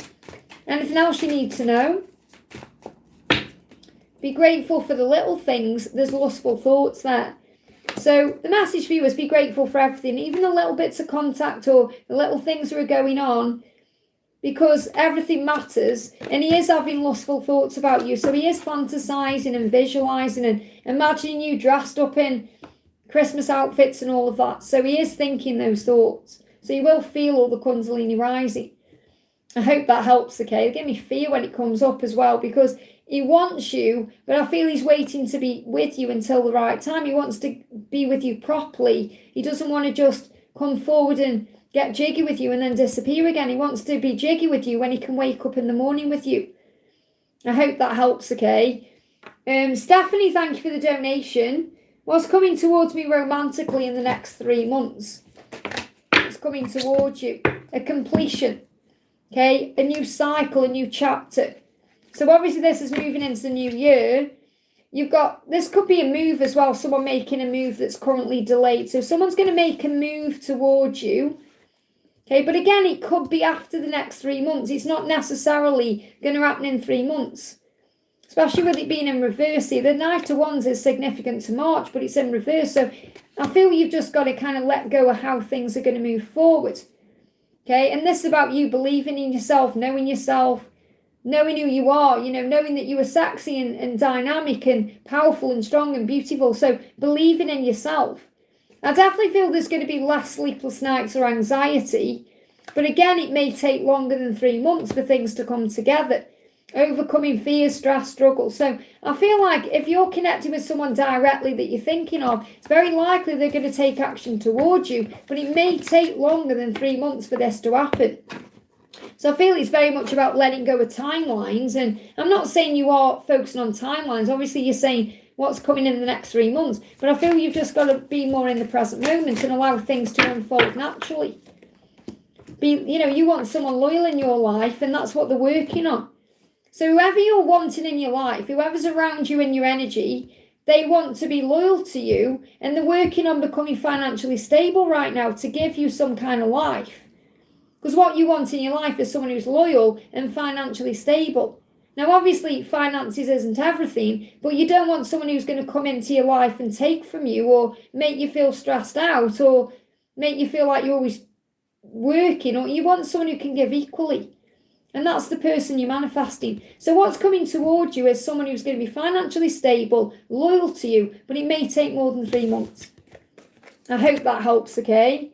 Speaker 1: Anything else you need to know? Be grateful for the little things. There's lustful thoughts there. So the message for you is be grateful for everything, even the little bits of contact or the little things that are going on. Because everything matters and he is having lustful thoughts about you. So he is fantasizing and visualizing and imagining you dressed up in Christmas outfits and all of that. So he is thinking those thoughts. So you will feel all the Kundalini rising. I hope that helps, okay? Give me fear when it comes up as well because he wants you, but I feel he's waiting to be with you until the right time. He wants to be with you properly. He doesn't want to just come forward and get jiggy with you and then disappear again. He wants to be jiggy with you when he can wake up in the morning with you. I hope that helps, okay? Stephanie, thank you for the donation. What's coming towards me romantically in the next 3 months? It's coming towards you. A completion, okay? A new cycle, a new chapter. So obviously this is moving into the new year. This could be a move as well, someone making a move that's currently delayed. So someone's going to make a move towards you. Okay, but again, it could be after the next 3 months. It's not necessarily going to happen in 3 months. Especially with it being in reverse here. The Knight of Wands is significant to March, but it's in reverse. So I feel you've just got to kind of let go of how things are going to move forward. Okay, and this is about you believing in yourself, knowing who you are, you know, knowing that you are sexy and dynamic and powerful and strong and beautiful. So believing in yourself. I definitely feel there's going to be less sleepless nights or anxiety. But again, it may take longer than 3 months for things to come together. Overcoming fear, stress, struggle. So I feel like if you're connecting with someone directly that you're thinking of, it's very likely they're going to take action towards you. But it may take longer than 3 months for this to happen. So I feel it's very much about letting go of timelines. And I'm not saying you are focusing on timelines. Obviously, you're saying what's coming in the next 3 months. But I feel you've just got to be more in the present moment and allow things to unfold naturally. You want someone loyal in your life, and that's what they're working on. So whoever you're wanting in your life, whoever's around you in your energy, they want to be loyal to you, and they're working on becoming financially stable right now to give you some kind of life. Because what you want in your life is someone who's loyal and financially stable. Now, obviously, finances isn't everything, but you don't want someone who's going to come into your life and take from you or make you feel stressed out or make you feel like you're always working, or you want someone who can give equally. And that's the person you're manifesting. So what's coming towards you is someone who's going to be financially stable, loyal to you, but it may take more than 3 months. I hope that helps, okay?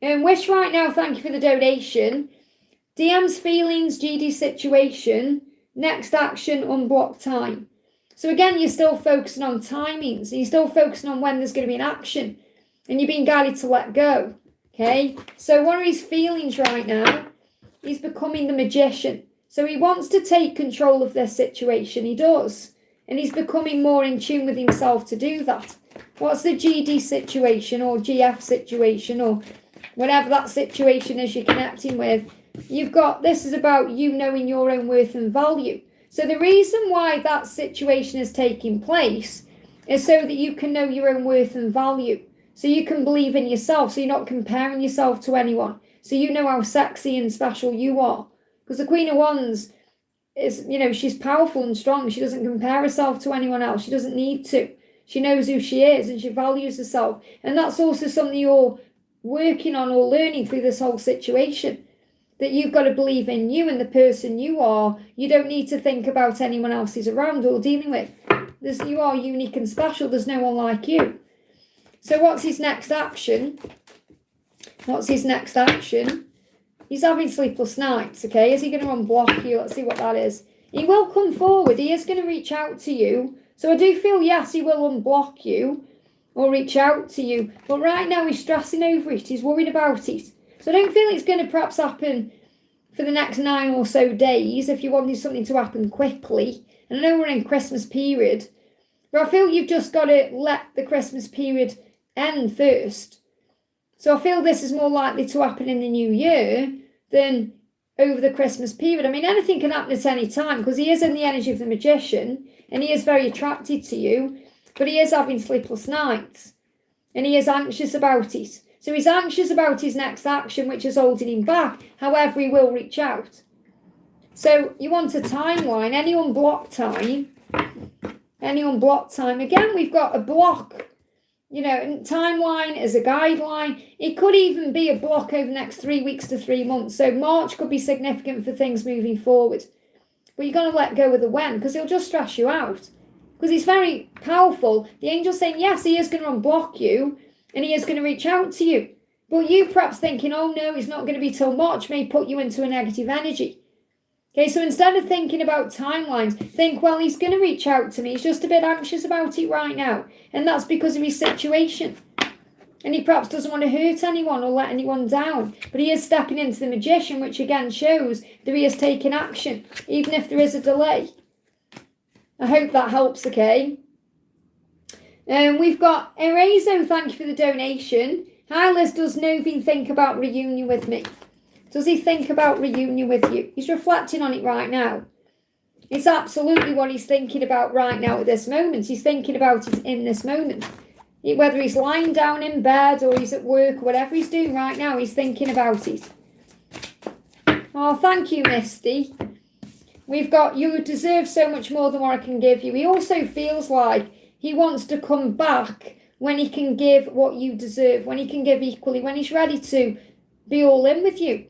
Speaker 1: And Wish right now, thank you for the donation. DM's feelings, GD situation, next action, unblock time. So again, you're still focusing on timings. You're still focusing on when there's going to be an action. And you're being guided to let go, okay? So one of his feelings right now, he's becoming the magician. So he wants to take control of this situation. He does. And he's becoming more in tune with himself to do that. What's the GD situation or GF situation or whatever that situation is you're connecting with? You've got, this is about you knowing your own worth and value. So the reason why that situation is taking place is so that you can know your own worth and value. So you can believe in yourself. So you're not comparing yourself to anyone. So you know how sexy and special you are. Because the Queen of Wands is, you know, she's powerful and strong. She doesn't compare herself to anyone else. She doesn't need to. She knows who she is and she values herself. And that's also something you're working on or learning through this whole situation. That you've got to believe in you and the person you are. You don't need to think about anyone else who's around or dealing with. You are unique and special. There's no one like you. So what's his next action? What's his next action? He's having sleepless nights, okay? Is he going to unblock you? Let's see what that is. He will come forward. He is going to reach out to you. So I do feel, yes, he will unblock you or reach out to you. But right now he's stressing over it. He's worried about it. So I don't feel it's going to perhaps happen for the next 9 or so days if you wanted something to happen quickly. And I know we're in Christmas period. But I feel you've just got to let the Christmas period end first. So I feel this is more likely to happen in the new year than over the Christmas period. I mean, anything can happen at any time because he is in the energy of the magician and he is very attracted to you, but he is having sleepless nights and he is anxious about it. So he's anxious about his next action, which is holding him back. However, he will reach out. So you want a timeline, any unblocked time. Again, we've got a block. You know, and timeline as a guideline. It could even be a block over the next 3 weeks to 3 months. So March could be significant for things moving forward. But you're going to let go of the when because he'll just stress you out. Because he's very powerful. The angel's saying, yes, he is going to unblock you and he is going to reach out to you. But you perhaps thinking, oh no, it's not going to be till March, may put you into a negative energy. Okay, so instead of thinking about timelines, think, well, he's going to reach out to me. He's just a bit anxious about it right now. And that's because of his situation. And he perhaps doesn't want to hurt anyone or let anyone down. But he is stepping into the magician, which again shows that he is taking action, even if there is a delay. I hope that helps, okay? We've got Erazo, thank you for the donation. Hi, Liz, does Novin think about reunion with me? Does he think about reunion with you? He's reflecting on it right now. It's absolutely what he's thinking about right now at this moment. He's thinking about it in this moment. Whether he's lying down in bed or he's at work, whatever he's doing right now, he's thinking about it. Oh, thank you, Misty. We've got, you deserve so much more than what I can give you. He also feels like he wants to come back when he can give what you deserve, when he can give equally, when he's ready to be all in with you.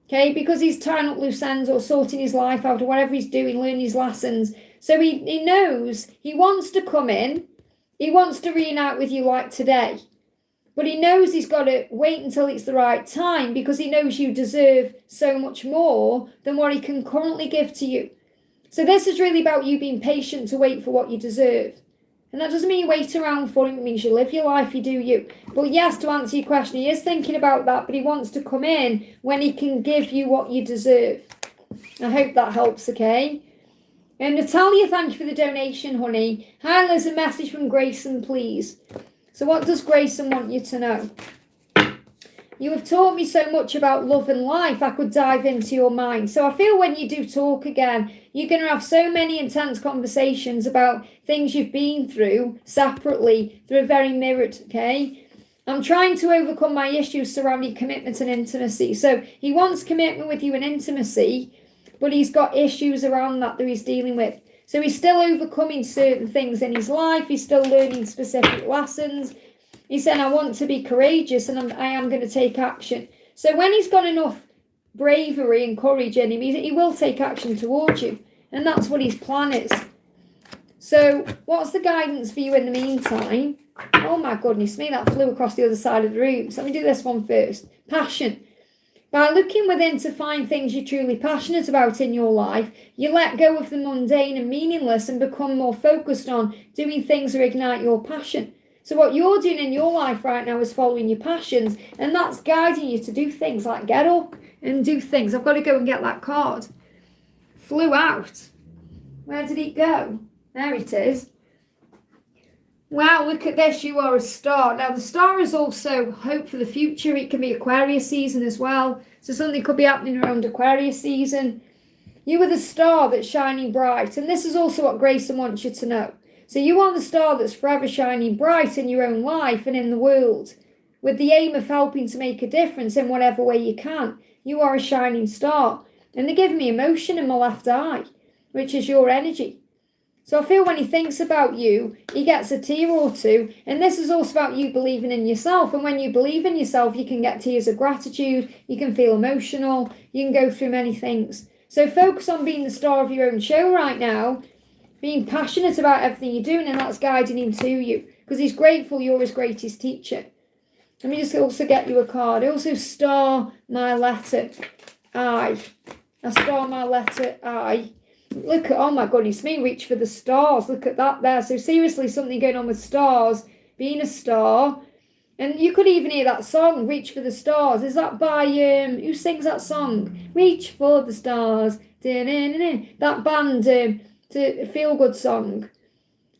Speaker 1: Okay, because he's tying up loose ends or sorting his life out or whatever he's doing, learning his lessons. So he knows he wants to come in. He wants to reunite with you like today. But he knows he's got to wait until it's the right time because he knows you deserve so much more than what he can currently give to you. So this is really about you being patient to wait for what you deserve. And that doesn't mean you wait around for him. It means you live your life, you do you. But yes, to answer your question, he is thinking about that, but he wants to come in when he can give you what you deserve. I hope that helps, okay? And Natalia, thank you for the donation, honey. Hi, Liz, a message from Grayson, please. So what does Grayson want you to know? You have taught me so much about love and life, I could dive into your mind. So I feel when you do talk again, you're going to have so many intense conversations about things you've been through separately. They're very mirrored, okay? I'm trying to overcome my issues surrounding commitment and intimacy. So he wants commitment with you and intimacy, but he's got issues around that he's dealing with. So he's still overcoming certain things in his life. He's still learning specific lessons. He said, I want to be courageous and I am going to take action. So when he's got enough bravery and courage in him. He will take action towards you. And that's what his plan is. So what's the guidance for you in the meantime? Oh my goodness me, that flew across the other side of the room. So let me do this one first. Passion. By looking within to find things you're truly passionate about in your life, you let go of the mundane and meaningless and become more focused on doing things that ignite your passion. So what you're doing in your life right now is following your passions, and that's guiding you to do things like get up and do things. I've got to go and get that card. Flew out. Where did it go? There it is. Wow, look at this. You are a star. Now, the star is also hope for the future. It can be Aquarius season as well. So something could be happening around Aquarius season. You are the star that's shining bright. And this is also what Grayson wants you to know. So you are the star that's forever shining bright in your own life and in the world, with the aim of helping to make a difference in whatever way you can. You are a shining star. And they give me emotion in my left eye, which is your energy. So I feel when he thinks about you, he gets a tear or two. And this is also about you believing in yourself. And when you believe in yourself, you can get tears of gratitude. You can feel emotional. You can go through many things. So focus on being the star of your own show right now. Being passionate about everything you're doing. And that's guiding him to you. Because he's grateful you're his greatest teacher. Let me just also get you a card. Also star my letter I. A star my letter I. Look at, oh my goodness me, reach for the stars. Look at that there. So seriously, something going on with stars, being a star. And you could even hear that song, Reach for the Stars. Is that by, who sings that song? Reach for the stars. That band, to feel good song.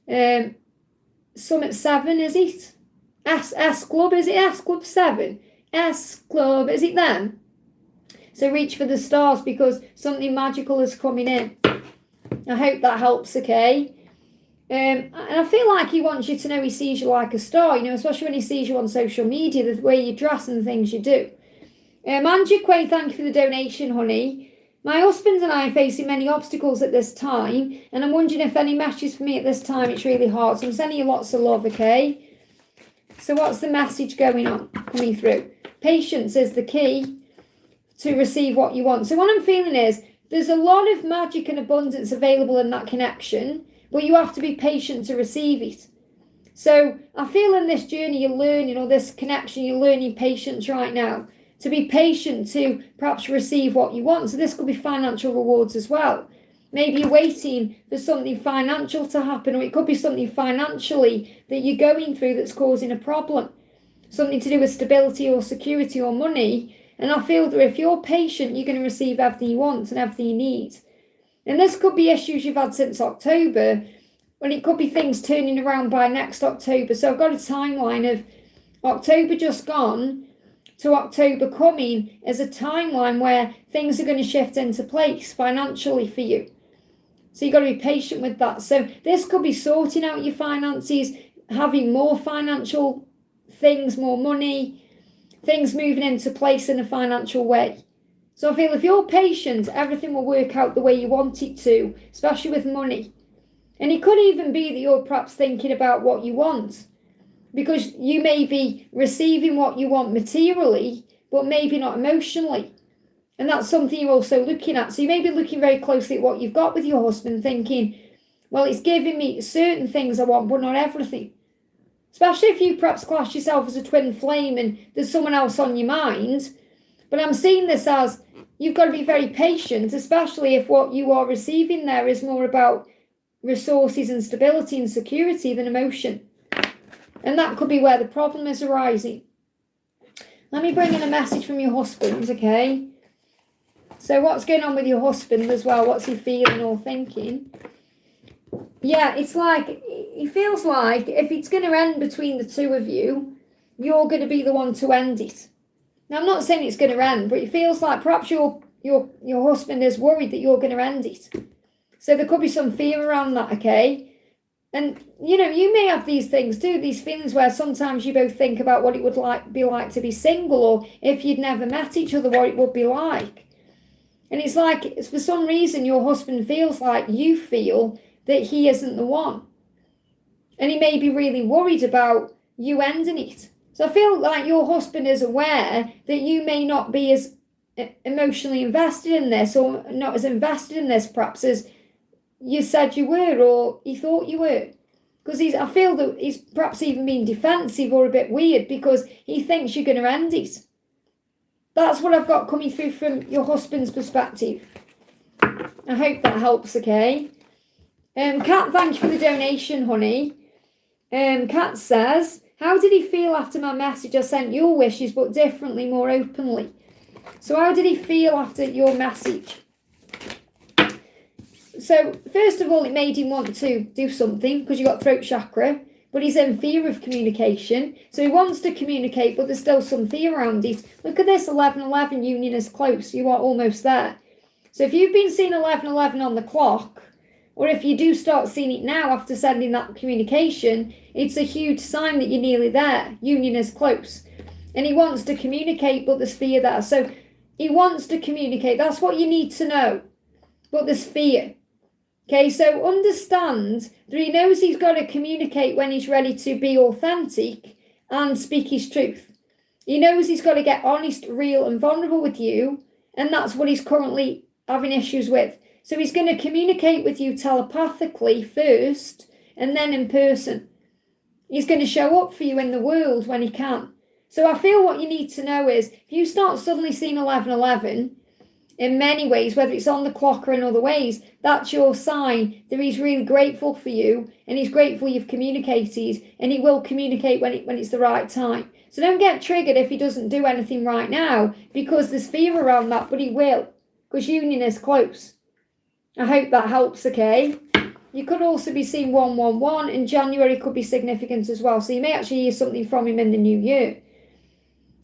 Speaker 1: Summit 7, is it? S Club, is it S Club 7? S Club, is it them? So reach for the stars because something magical is coming in. I hope that helps, okay? And I feel like he wants you to know he sees you like a star, you know, especially when he sees you on social media, the way you dress and the things you do. Angie Quay, thank you for the donation, honey. My husband and I are facing many obstacles at this time, and I'm wondering if any messages for me at this time. It's really hard, so I'm sending you lots of love, okay? So what's the message coming through? Patience is the key to receive what you want. So what I'm feeling is there's a lot of magic and abundance available in that connection, but you have to be patient to receive it. So I feel in this journey you're learning, or this connection, you're learning patience right now. To be patient to perhaps receive what you want. So this could be financial rewards as well. Maybe you're waiting for something financial to happen, or it could be something financially that you're going through that's causing a problem. Something to do with stability or security or money. And I feel that if you're patient, you're going to receive everything you want and everything you need. And this could be issues you've had since October, when it could be things turning around by next October. So I've got a timeline of October just gone to October coming as a timeline where things are going to shift into place financially for you. So you've got to be patient with that. So this could be sorting out your finances, having more financial things, more money, things moving into place in a financial way. So I feel if you're patient, everything will work out the way you want it to, especially with money. And it could even be that you're perhaps thinking about what you want, because you may be receiving what you want materially, but maybe not emotionally. And that's something you're also looking at. So you may be looking very closely at what you've got with your husband, thinking, well, it's giving me certain things I want, but not everything. Especially if you perhaps class yourself as a twin flame and there's someone else on your mind. But I'm seeing this as you've got to be very patient, especially if what you are receiving there is more about resources and stability and security than emotion. And that could be where the problem is arising. Let me bring in a message from your husband, okay? So what's going on with your husband as well? What's he feeling or thinking? Yeah, it's like, it feels like if it's going to end between the two of you, you're going to be the one to end it. Now, I'm not saying it's going to end, but it feels like perhaps your husband is worried that you're going to end it. So there could be some fear around that, okay? And, you know, you may have these things too, these feelings where sometimes you both think about what it would be like to be single, or if you'd never met each other, what it would be like. And it's like, for some reason, your husband feels like you feel that he isn't the one. And he may be really worried about you ending it. So I feel like your husband is aware that you may not be as emotionally invested in this, or not as invested in this perhaps as you said you were, or you thought you were. Because I feel that he's perhaps even being defensive or a bit weird because he thinks you're going to end it. That's what I've got coming through from your husband's perspective. I hope that helps, okay? Kat, thank you for the donation, honey. Kat says, how did he feel after my message? I sent your wishes, but differently, more openly. So how did he feel after your message? So, first of all, it made him want to do something because you got throat chakra, but he's in fear of communication. So he wants to communicate, but there's still some fear around it. Look at this, 11:11, union is close. You are almost there. So if you've been seeing 11:11 on the clock, or if you do start seeing it now after sending that communication, it's a huge sign that you're nearly there. Union is close. And he wants to communicate, but there's fear there. So he wants to communicate. That's what you need to know. But there's fear. Okay, so understand that he knows he's got to communicate when he's ready to be authentic and speak his truth. He knows he's got to get honest, real, and vulnerable with you, and that's what he's currently having issues with. So he's going to communicate with you telepathically first, and then in person. He's going to show up for you in the world when he can. So I feel what you need to know is, if you start suddenly seeing 11:11, in many ways, whether it's on the clock or in other ways, that's your sign that he's really grateful for you, and he's grateful you've communicated, and he will communicate when it's the right time. So don't get triggered if he doesn't do anything right now, because there's fear around that, but he will, because union is close. I hope that helps, okay? You could also be seeing 111, and January could be significant as well, so you may actually hear something from him in the new year.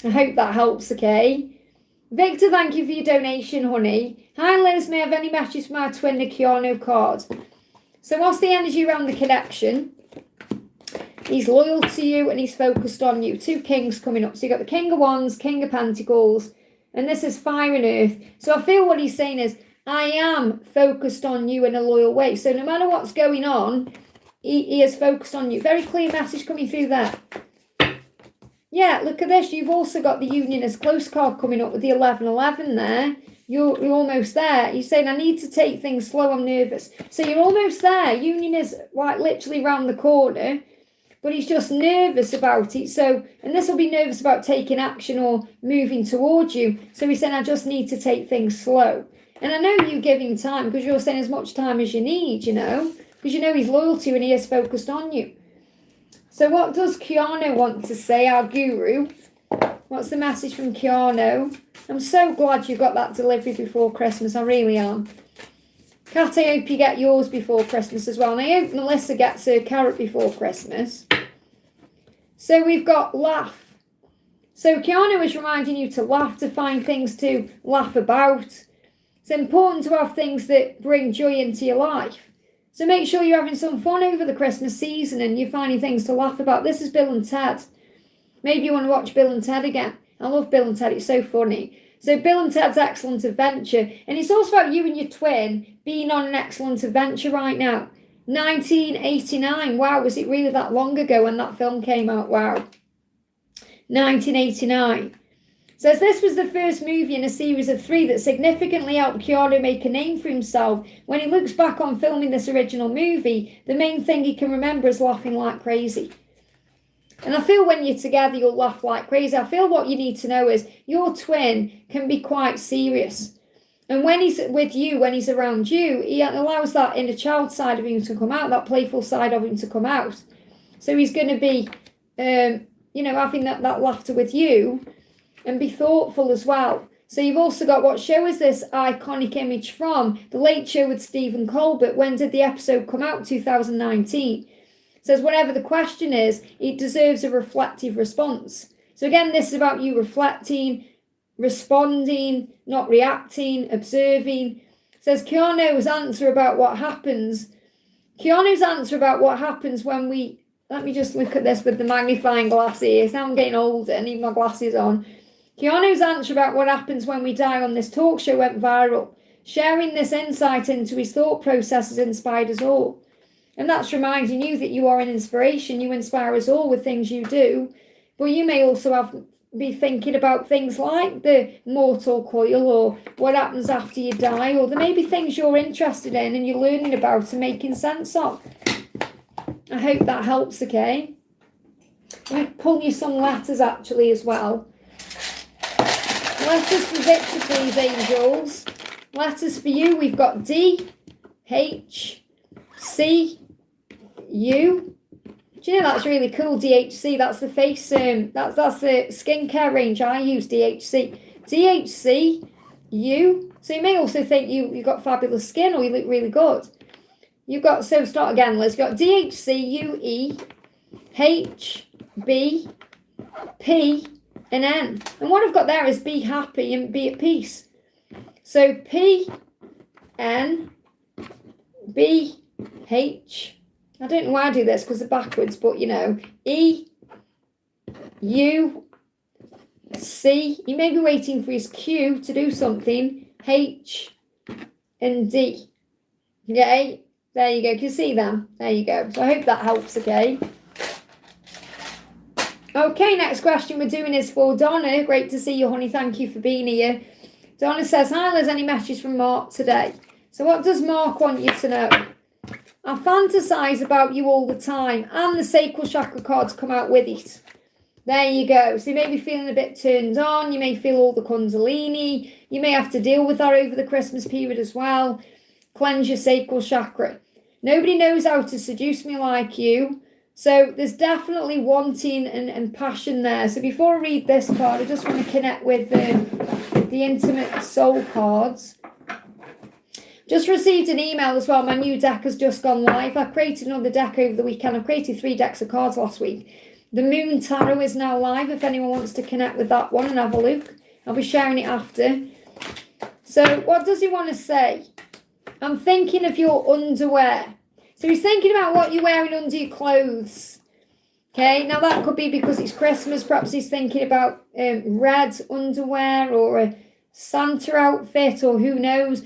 Speaker 1: I hope that helps, okay? Victor, thank you for your donation, honey. Hi, Liz. May I have any messages for my twin, the Keanu card? So what's the energy around the connection? He's loyal to you and he's focused on you. 2 kings coming up. So you've got the King of Wands, King of Pentacles, and this is fire and earth. So I feel what he's saying is, I am focused on you in a loyal way. So no matter what's going on, he is focused on you. Very clear message coming through there. Yeah, look at this. You've also got the union as close card coming up with the 11:11 there. You're almost there. You're saying, I need to take things slow. I'm nervous. So you're almost there. Union is like literally round the corner, but he's just nervous about it. So, and this will be nervous about taking action or moving towards you. So he's saying, I just need to take things slow. And I know you give him time because you're saying as much time as you need, you know, because you know he's loyal to you and he is focused on you. So what does Keanu want to say, our guru? What's the message from Keanu? I'm so glad you got that delivery before Christmas. I really am. Kat, I hope you get yours before Christmas as well. And I hope Melissa gets her carrot before Christmas. So we've got laugh. So Keanu is reminding you to laugh, to find things to laugh about. It's important to have things that bring joy into your life. So make sure you're having some fun over the Christmas season and you're finding things to laugh about. This is Bill and Ted. Maybe you want to watch Bill and Ted again. I love Bill and Ted. It's so funny. So Bill and Ted's Excellent Adventure. And it's also about you and your twin being on an excellent adventure right now. 1989. Wow, was it really that long ago when that film came out? Wow. 1989. Says this was the first movie in a series of 3 that significantly helped Keanu make a name for himself. When he looks back on filming this original movie, the main thing he can remember is laughing like crazy. And I feel when you're together, you'll laugh like crazy. I feel what you need to know is your twin can be quite serious. And when he's with you, when he's around you, he allows that inner child side of him to come out, that playful side of him to come out. So he's going to be, having that laughter with you. And be thoughtful as well. So you've also got, what show is this iconic image from? The Late Show with Stephen Colbert. When did the episode come out? 2019. It says whatever the question is, it deserves a reflective response. So again, this is about you reflecting, responding, not reacting, observing. It says Keanu's answer about what happens. Keanu's answer about what happens when we, let me just look at this with the magnifying glass here. Now I'm getting older, I need my glasses on. Keanu's answer about what happens when we die on this talk show went viral. Sharing this insight into his thought process has inspired us all. And that's reminding you that you are an inspiration. You inspire us all with things you do. But you may also have be thinking about things like the mortal coil or what happens after you die, or there may be things you're interested in and you're learning about and making sense of. I hope that helps, okay? I'm going to pull you some letters actually as well. Letters for Victor, please, angels. Letters for you, we've got D, H, C, U. Do you know that's really cool, DHC? That's the face, that's the skincare range I use, DHC. DHC, U. So you may also think you've got fabulous skin or you look really good. You've got, so start again, Liz. You've got DHC, U, E, H, B, P, and N. And what I've got there is be happy and be at peace. So P, N, B, H, I don't know why I do this because they're backwards, but you know, E, U, C, you may be waiting for his Q to do something, H, and D. Okay, there you go. Can you see them? There you go. So I hope that helps, okay? Okay, next question we're doing is for Donna. Great to see you, honey. Thank you for being here. Donna says, hi, Liz, any messages from Mark today? So what does Mark want you to know? I fantasize about you all the time, and the sacral chakra cards come out with it. There you go. So you may be feeling a bit turned on. You may feel all the kundalini. You may have to deal with that over the Christmas period as well. Cleanse your sacral chakra. Nobody knows how to seduce me like you. So there's definitely wanting and passion there. So before I read this card, I just want to connect with the intimate soul cards. Just received an email as well. My new deck has just gone live. I created another deck over the weekend. I created 3 decks of cards last week. The Moon Tarot is now live if anyone wants to connect with that one and have a look. I'll be sharing it after. So what does he want to say? I'm thinking of your underwear. So he's thinking about what you're wearing under your clothes. Okay, now that could be because it's Christmas. Perhaps he's thinking about red underwear or a Santa outfit or who knows.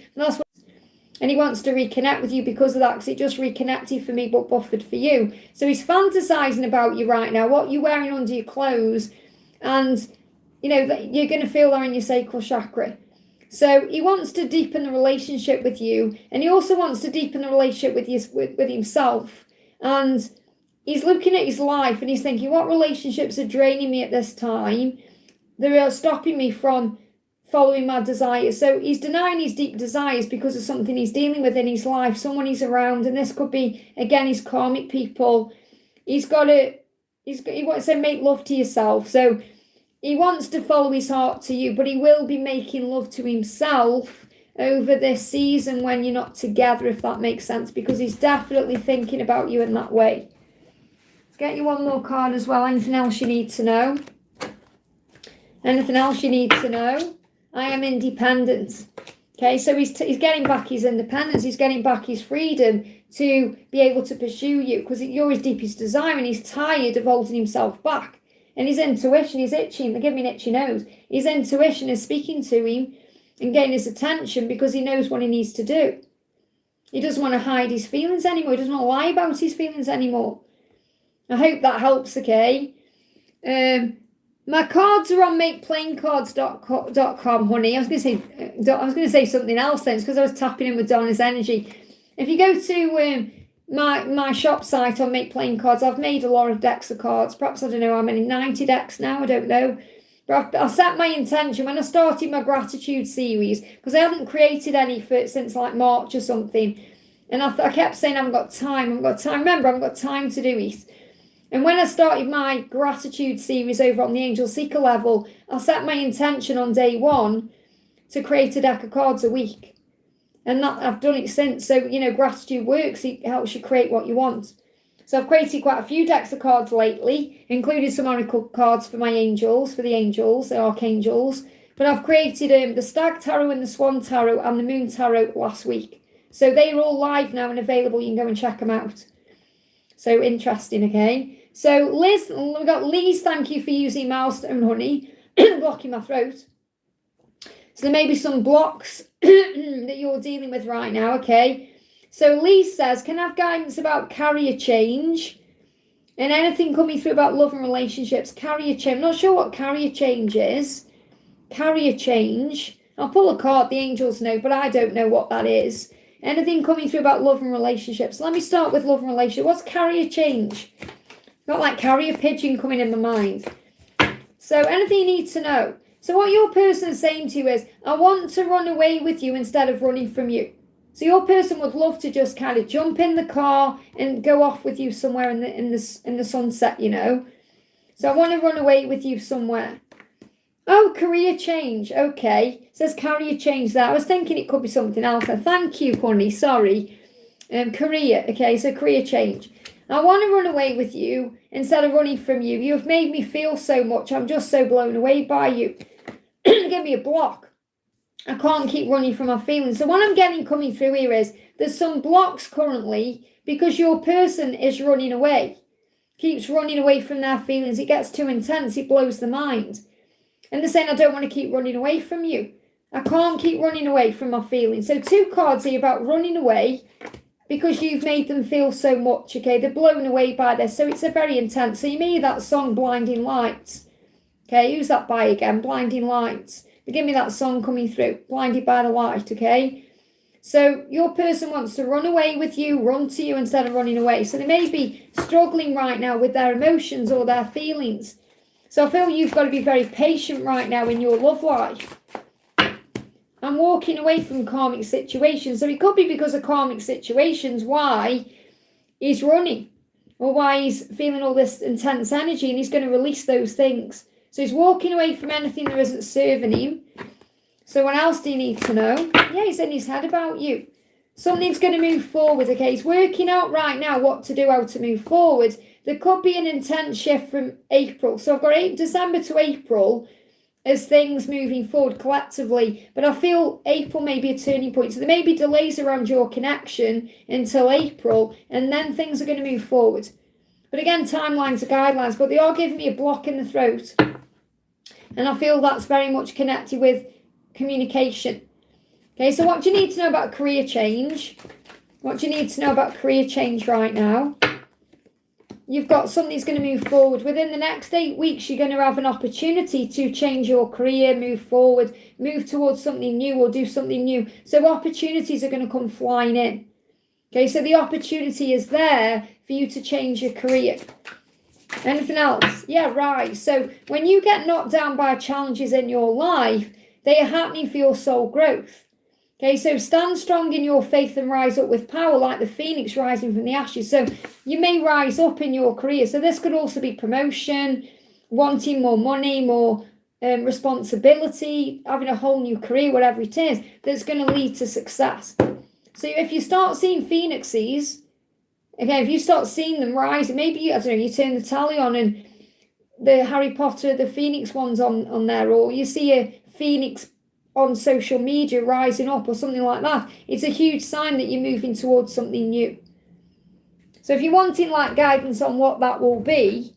Speaker 1: And he wants to reconnect with you because of that, because it just reconnected for me but buffered for you. So he's fantasizing about you right now, what you're wearing under your clothes, and you know that you're going to feel that in your sacral chakra. So he wants to deepen the relationship with you, and he also wants to deepen the relationship with himself. And he's looking at his life and he's thinking, what relationships are draining me at this time? They are stopping me from following my desires. So he's denying his deep desires because of something he's dealing with in his life, someone he's around, and this could be, again, his karmic people. He wants to make love to yourself. So he wants to follow his heart to you, but he will be making love to himself over this season when you're not together, if that makes sense, because he's definitely thinking about you in that way. Let's get you one more card as well. Anything else you need to know? Anything else you need to know? I am independent. Okay, so he's getting back his independence. He's getting back his freedom to be able to pursue you because you're his deepest desire, and he's tired of holding himself back. And his intuition is itching. They're giving me an itchy nose. His intuition is speaking to him and getting his attention because he knows what he needs to do. He doesn't want to hide his feelings anymore. He doesn't want to lie about his feelings anymore. I hope that helps, okay? My cards are on makeplaincards.com, honey. I was going to say something else then, because I was tapping in with Donna's energy. If you go to my shop site on Make Plain Cards, I've made a lot of decks of cards. Perhaps, I don't know how many, 90 decks now, I don't know. But I set my intention when I started my gratitude series, because I hadn't created any since like March or something. And I kept saying, I haven't got time. Remember, I haven't got time to do it. And when I started my gratitude series over on the Angel Seeker level, I set my intention on day 1 to create a deck of cards a week. And that I've done it since. So, you know, gratitude works. It helps you create what you want. So I've created quite a few decks of cards lately, including some oracle cards for my angels, the archangels. But I've created the Stag Tarot and the Swan Tarot and the Moon Tarot last week. So they're all live now and available. You can go and check them out. So interesting, okay? So Liz, we've got Liz, thank you for using Milestone Honey, blocking my throat. So there may be some blocks that you're dealing with right now, okay? So Liz says, can I have guidance about career change? And anything coming through about love and relationships, carrier change. I'm not sure what carrier change is. Carrier change. I'll pull a card, the angels know, but I don't know what that is. Anything coming through about love and relationships. Let me start with love and relationships. What's carrier change? Got like carrier pigeon coming in my mind. So anything you need to know. So what your person is saying to you is, I want to run away with you instead of running from you. So your person would love to just kind of jump in the car and go off with you somewhere in the sunset, you know. So I want to run away with you somewhere. Oh, career change. Okay. It says career change there. I was thinking it could be something else. Thank you, honey. Sorry. Career. Okay, so career change. I want to run away with you instead of running from you. You have made me feel so much. I'm just so blown away by you. Give me a block. I can't keep running from my feelings. So what I'm getting coming through here is there's some blocks currently because your person is running away. Keeps running away from their feelings. It gets too intense. It blows the mind. And they're saying, I don't want to keep running away from you. I can't keep running away from my feelings. So 2 cards here about running away because you've made them feel so much, okay? They're blown away by this. So it's a very intense. So you may hear that song, Blinding Lights. Okay, who's that by again? Blinding Lights. But give me that song coming through. Blinded by the light, okay? So your person wants to run away with you, run to you instead of running away. So they may be struggling right now with their emotions or their feelings. So I feel you've got to be very patient right now in your love life. I'm walking away from karmic situations. So it could be because of karmic situations why he's running or why he's feeling all this intense energy and he's going to release those things. So he's walking away from anything that isn't serving him. So what else do you need to know? Yeah, he's in his head about you. Something's going to move forward, okay? He's working out right now what to do, how to move forward. There could be an intense shift from April. So I've got December to April as things moving forward collectively. But I feel April may be a turning point. So there may be delays around your connection until April. And then things are going to move forward. But again, timelines are guidelines. But they are giving me a block in the throat. And I feel that's very much connected with communication. Okay, so what do you need to know about career change? What do you need to know about career change right now? You've got something that's going to move forward. Within the next 8 weeks, you're going to have an opportunity to change your career, move forward, move towards something new or do something new. So opportunities are going to come flying in. Okay, so the opportunity is there for you to change your career. Anything else? Yeah, right. So when you get knocked down by challenges in your life, they are happening for your soul growth. Okay, so stand strong in your faith and rise up with power like the phoenix rising from the ashes. So you may rise up in your career. So this could also be promotion, wanting more money, more responsibility, having a whole new career, whatever it is, that's going to lead to success. So if you start seeing phoenixes, okay, if you start seeing them rising, maybe, I don't know, you turn the tally on and the Harry Potter, the phoenix one's on there, or you see a phoenix on social media rising up or something like that, it's a huge sign that you're moving towards something new. So if you're wanting like guidance on what that will be,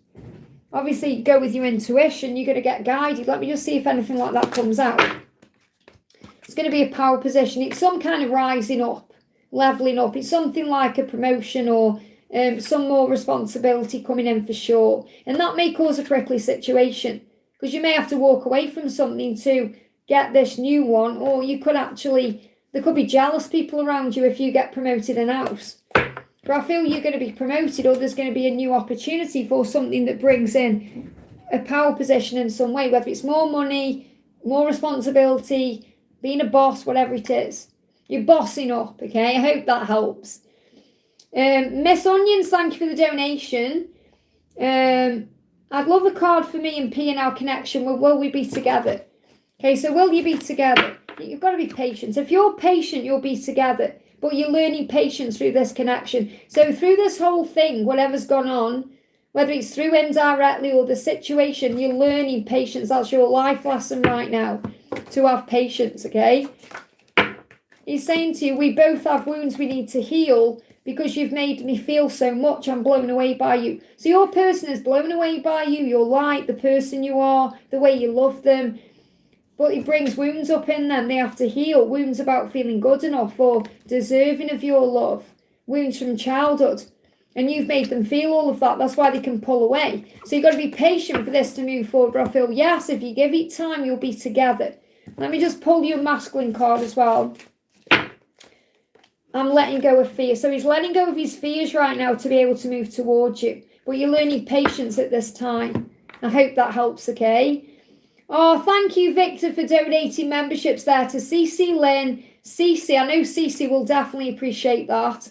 Speaker 1: obviously go with your intuition, you're going to get guided. Let me just see if anything like that comes out. It's going to be a power position. It's some kind of rising up, leveling up. It's something like a promotion or some more responsibility coming in for sure. And that may cause a prickly situation because you may have to walk away from something to get this new one, or you could actually, there could be jealous people around you if you get promoted in-house. But I feel you're going to be promoted or there's going to be a new opportunity for something that brings in a power position in some way, whether it's more money, more responsibility, being a boss, whatever it is. You're bossing up, okay? I hope that helps. Miss Onions, thank you for the donation. I'd love a card for me and P in our connection. Will we be together? Okay, so will you be together? You've got to be patient. If you're patient, you'll be together. But you're learning patience through this connection. So through this whole thing, whatever's gone on, whether it's through indirectly or the situation, you're learning patience. That's your life lesson right now, to have patience, okay? He's saying to you, we both have wounds we need to heal because you've made me feel so much. I'm blown away by you. So your person is blown away by you. Your light, the person you are, the way you love them. But it brings wounds up in them. They have to heal. Wounds about feeling good enough or deserving of your love. Wounds from childhood. And you've made them feel all of that. That's why they can pull away. So you've got to be patient for this to move forward. But I feel, yes, if you give it time, you'll be together. Let me just pull you a masculine card as well. I'm letting go of fear. So he's letting go of his fears right now to be able to move towards you. But you're learning patience at this time. I hope that helps, okay? Oh, thank you, Victor, for donating memberships there to CC, Lynn, CC. I know CC will definitely appreciate that.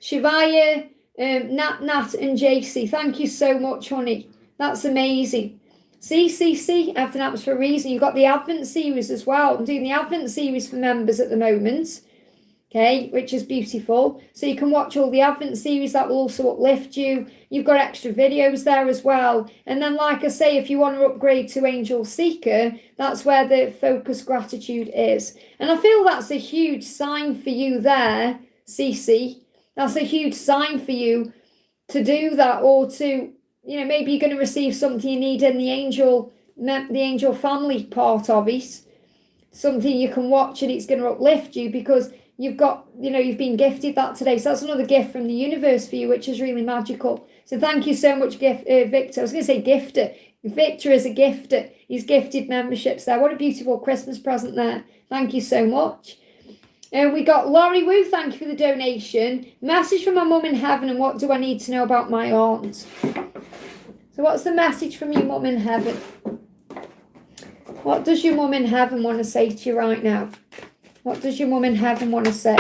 Speaker 1: Shivaya, Nat, and JC. Thank you so much, honey. That's amazing. CC, everything happens for a reason. You've got the Advent series as well. I'm doing the Advent series for members at the moment. Okay, which is beautiful. So you can watch all the Advent series. That will also uplift you. You've got extra videos there as well. And then, like I say, if you want to upgrade to Angel Seeker, that's where the focus gratitude is. And I feel that's a huge sign for you there, Cece. That's a huge sign for you to do that, or to, you know, maybe you're going to receive something you need in the angel family part of it. Something you can watch and it's going to uplift you because you've got, you know, you've been gifted that today. So that's another gift from the universe for you, which is really magical. So thank you so much, Victor. I was going to say gifter. Victor is a gifter. He's gifted memberships there. What a beautiful Christmas present there. Thank you so much. And we got Laurie Wu. Thank you for the donation. Message from my mum in heaven, and what do I need to know about my aunt? So what's the message from your mum in heaven? What does your mum in heaven want to say to you right now? What does your mum in heaven want to say?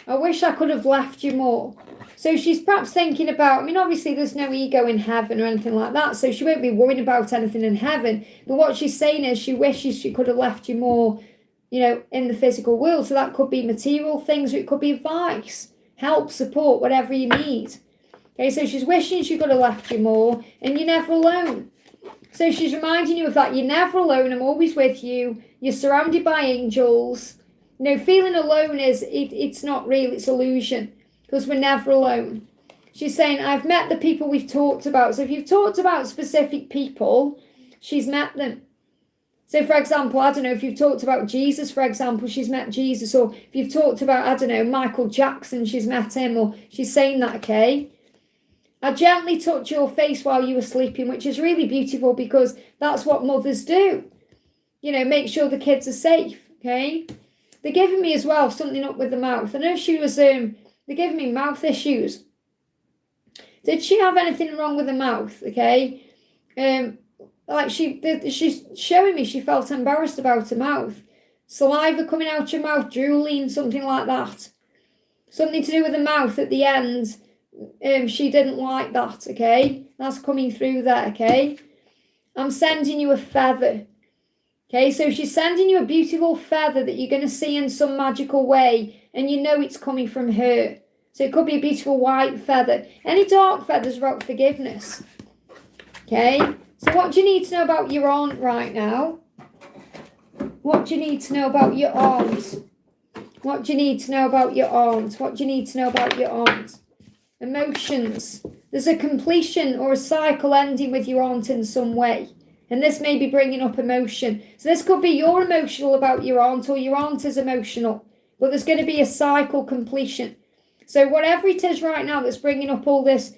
Speaker 1: I wish I could have left you more. So she's perhaps thinking about, I mean, obviously there's no ego in heaven or anything like that, so she won't be worried about anything in heaven. But what she's saying is she wishes she could have left you more, you know, in the physical world. So that could be material things, or it could be advice, help, support, whatever you need. Okay, so she's wishing she could have left you more, and you're never alone. So she's reminding you of that. You're never alone. I'm always with you. You're surrounded by angels. You know, feeling alone it's not real. It's illusion, because we're never alone. She's saying, I've met the people we've talked about. So if you've talked about specific people, she's met them. So, for example, I don't know, if you've talked about Jesus, for example, she's met Jesus. Or if you've talked about, I don't know, Michael Jackson, she's met him. Or she's saying that, okay? I gently touch your face while you were sleeping, which is really beautiful because that's what mothers do. You know, make sure the kids are safe, okay? They're giving me as well something up with the mouth. I know she was, they're giving me mouth issues. Did she have anything wrong with the mouth, okay? Like she's showing me she felt embarrassed about her mouth. Saliva coming out your mouth, drooling, something like that. Something to do with the mouth at the end. She didn't like that, okay? That's coming through there, okay? I'm sending you a feather. Okay, so she's sending you a beautiful feather that you're going to see in some magical way, and you know it's coming from her. So it could be a beautiful white feather. Any dark feathers are about forgiveness. Okay, so what do you need to know about your aunt right now? What do you need to know about your aunt? What do you need to know about your aunt? What do you need to know about your aunt? Emotions. There's a completion or a cycle ending with your aunt in some way. And this may be bringing up emotion. So this could be you're emotional about your aunt, or your aunt is emotional. But there's going to be a cycle completion. So whatever it is right now that's bringing up all this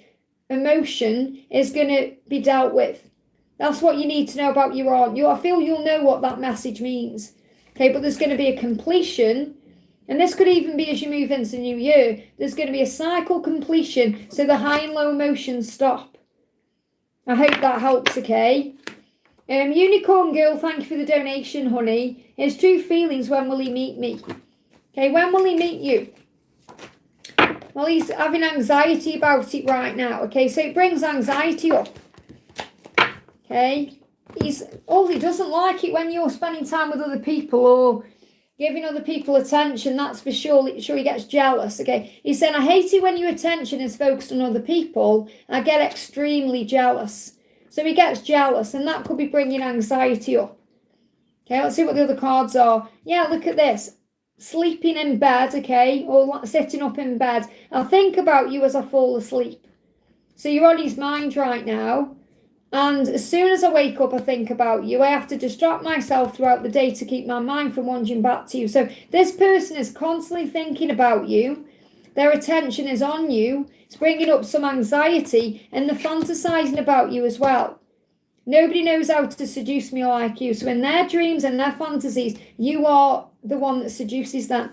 Speaker 1: emotion is going to be dealt with. That's what you need to know about your aunt. I feel you'll know what that message means. Okay, but there's going to be a completion. And this could even be as you move into the new year. There's going to be a cycle completion. So the high and low emotions stop. I hope that helps, okay? Unicorn Girl, thank you for the donation, honey. His true feelings, when will he meet me? Okay, when will he meet you? Well, he's having anxiety about it right now. Okay, so it brings anxiety up. Okay, he doesn't like it when you're spending time with other people or giving other people attention. That's for sure. Sure, he gets jealous. Okay, he's saying, I hate it when your attention is focused on other people. I get extremely jealous. So he gets jealous, and that could be bringing anxiety up. Okay, let's see what the other cards are. Yeah, look at this. Sleeping in bed, okay, or sitting up in bed. I'll think about you as I fall asleep. So you're on his mind right now. And as soon as I wake up, I think about you. I have to distract myself throughout the day to keep my mind from wandering back to you. So this person is constantly thinking about you. their attention is on you. It's bringing up some anxiety, and they're fantasizing about you as well. Nobody knows how to seduce me like you. So in their dreams and their fantasies, you are the one that seduces them.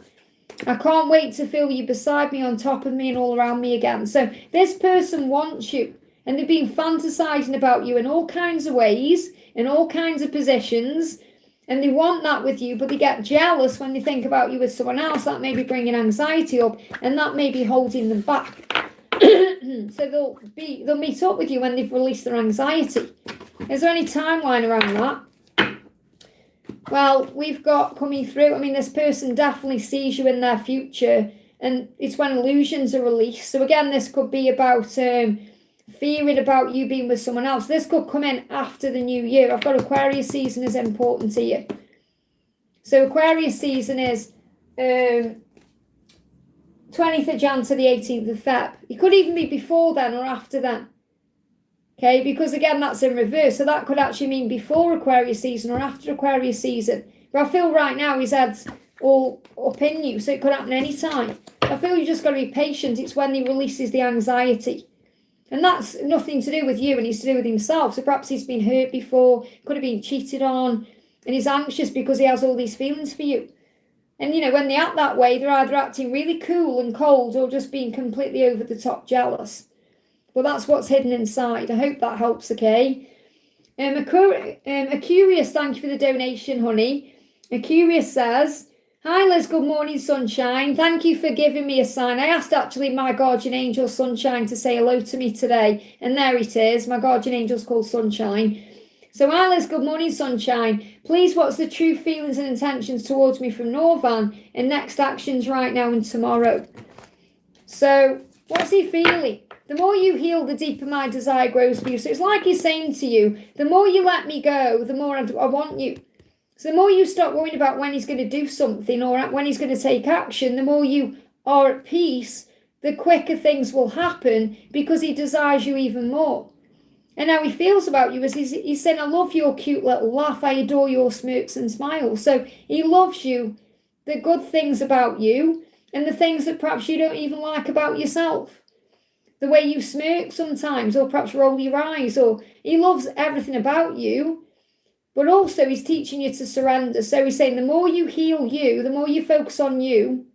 Speaker 1: I can't wait to feel you beside me, on top of me, and all around me again. So this person wants you, and they've been fantasizing about you in all kinds of ways, in all kinds of positions, and they want that with you, but they get jealous when they think about you with someone else. That may be bringing anxiety up, and that may be holding them back. So they'll meet up with you when they've released their anxiety. Is there any timeline around that? Well, we've got coming through, I mean, this person definitely sees you in their future, and it's when illusions are released. So again, this could be about fearing about you being with someone else. This could come in after the new year. I've got Aquarius season is important to you. So Aquarius season is 20th of Jan to the 18th of Feb. It could even be before then or after then. Okay, because again, that's in reverse. So that could actually mean before Aquarius season or after Aquarius season. But I feel right now his head's all up in you, so it could happen any time. I feel you just got to be patient. It's when he releases the anxiety. And that's nothing to do with you, and it's to do with himself. So perhaps he's been hurt before, could have been cheated on, and he's anxious because he has all these feelings for you. And, you know, when they act that way, they're either acting really cool and cold or just being completely over the top jealous. Well, that's what's hidden inside. I hope that helps, okay? Aquarius, thank you for the donation, honey. Aquarius says, hi, Liz, good morning, sunshine. Thank you for giving me a sign. I asked actually my guardian angel, Sunshine, to say hello to me today. And there it is. My guardian angel's called Sunshine. So, hi, Liz, good morning, sunshine. Please, what's the true feelings and intentions towards me from Norvan and next actions right now and tomorrow? So, what's he feeling? The more you heal, the deeper my desire grows for you. So it's like he's saying to you, the more you let me go, the more I want you. So the more you stop worrying about when he's going to do something or when he's going to take action, the more you are at peace, the quicker things will happen because he desires you even more. And how he feels about you is he's saying, I love your cute little laugh. I adore your smirks and smiles. So he loves you, the good things about you and the things that perhaps you don't even like about yourself. The way you smirk sometimes, or perhaps roll your eyes, or he loves everything about you, but also he's teaching you to surrender. So he's saying the more you heal you, the more you focus on you,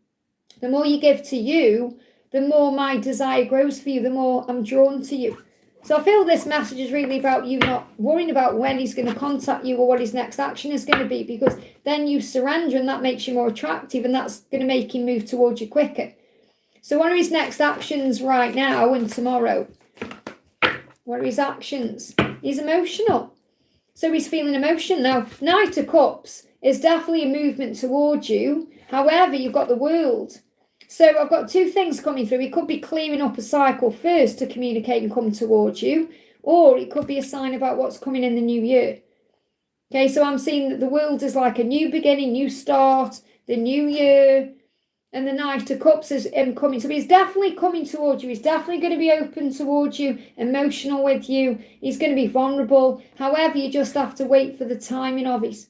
Speaker 1: the more you give to you, the more my desire grows for you, the more I'm drawn to you. So I feel this message is really about you not worrying about when he's going to contact you or what his next action is going to be, because then you surrender and that makes you more attractive, and that's going to make him move towards you quicker. So what are his next actions right now and tomorrow? What are his actions? He's emotional. So he's feeling emotion. Now, Knight of Cups is definitely a movement towards you. However, you've got the World. So I've got two things coming through. He could be clearing up a cycle first to communicate and come towards you, or it could be a sign about what's coming in the new year. Okay, so I'm seeing that the World is like a new beginning, new start, the new year. And the Knight of Cups is him coming. So he's definitely coming towards you. He's definitely going to be open towards you, emotional with you. He's going to be vulnerable. However, you just have to wait for the timing of it.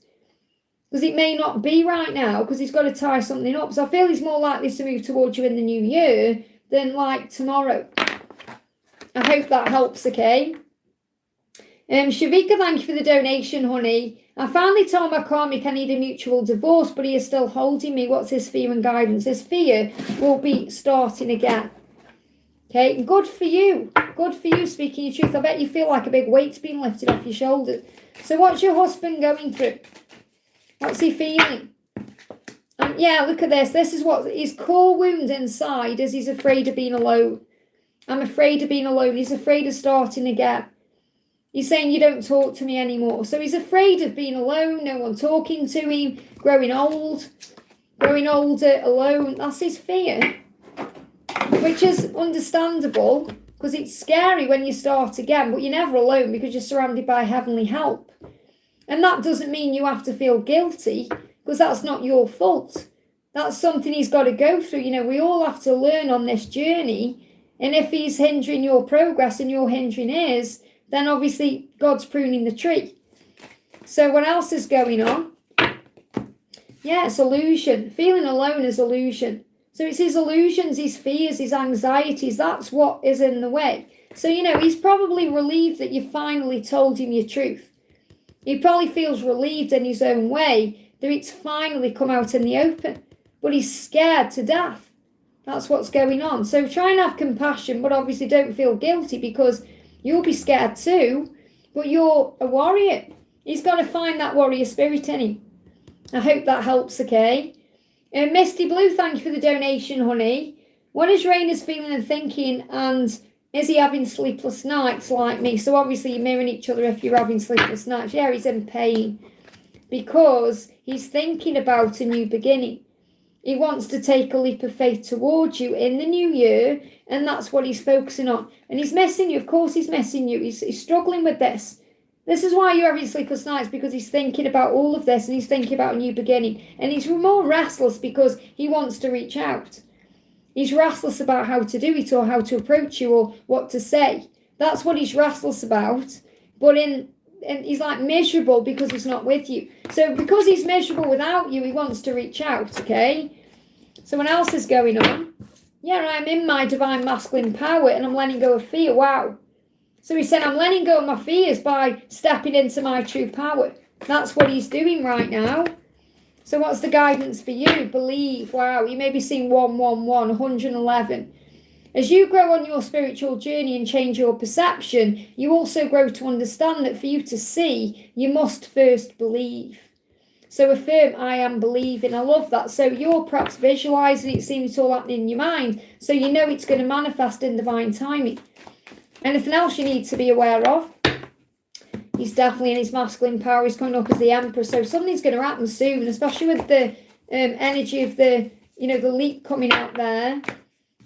Speaker 1: Because it may not be right now, because he's got to tie something up. So I feel he's more likely to move towards you in the new year than like tomorrow. I hope that helps, okay? Shavika, thank you for the donation, honey. I finally told my karmic I need a mutual divorce, but he is still holding me. What's his fear and guidance? His fear will be starting again. Okay, good for you. Good for you, speaking your truth. I bet you feel like a big weight's been lifted off your shoulders. So what's your husband going through? What's he feeling? Yeah, look at this. This is what his core wound inside is. He's afraid of being alone. I'm afraid of being alone. He's afraid of starting again. He's saying you don't talk to me anymore. So he's afraid of being alone, no one talking to him, growing older, alone. That's his fear, which is understandable because it's scary when you start again, but you're never alone because you're surrounded by heavenly help. And that doesn't mean you have to feel guilty because that's not your fault. That's something he's got to go through. You know, we all have to learn on this journey. And if he's hindering your progress and you're hindering his, then obviously God's pruning the tree. So what else is going on? Yeah, it's illusion. Feeling alone is illusion. So it's his illusions, his fears, his anxieties. That's what is in the way. So, he's probably relieved that you finally told him your truth. He probably feels relieved in his own way that it's finally come out in the open. But he's scared to death. That's what's going on. So try and have compassion, but obviously don't feel guilty because you'll be scared too. But you're a warrior. He's got to find that warrior spirit in him. I hope that helps, okay? Misty Blue, thank you for the donation, honey. What is Rainer's feeling and thinking, and is he having sleepless nights like me? So obviously you're mirroring each other if you're having sleepless nights. Yeah, he's in pain because he's thinking about a new beginning. He wants to take a leap of faith towards you in the new year, and that's what he's focusing on. And he's missing you. Of course he's missing you. He's struggling with this. This is why you're having sleepless nights, because he's thinking about all of this and he's thinking about a new beginning. And he's more restless because he wants to reach out. He's restless about how to do it or how to approach you or what to say. That's what he's restless about. But and he's like miserable because he's not with you. So because he's miserable without you, he wants to reach out, okay? So what else is going on? Yeah, I'm in my divine masculine power and I'm letting go of fear. Wow. So he said, I'm letting go of my fears by stepping into my true power. That's what he's doing right now. So what's the guidance for you? Believe. Wow, you may be seeing 111, 111. As you grow on your spiritual journey and change your perception, you also grow to understand that for you to see, you must first believe. So affirm, I am believing. I love that. So you're perhaps visualizing it, seeing it all happening in your mind. So you know it's going to manifest in divine timing. Anything else you need to be aware of? He's definitely in his masculine power. He's coming up as the Emperor. So something's going to happen soon, especially with the energy of the, the leap coming out there.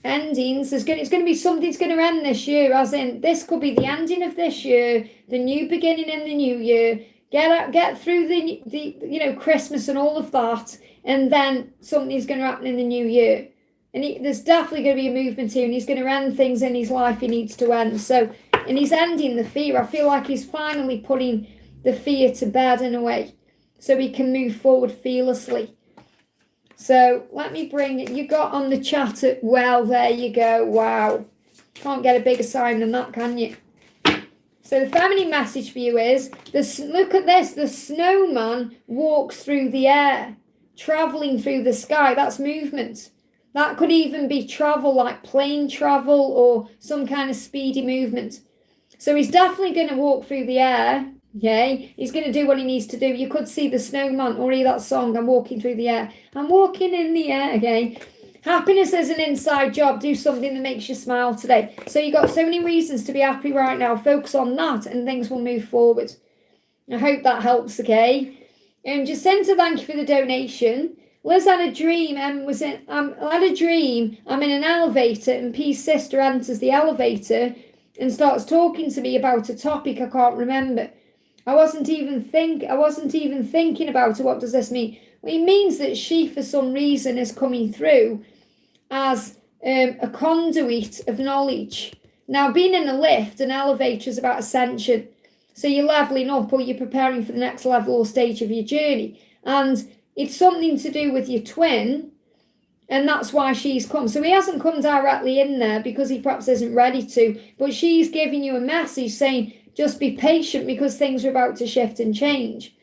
Speaker 1: Endings. It's going to be something's going to end this year, as in this could be the ending of this year, the new beginning in the new year. Get through the Christmas and all of that, and then something's going to happen in the new year. And there's definitely going to be a movement here, and he's going to end things in his life he needs to end. So, and he's ending the fear. I feel like he's finally putting the fear to bed in a way, so he can move forward fearlessly. So let me bring it. You got on the chat at, well, there you go. Wow. Can't get a bigger sign than that, can you? So the feminine message for you is, look at this. The snowman walks through the air, traveling through the sky. That's movement. That could even be travel, like plane travel or some kind of speedy movement. So he's definitely going to walk through the air. Okay, he's going to do what he needs to do. You could see the snowman or hear that song, I'm walking through the air. I'm walking in the air, okay? Happiness is an inside job. Do something that makes you smile today. So you've got so many reasons to be happy right now. Focus on that and things will move forward. I hope that helps, okay? Jacinta, thank you for the donation. Liz had a dream and I had a dream. I'm in an elevator and P's sister enters the elevator and starts talking to me about a topic I can't remember. I wasn't even thinking about it. What does this mean? Well, it means that she, for some reason, is coming through as a conduit of knowledge. Now, being in a lift, an elevator is about ascension. So you're leveling up or you're preparing for the next level or stage of your journey. And it's something to do with your twin. And that's why she's come. So he hasn't come directly in there because he perhaps isn't ready to. But she's giving you a message saying, just be patient because things are about to shift and change.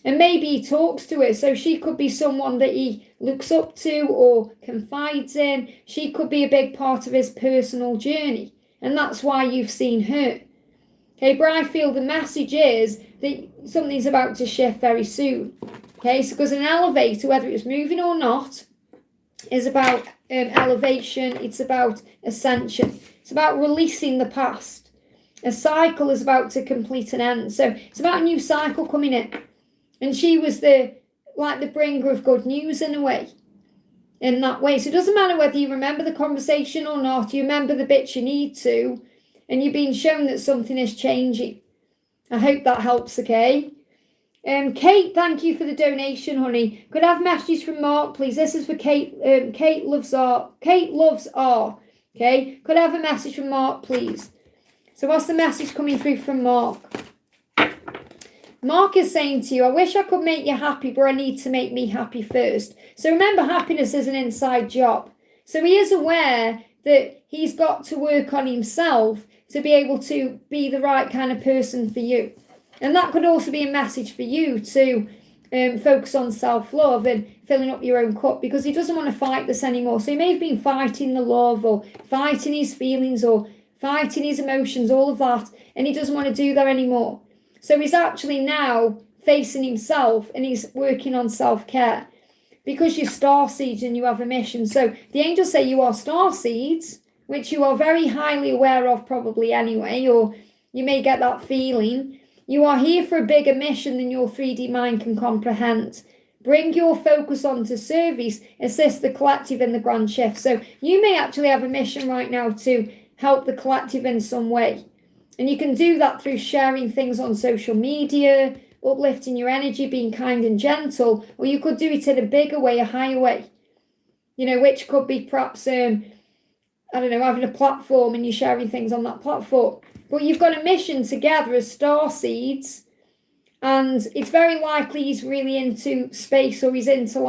Speaker 1: And maybe he talks to her. So she could be someone that he looks up to or confides in. She could be a big part of his personal journey. And that's why you've seen her. Okay, but I feel the message is that something's about to shift very soon. Okay, so because an elevator, whether it's moving or not, is about elevation. It's about ascension. It's about releasing the past. A cycle is about to complete an end. So it's about a new cycle coming in. And she was the bringer of good news in a way. In that way. So it doesn't matter whether you remember the conversation or not. You remember the bits you need to. And you're being shown that something is changing. I hope that helps, okay? Kate, thank you for the donation, honey. Could I have messages from Mark, please? This is for Kate. Kate loves R. Okay? Could I have a message from Mark, please? So what's the message coming through from Mark? Mark is saying to you, I wish I could make you happy, but I need to make me happy first. So remember, happiness is an inside job. So he is aware that he's got to work on himself to be able to be the right kind of person for you. And that could also be a message for you to focus on self-love and filling up your own cup, because he doesn't want to fight this anymore. So he may have been fighting the love or fighting his feelings or fighting his emotions, all of that, and he doesn't want to do that anymore. So he's actually now facing himself and he's working on self-care, because you're starseeds and you have a mission. So the angels say you are starseeds, which you are very highly aware of probably anyway, or you may get that feeling. You are here for a bigger mission than your 3D mind can comprehend. Bring your focus onto service, assist the collective in the grand shift. So you may actually have a mission right now to help the collective in some way. And you can do that through sharing things on social media, uplifting your energy, being kind and gentle, or you could do it in a bigger way, a higher way, which could be perhaps, having a platform and you're sharing things on that platform. But you've got a mission together as starseeds, and it's very likely he's really into space, or he's into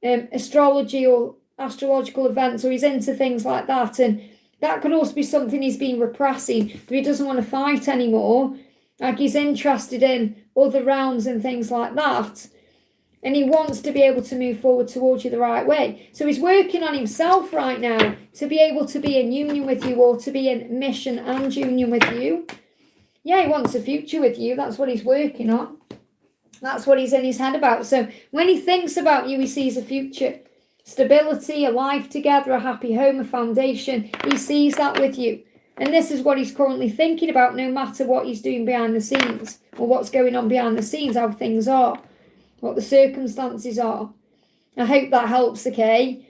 Speaker 1: astrology or astrological events, or he's into things like that. And that could also be something he's been repressing, that he doesn't want to fight anymore. Like he's interested in other realms and things like that. And he wants to be able to move forward towards you the right way. So he's working on himself right now to be able to be in union with you, or to be in mission and union with you. Yeah, he wants a future with you. That's what he's working on. That's what he's in his head about. So when he thinks about you, he sees a future. Stability, a life together, a happy home, a foundation. He sees that with you. And this is what he's currently thinking about, no matter what he's doing behind the scenes, or what's going on behind the scenes, how things are, what the circumstances are. I hope that helps, okay?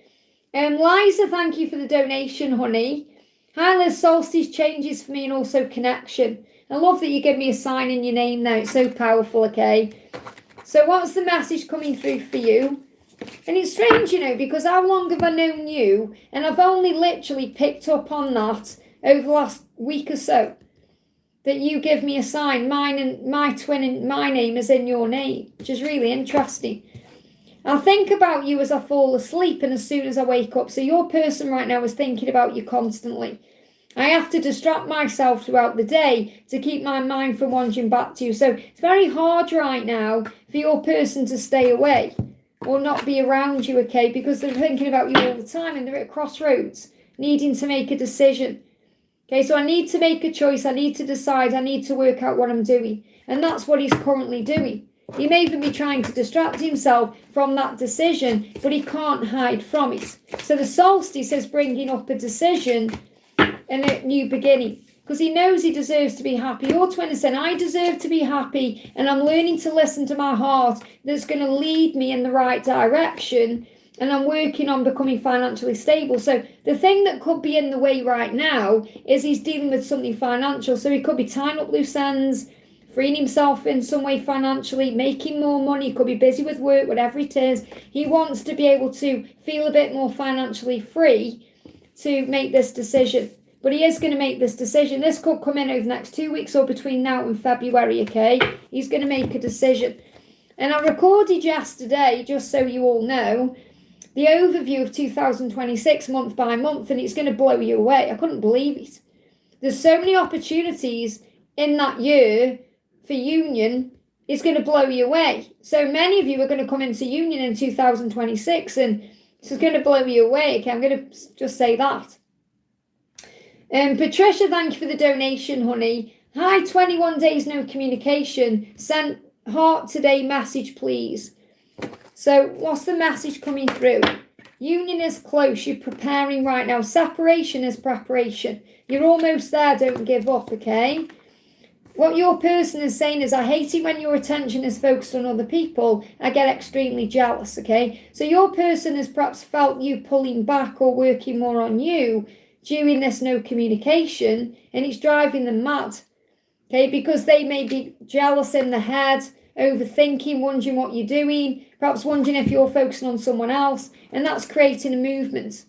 Speaker 1: Liza, thank you for the donation, honey. Hi, Liz. Solstice changes for me and also connection. I love that you give me a sign in your name now. It's so powerful, okay? So what's the message coming through for you? And it's strange, because how long have I known you? And I've only literally picked up on that over the last week or so, that you give me a sign, mine and my twin, and my name is in your name, which is really interesting. I think about you as I fall asleep and as soon as I wake up. So your person right now is thinking about you constantly. I have to distract myself throughout the day to keep my mind from wandering back to you. So it's very hard right now for your person to stay away or not be around you, okay? Because they're thinking about you all the time and they're at crossroads, needing to make a decision. Okay, so I need to make a choice. I need to decide. I need to work out what I'm doing. And that's what he's currently doing. He may even be trying to distract himself from that decision, but he can't hide from it. So the solstice is bringing up a decision and a new beginning, because he knows he deserves to be happy. Your twin is saying, I deserve to be happy, and I'm learning to listen to my heart that's going to lead me in the right direction, and I'm working on becoming financially stable. So the thing that could be in the way right now is he's dealing with something financial. So he could be tying up loose ends, freeing himself in some way financially, making more money. He could be busy with work, whatever it is. He wants to be able to feel a bit more financially free to make this decision. But he is going to make this decision. This could come in over the next 2 weeks or between now and February, okay? He's going to make a decision. And I recorded yesterday, just so you all know, the overview of 2026 month by month, and it's going to blow you away. I couldn't believe it. There's so many opportunities in that year for union. It's going to blow you away. So many of you are going to come into union in 2026, and this is going to blow you away. Okay, I'm going to just say that. Patricia, thank you for the donation, honey. Hi, 21 days no communication. Send heart today message, please. So what's the message coming through? Union is close. You're preparing right now. Separation is preparation. You're almost there. Don't give up, okay? What your person is saying is, I hate it when your attention is focused on other people. I get extremely jealous, okay? So your person has perhaps felt you pulling back or working more on you during this no communication, and it's driving them mad, okay? Because they may be jealous in the head, overthinking, wondering what you're doing, perhaps wondering if you're focusing on someone else, and that's creating a movement.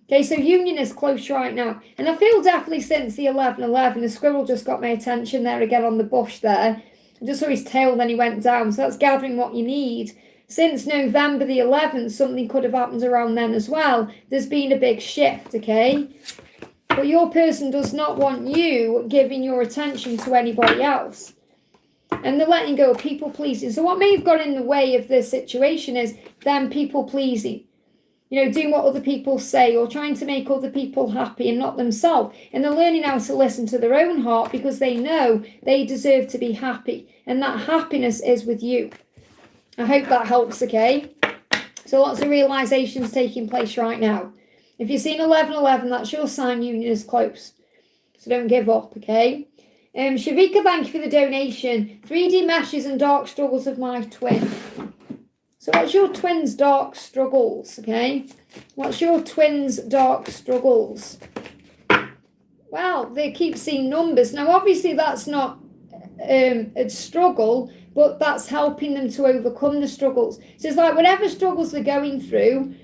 Speaker 1: Okay, so union is close right now. And I feel definitely since the 11/11, the squirrel just got my attention there again on the bush there. I just saw his tail, then he went down. So that's gathering what you need. Since November the 11th, something could have happened around then as well. There's been a big shift, okay? But your person does not want you giving your attention to anybody else. And they're letting go of people pleasing. So what may have got in the way of this situation is them people pleasing. You know, doing what other people say or trying to make other people happy and not themselves. And they're learning how to listen to their own heart because they know they deserve to be happy. And that happiness is with you. I hope that helps, okay? So lots of realizations taking place right now. If you've seen 1111, that's your sign union is close. So don't give up, okay? Shavika, thank you for the donation. 3D meshes and dark struggles of my twin. So what's your twin's dark struggles, okay? What's your twin's dark struggles? Well, they keep seeing numbers. Now, obviously, that's not a struggle, but that's helping them to overcome the struggles. So it's like whatever struggles they're going through,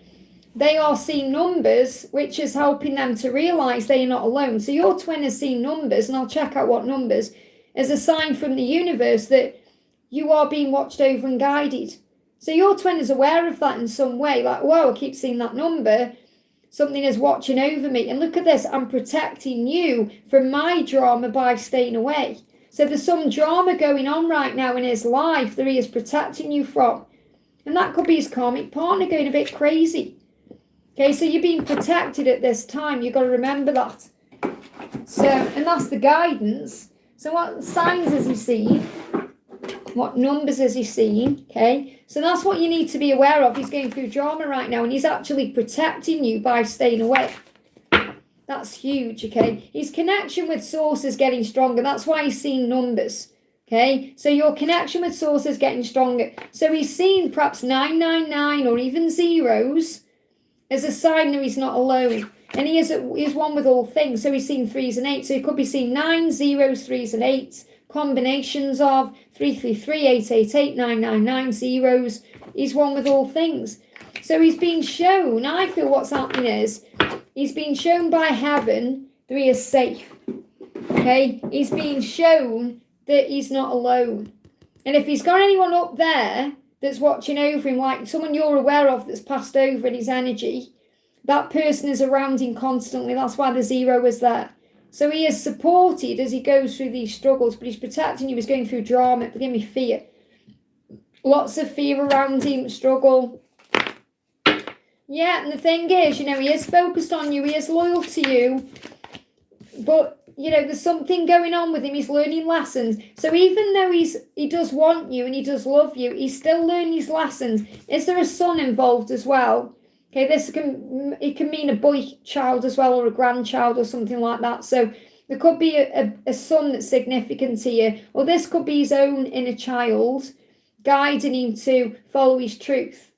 Speaker 1: they are seeing numbers, which is helping them to realise they're not alone. So your twin has seen numbers, and I'll check out what numbers, as a sign from the universe that you are being watched over and guided. So your twin is aware of that in some way, like, whoa, I keep seeing that number. Something is watching over me. And look at this, I'm protecting you from my drama by staying away. So there's some drama going on right now in his life that he is protecting you from. And that could be his karmic partner going a bit crazy. Okay, so you're being protected at this time. You've got to remember that. So, and that's the guidance. So what signs has he seen? What numbers has he seen? Okay, so that's what you need to be aware of. He's going through drama right now and he's actually protecting you by staying away. That's huge, okay? His connection with source is getting stronger. That's why he's seeing numbers, okay? So your connection with source is getting stronger. So he's seen perhaps 999 or even zeros as a sign that he's not alone. And he's one with all things. So he's seen 3s and 8s. So he could be seeing 9, 0s, 3s and 8s. Combinations of 333, 888, 999, zeros. He's one with all things. So he's being shown, I feel what's happening is, he's being shown by heaven that he is safe. Okay? He's being shown that he's not alone. And if he's got anyone up there that's watching over him, like someone you're aware of that's passed over in his energy, that person is around him constantly. That's why the 0 is there. So he is supported as he goes through these struggles, but he's protecting you. He's going through drama. Forgive me, fear. Lots of fear around him, struggle. Yeah, and the thing is, you know, he is focused on you. He is loyal to you. But, you know, there's something going on with him. He's learning lessons. So even though he does want you and he does love you, he's still learning his lessons. Is there a son involved as well? Okay, it can mean a boy child as well, or a grandchild or something like that. So there could be a son that's significant here. Or this could be his own inner child guiding him to follow his truth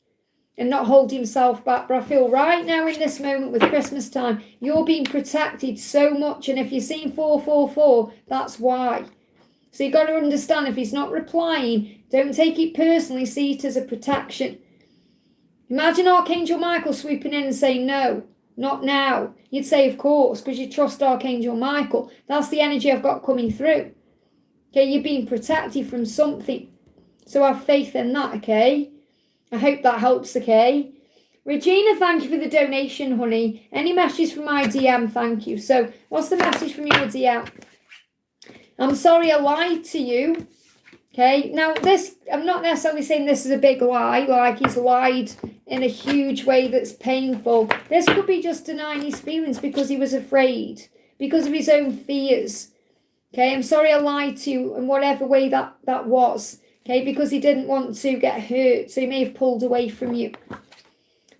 Speaker 1: and not hold himself back. But I feel right now in this moment with Christmas time, you're being protected so much. And if you're seeing 444, that's why. So you've got to understand, if he's not replying, don't take it personally. See it as a protection. Imagine Archangel Michael swooping in and saying, no, not now. You'd say, of course, because you trust Archangel Michael. That's the energy I've got coming through. Okay, you're being protected from something. So have faith in that, okay? I hope that helps, okay? Regina, thank you for the donation, honey. Any messages from my DM, thank you. So what's the message from your DM? I'm sorry I lied to you. Okay, now this, I'm not necessarily saying this is a big lie, like he's lied in a huge way that's painful. This could be just denying his feelings because he was afraid, because of his own fears. Okay, I'm sorry I lied to you in whatever way that was. Okay, because he didn't want to get hurt, so he may have pulled away from you.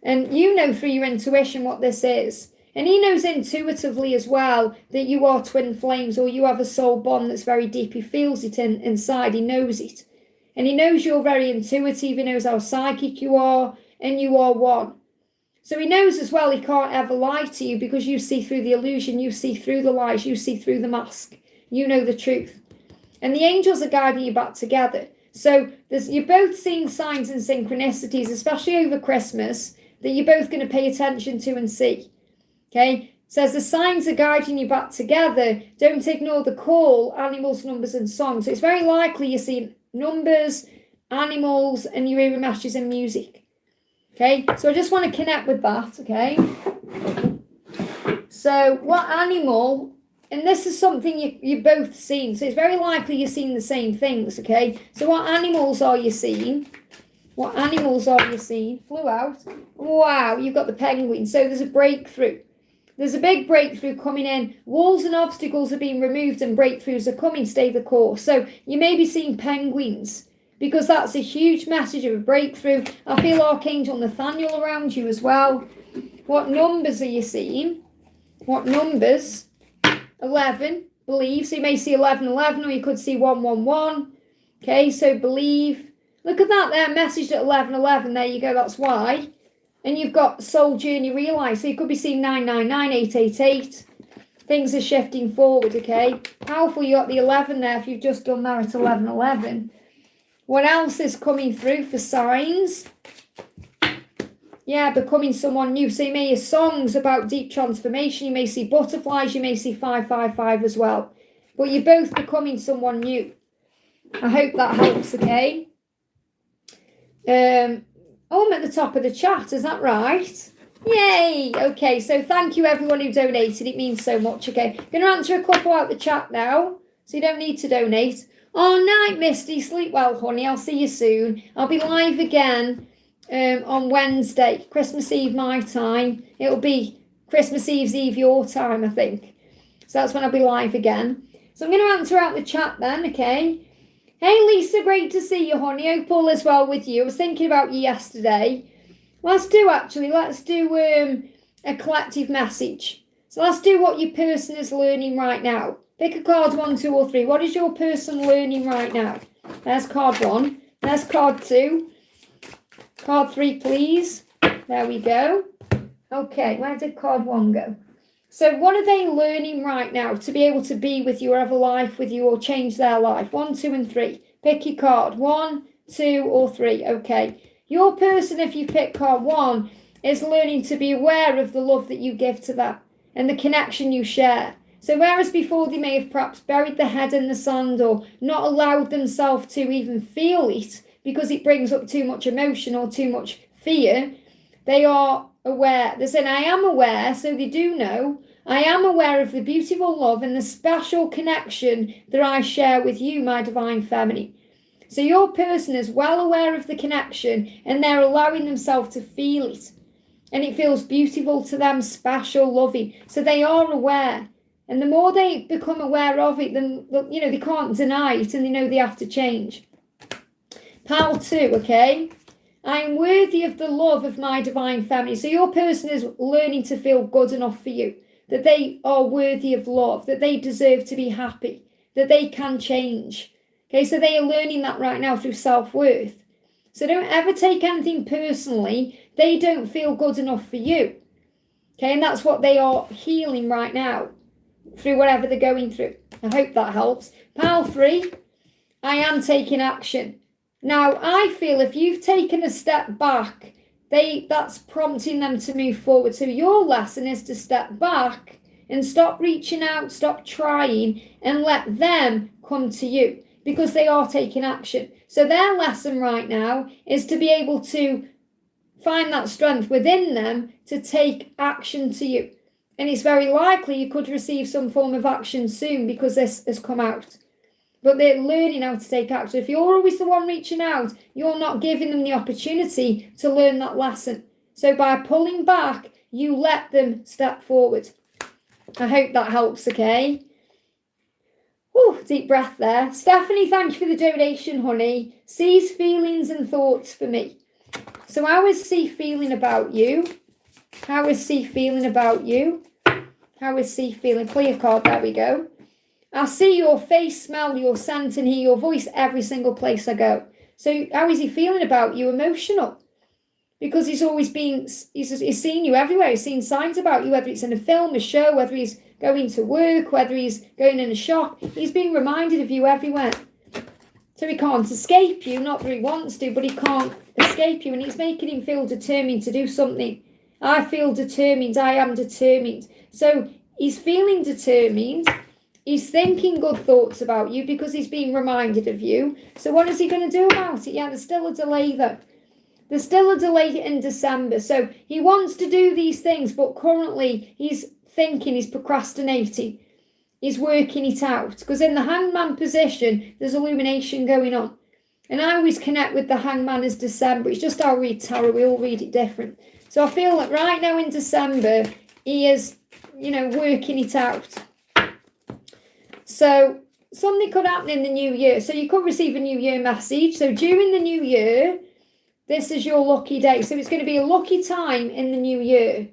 Speaker 1: And you know through your intuition what this is. And he knows intuitively as well that you are twin flames, or you have a soul bond that's very deep. He feels it inside. He knows it. And he knows you're very intuitive. He knows how psychic you are, and you are one. So he knows as well he can't ever lie to you because you see through the illusion. You see through the lies. You see through the mask. You know the truth. And the angels are guiding you back together. So you're both seeing signs and synchronicities, especially over Christmas, that you're both going to pay attention to and see. Okay, Says the signs are guiding you back together. Don't ignore the call, animals, numbers, and songs. So it's very likely you're seeing numbers, animals, and you're hearing messages and music. Okay, so I just want to connect with that, okay? So what animal, and this is something you've both seen, so it's very likely you're seeing the same things, okay? So what animals are you seeing? What animals are you seeing? Flew out. Wow, you've got the penguin. So there's a breakthrough. There's a big breakthrough coming in. Walls and obstacles are being removed and breakthroughs are coming. Stay the course. So you may be seeing penguins because that's a huge message of a breakthrough. I feel Archangel Nathaniel around you as well. What numbers are you seeing? What numbers? 11, believe. So you may see 1111 or you could see 111. Okay, so believe. Look at that there, messaged at 1111. There you go, that's why. And you've got soul journey realized. So you could be seeing 999, 888. Things are shifting forward, okay? Powerful, you got the 11 there if you've just done that at 1111. What else is coming through for signs? Yeah, becoming someone new. So you may hear songs about deep transformation. You may see butterflies. You may see 555 as well. But you're both becoming someone new. I hope that helps, okay? I'm at the top of the chat, is that right? Yay! Okay, so thank you everyone who donated. It means so much, okay? I'm going to answer a couple out the chat now, so you don't need to donate. Oh, night, Misty. Sleep well, honey. I'll see you soon. I'll be live again on Wednesday, Christmas Eve my time. It'll be Christmas Eve your time, I think. So that's when I'll be live again. So I'm going to answer out the chat then, okay? Hey, Lisa, great to see you, honey. Hope all is well with you. I was thinking about you yesterday. Let's do a collective message. So let's do what your person is learning right now. Pick a card 1, 2, or 3. What is your person learning right now? There's card 1. There's card 2. Card 3, please. There we go. Okay, where did card 1 go? So what are they learning right now to be able to be with you or have a life with you or change their life? 1, 2, and 3. Pick your card. 1, 2, or 3. Okay. Your person, if you pick card 1, is learning to be aware of the love that you give to them and the connection you share. So whereas before they may have perhaps buried their head in the sand or not allowed themselves to even feel it because it brings up too much emotion or too much fear, they are aware. They're saying, I am aware, so they do know. I am aware of the beautiful love and the special connection that I share with you, my divine feminine. So your person is well aware of the connection and they're allowing themselves to feel it. And it feels beautiful to them, special, loving. So they are aware. And the more they become aware of it, then, they can't deny it and they know they have to change. Pile 2, okay? I am worthy of the love of my divine feminine. So your person is learning to feel good enough for you, that they are worthy of love, that they deserve to be happy, that they can change. Okay, so they are learning that right now through self-worth. So don't ever take anything personally. They don't feel good enough for you. Okay, and that's what they are healing right now through whatever they're going through. I hope that helps. Pile 3, I am taking action. Now, I feel if you've taken a step back, that's prompting them to move forward. So your lesson is to step back and stop reaching out, stop trying, and let them come to you because they are taking action. So their lesson right now is to be able to find that strength within them to take action to you. And it's very likely you could receive some form of action soon because this has come out. But they're learning how to take action. If you're always the one reaching out, you're not giving them the opportunity to learn that lesson. So by pulling back, you let them step forward. I hope that helps, okay? Whew, deep breath there. Stephanie, thank you for the donation, honey. C's feelings and thoughts for me. So how is C feeling about you? How is C feeling about you? How is C feeling? Clear card, there we go. I see your face, smell your scent, and hear your voice every single place I go. So how is he feeling about you? Emotional. Because he's always been, he's seen you everywhere. He's seen signs about you, whether it's in a film, a show, whether he's going to work, whether he's going in a shop. He's being reminded of you everywhere. So he can't escape you, not that he wants to, but he can't escape you. And it's making him feel determined to do something. I feel determined. I am determined. So he's feeling determined. He's thinking good thoughts about you because he's being reminded of you. So what is he going to do about it? Yeah, there's still a delay though. There's still a delay in December. So he wants to do these things, but currently he's thinking, he's procrastinating. He's working it out. Because in the hangman position, there's illumination going on. And I always connect with the hangman as December. It's just how I read tarot. We all read it different. So I feel that right now in December, he is, working it out. So something could happen in the new year. So you could receive a new year message. So during the new year, this is your lucky day. So it's going to be a lucky time in the new year.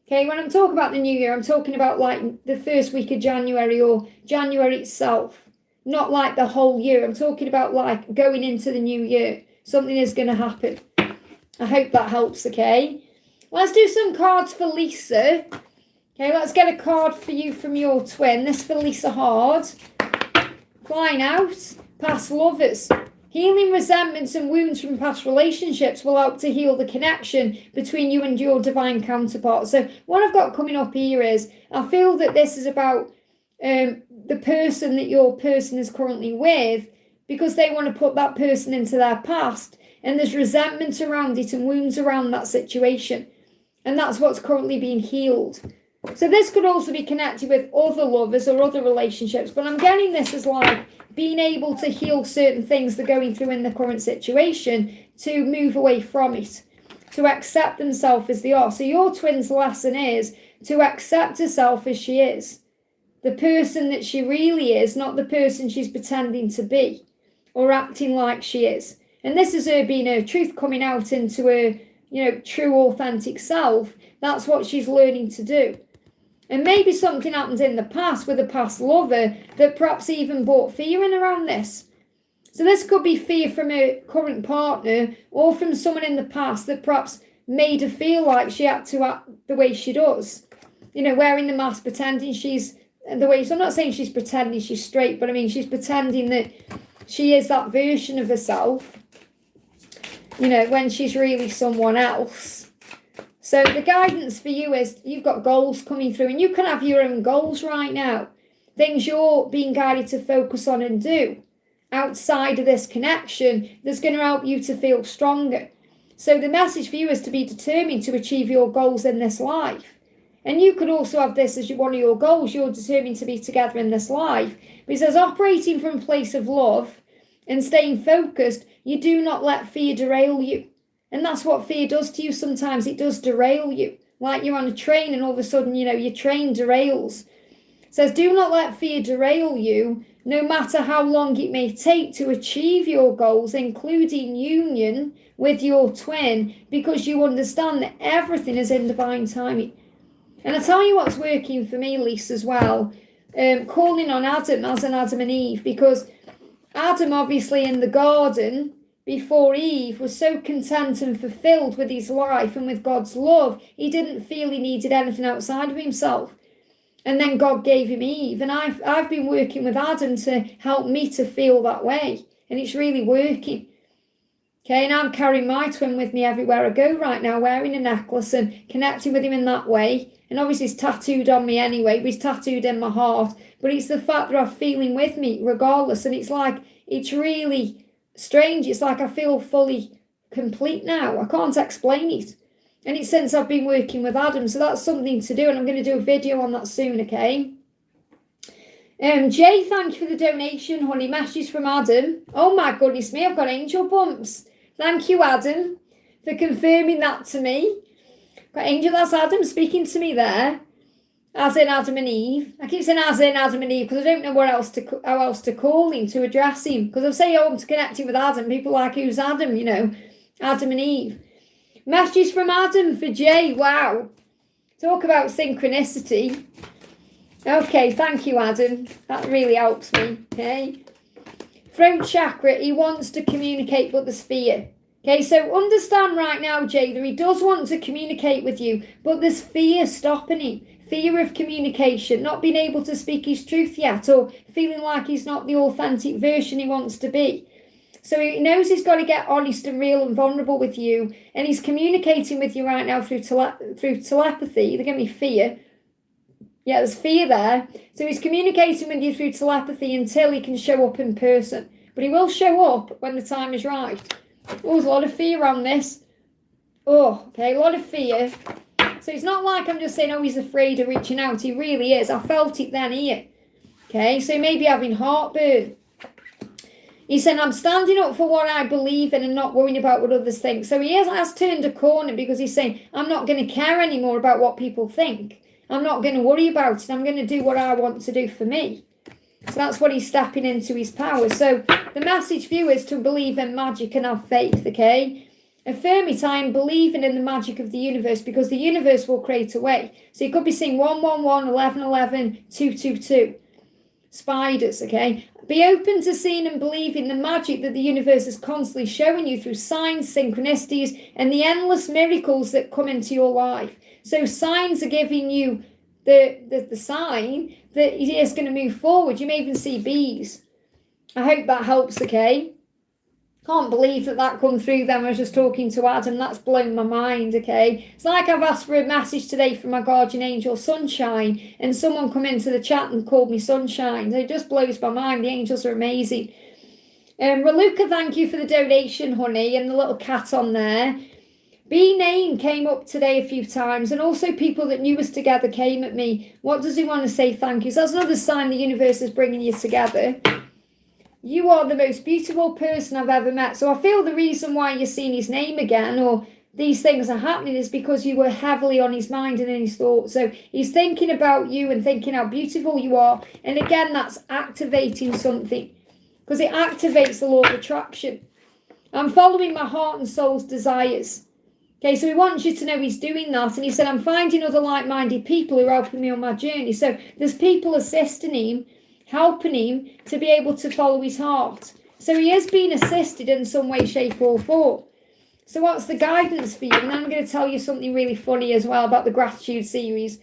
Speaker 1: Okay, when I'm talking about the new year, I'm talking about like the first week of January or January itself. Not like the whole year. I'm talking about like going into the new year. Something is going to happen. I hope that helps, okay? Let's do some cards for Lisa. Okay, let's get a card for you from your twin. This for Lisa Hard. Flying out. Past lovers. Healing resentments and wounds from past relationships will help to heal the connection between you and your divine counterpart. So what I've got coming up here is, I feel that this is about the person that your person is currently with, because they want to put that person into their past, and there's resentment around it and wounds around that situation. And that's what's currently being healed. So this could also be connected with other lovers or other relationships, but I'm getting this as like being able to heal certain things they're going through in the current situation, to move away from it, to accept themselves as they are. So your twin's lesson is to accept herself as she is, the person that she really is, not the person she's pretending to be or acting like she is. And this is her being her truth, coming out into her, true authentic self. That's what she's learning to do. And maybe something happened in the past with a past lover that perhaps even brought fear in around this. So this could be fear from her current partner or from someone in the past that perhaps made her feel like she had to act the way she does. Wearing the mask, pretending she's the way. So I'm not saying she's pretending she's straight, but I mean she's pretending that she is that version of herself, when she's really someone else. So the guidance for you is you've got goals coming through, and you can have your own goals right now. Things you're being guided to focus on and do outside of this connection that's going to help you to feel stronger. So the message for you is to be determined to achieve your goals in this life. And you could also have this as one of your goals. You're determined to be together in this life. But it says operating from a place of love and staying focused, you do not let fear derail you. And that's what fear does to you sometimes. It does derail you. Like you're on a train and all of a sudden, your train derails. It says, do not let fear derail you, no matter how long it may take to achieve your goals, including union with your twin, because you understand that everything is in divine timing. And I tell you what's working for me, Lisa, as well, calling on Adam as an Adam and Eve, because Adam, obviously, in the garden before Eve, was so content and fulfilled with his life and with God's love, he didn't feel he needed anything outside of himself. And then God gave him Eve. And I've been working with Adam to help me to feel that way. And it's really working. Okay, and I'm carrying my twin with me everywhere I go right now, wearing a necklace and connecting with him in that way. And obviously he's tattooed on me anyway, but he's tattooed in my heart. But it's the fact that I'm feeling with me regardless. And it's like, it's really strange. It's like I feel fully complete now. I can't explain it. And it's since I've been working with Adam. So that's something to do. And I'm going to do a video on that soon, okay? Jay, thank you for the donation, honey. Messages from Adam. Oh my goodness me, I've got angel bumps. Thank you, Adam, for confirming that to me. Got angel, that's Adam speaking to me there. As in Adam and Eve. I keep saying as in Adam and Eve because I don't know how else to call him, to address him. Because I say, I'm connecting with Adam. People are like, who's Adam, Adam and Eve. Messages from Adam for Jay. Wow. Talk about synchronicity. Okay, thank you, Adam. That really helps me. Okay. Throat chakra, he wants to communicate, but there's fear. Okay, so understand right now, Jay, that he does want to communicate with you, but there's fear stopping him. Fear of communication, not being able to speak his truth yet, or feeling like he's not the authentic version he wants to be. So he knows he's got to get honest and real and vulnerable with you, and he's communicating with you right now through telepathy. They're giving me fear. Yeah, there's fear there. So he's communicating with you through telepathy until he can show up in person. But he will show up when the time is right. Oh, there's a lot of fear on this. Oh, okay, a lot of fear. So it's not like I'm just saying, oh, he's afraid of reaching out. He really is. I felt it then here. Okay, so maybe having heartburn. He said, I'm standing up for what I believe in and not worrying about what others think. So he has turned a corner because he's saying, I'm not going to care anymore about what people think. I'm not going to worry about it. I'm going to do what I want to do for me. So that's what he's stepping into his power. So the message for you is to believe in magic and have faith, okay? Affirm it, I am believing in the magic of the universe because the universe will create a way. So you could be seeing 111, 1111, 222. Spiders, okay? Be open to seeing and believing the magic that the universe is constantly showing you through signs, synchronicities, and the endless miracles that come into your life. So signs are giving you the sign that it is going to move forward. You may even see bees. I hope that helps, okay? Can't believe that come through them. I was just talking to Adam. That's blown my mind, okay? It's like I've asked for a message today from my guardian angel, Sunshine, and someone come into the chat and called me Sunshine. It just blows my mind. The angels are amazing. Raluca, thank you for the donation, honey, and the little cat on there. B name came up today a few times, and also people that knew us together came at me. What does he want to say thank you? So that's another sign the universe is bringing you together. You are the most beautiful person I've ever met. So I feel the reason why you're seeing his name again or these things are happening is because you were heavily on his mind and in his thoughts. So he's thinking about you and thinking how beautiful you are. And again, that's activating something because it activates the law of attraction. I'm following my heart and soul's desires. Okay, so he wants you to know he's doing that. And he said, I'm finding other like-minded people who are helping me on my journey. So there's people assisting him, helping him to be able to follow his heart. So he is being assisted in some way, shape or form. So what's the guidance for you? And I'm going to tell you something really funny as well about the gratitude series.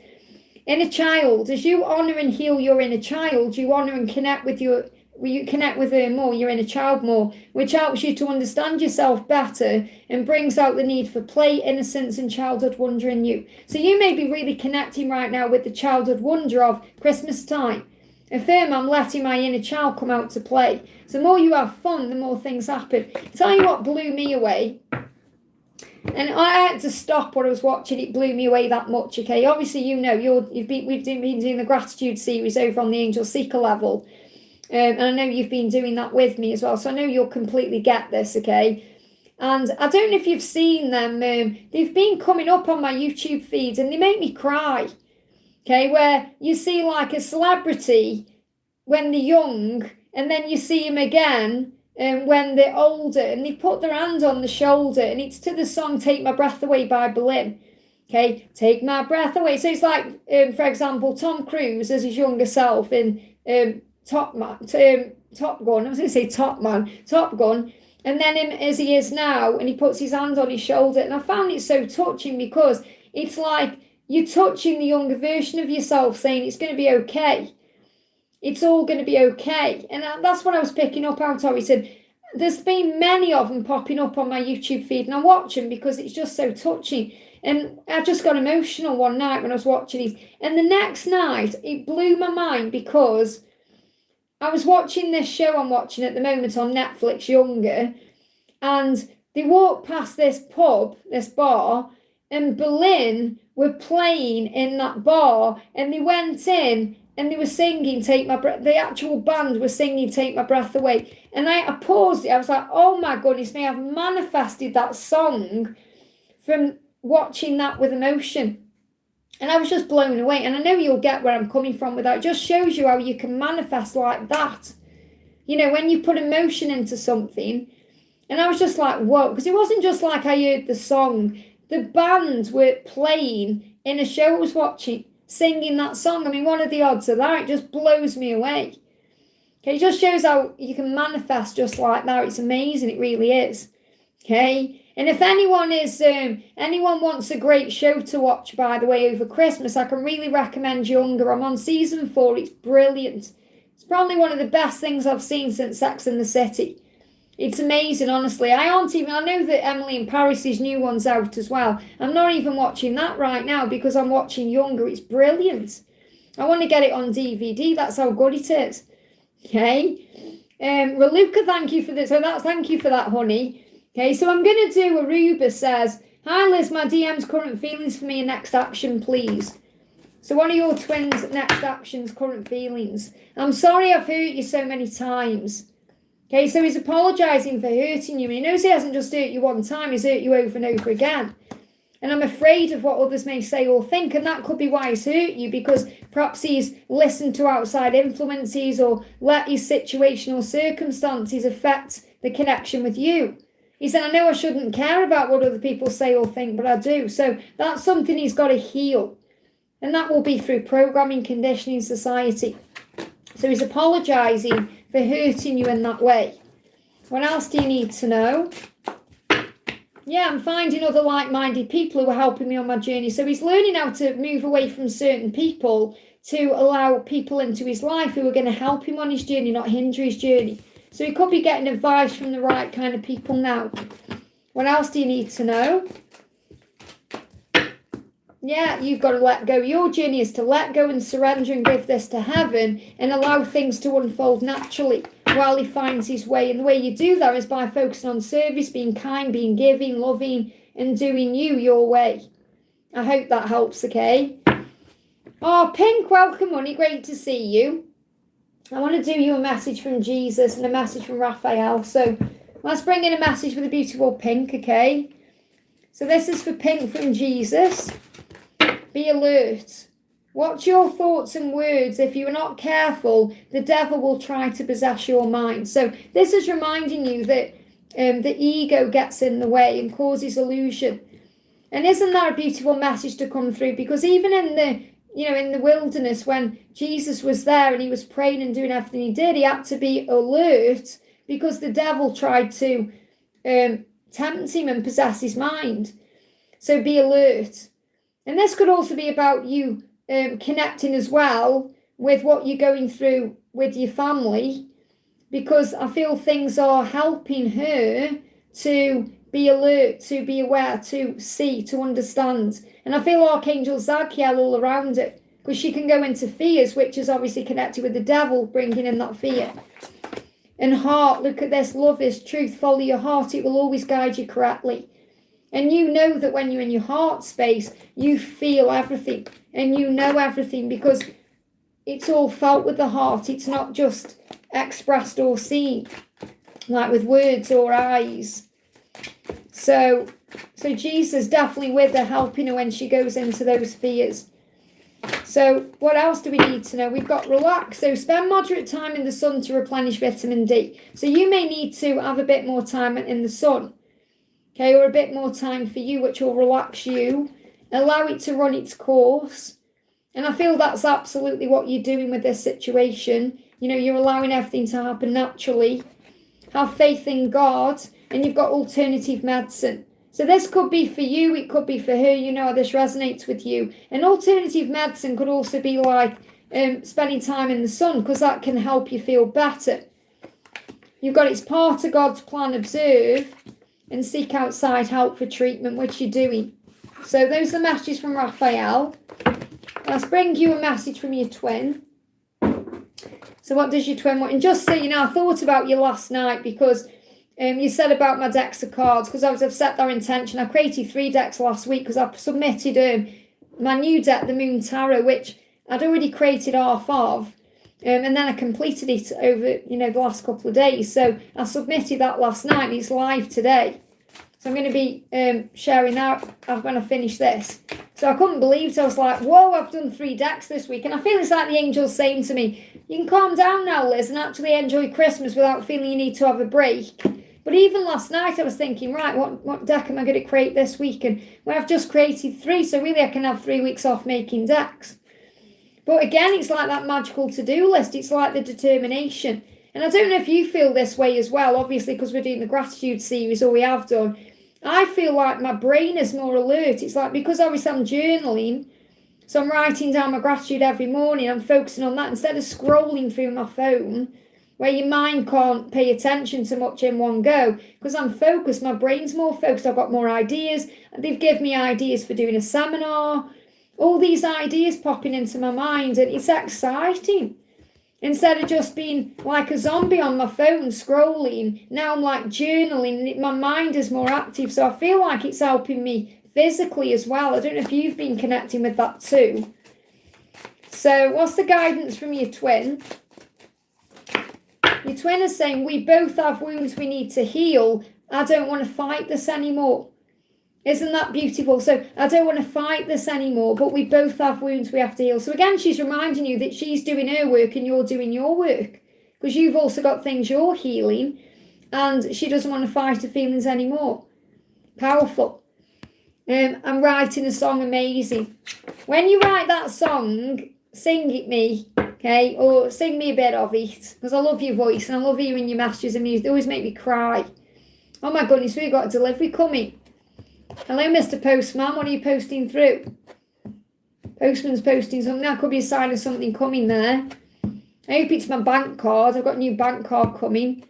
Speaker 1: Inner child, as you honour and heal your inner child, you honour and connect with you connect with her more, your inner child more, which helps you to understand yourself better and brings out the need for play, innocence and childhood wonder in you. So you may be really connecting right now with the childhood wonder of Christmas time. Affirm, I'm letting my inner child come out to play. So the more you have fun, the more things happen. Tell you what blew me away. And I had to stop what I was watching. It blew me away that much, okay? Obviously, you know, we've been doing the gratitude series over on the Angel Seeker level. And I know you've been doing that with me as well. So I know you'll completely get this, okay? And I don't know if you've seen them. They've been coming up on my YouTube feeds and they make me cry. Okay, where you see like a celebrity when they're young and then you see him again when they're older and they put their hand on the shoulder and it's to the song Take My Breath Away by Berlin. Okay, take my breath away. So it's like, for example, Tom Cruise as his younger self in Top Gun. I was going to say Top Gun. And then him as he is now and he puts his hand on his shoulder. And I found it so touching because it's like, you're touching the younger version of yourself saying it's going to be okay. It's all going to be okay. And that's what I was picking up out of. He said, there's been many of them popping up on my YouTube feed and I watch them because it's just so touching. And I just got emotional one night when I was watching these. And the next night, it blew my mind because I was watching this show I'm watching at the moment on Netflix, Younger. And they walked past this pub, this bar, and Berlin were playing in that bar and they went in and they were singing Take My Breath. The actual band was singing Take My Breath Away. And I paused it. I was like, oh my goodness me, I've manifested that song from watching that with emotion. And I was just blown away. And I know you'll get where I'm coming from with that. It just shows you how you can manifest like that. You know, when you put emotion into something. And I was just like, whoa. Because it wasn't just like I heard the song. The band were playing in a show I was watching, singing that song. I mean, what are the odds of that? It just blows me away. Okay, it just shows how you can manifest just like that. It's amazing, it really is. Okay, and if anyone wants a great show to watch, by the way, over Christmas, I can really recommend Younger. I'm on season 4. It's brilliant. It's probably one of the best things I've seen since Sex and the City. It's amazing, honestly. I know that Emily in Paris's new one's out as well. I'm not even watching that right now because I'm watching Younger. It's brilliant. I want to get it on DVD. That's how good it is. Okay. Raluca, thank you for this. So thank you for that, honey. Okay, so I'm going to do Aruba says, hi Liz, my DM's current feelings for me and next action, please. So one of your twins' next actions, current feelings. I'm sorry I've hurt you so many times. Okay, so he's apologising for hurting you. And he knows he hasn't just hurt you one time, he's hurt you over and over again. And I'm afraid of what others may say or think, and that could be why he's hurt you, because perhaps he's listened to outside influences or let his situational circumstances affect the connection with you. He said, I know I shouldn't care about what other people say or think, but I do. So that's something he's got to heal. And that will be through programming, conditioning, society. So he's apologising for hurting you in that way. What else do you need to know? Yeah, I'm finding other like-minded people who are helping me on my journey. So he's learning how to move away from certain people to allow people into his life who are going to help him on his journey, not hinder his journey. So he could be getting advice from the right kind of people now. What else do you need to know? Yeah, you've got to let go. Your journey is to let go and surrender and give this to heaven and allow things to unfold naturally while he finds his way. And the way you do that is by focusing on service, being kind, being giving, loving, and doing you your way. I hope that helps, okay? Oh, Pink, welcome, honey. Great to see you. I want to do you a message from Jesus and a message from Raphael. So let's bring in a message for the beautiful Pink, okay? So this is for Pink from Jesus. Be alert. Watch your thoughts and words. If you're not careful, the devil will try to possess your mind. So this is reminding you that the ego gets in the way and causes illusion. And isn't that a beautiful message to come through? Because even in the wilderness, when Jesus was there and he was praying and doing everything he did, he had to be alert because the devil tried to tempt him and possess his mind. So be alert. And this could also be about you connecting as well with what you're going through with your family, because I feel things are helping her to be alert, to be aware, to see, to understand. And I feel Archangel Zadkiel all around it, because she can go into fears, which is obviously connected with the devil, bringing in that fear. And heart, look at this, love is truth, follow your heart, it will always guide you correctly. And you know that when you're in your heart space, you feel everything and you know everything because it's all felt with the heart. It's not just expressed or seen, like with words or eyes. So Jesus definitely with her, helping her when she goes into those fears. So what else do we need to know? We've got relax. So spend moderate time in the sun to replenish vitamin D. So you may need to have a bit more time in the sun. Okay, or a bit more time for you, which will relax you, allow it to run its course. And I feel that's absolutely what you're doing with this situation. You know, you're allowing everything to happen naturally. Have faith in God, and you've got alternative medicine. So this could be for you, it could be for her, you know how this resonates with you. And alternative medicine could also be like spending time in the sun, because that can help you feel better. You've got it's part of God's plan, observe, and seek outside help for treatment, which you're doing. So those are the messages from Raphael. Let's bring you a message from your twin. So what does your twin want? And just so you know, I thought about you last night because you said about my decks of cards, because I've set that intention. I created 3 decks last week because I've submitted my new deck, the Moon Tarot, which I'd already created half of. And then I completed it over, the last couple of days. So I submitted that last night and it's live today. So I'm going to be sharing that when I finish this. So I couldn't believe it. So I was like, whoa, I've done 3 decks this week. And I feel it's like the angels saying to me, you can calm down now, Liz, and actually enjoy Christmas without feeling you need to have a break. But even last night I was thinking, right, what deck am I going to create this week? And when I've just created 3, so really I can have 3 weeks off making decks. But again, it's like that magical to-do list. It's like the determination. And I don't know if you feel this way as well, obviously, because we're doing the gratitude series, or we have done. I feel like my brain is more alert. It's like, because obviously I'm journaling, so I'm writing down my gratitude every morning. I'm focusing on that instead of scrolling through my phone, where your mind can't pay attention to much in one go. Because I'm focused, my brain's more focused. I've got more ideas. They've given me ideas for doing a seminar, all these ideas popping into my mind, and it's exciting. Instead of just being like a zombie on my phone scrolling, now I'm like journaling. My mind is more active, so I feel like it's helping me physically as well. I don't know if you've been connecting with that too. So what's the guidance from your twin? Your twin is saying, we both have wounds we need to heal. I don't want to fight this anymore. Isn't that beautiful? So I don't want to fight this anymore, but we both have wounds we have to heal. So again, she's reminding you that she's doing her work and you're doing your work, because you've also got things you're healing, and she doesn't want to fight her feelings anymore. Powerful. I'm writing a song, amazing. When you write that song, sing it me, okay? Or sing me a bit of it, because I love your voice and I love hearing your messages and music. They always make me cry. Oh my goodness, we've got a delivery coming. Hello, Mr. Postman. What are you posting through? Postman's posting something. That could be a sign of something coming there. I hope it's my bank card. I've got a new bank card coming.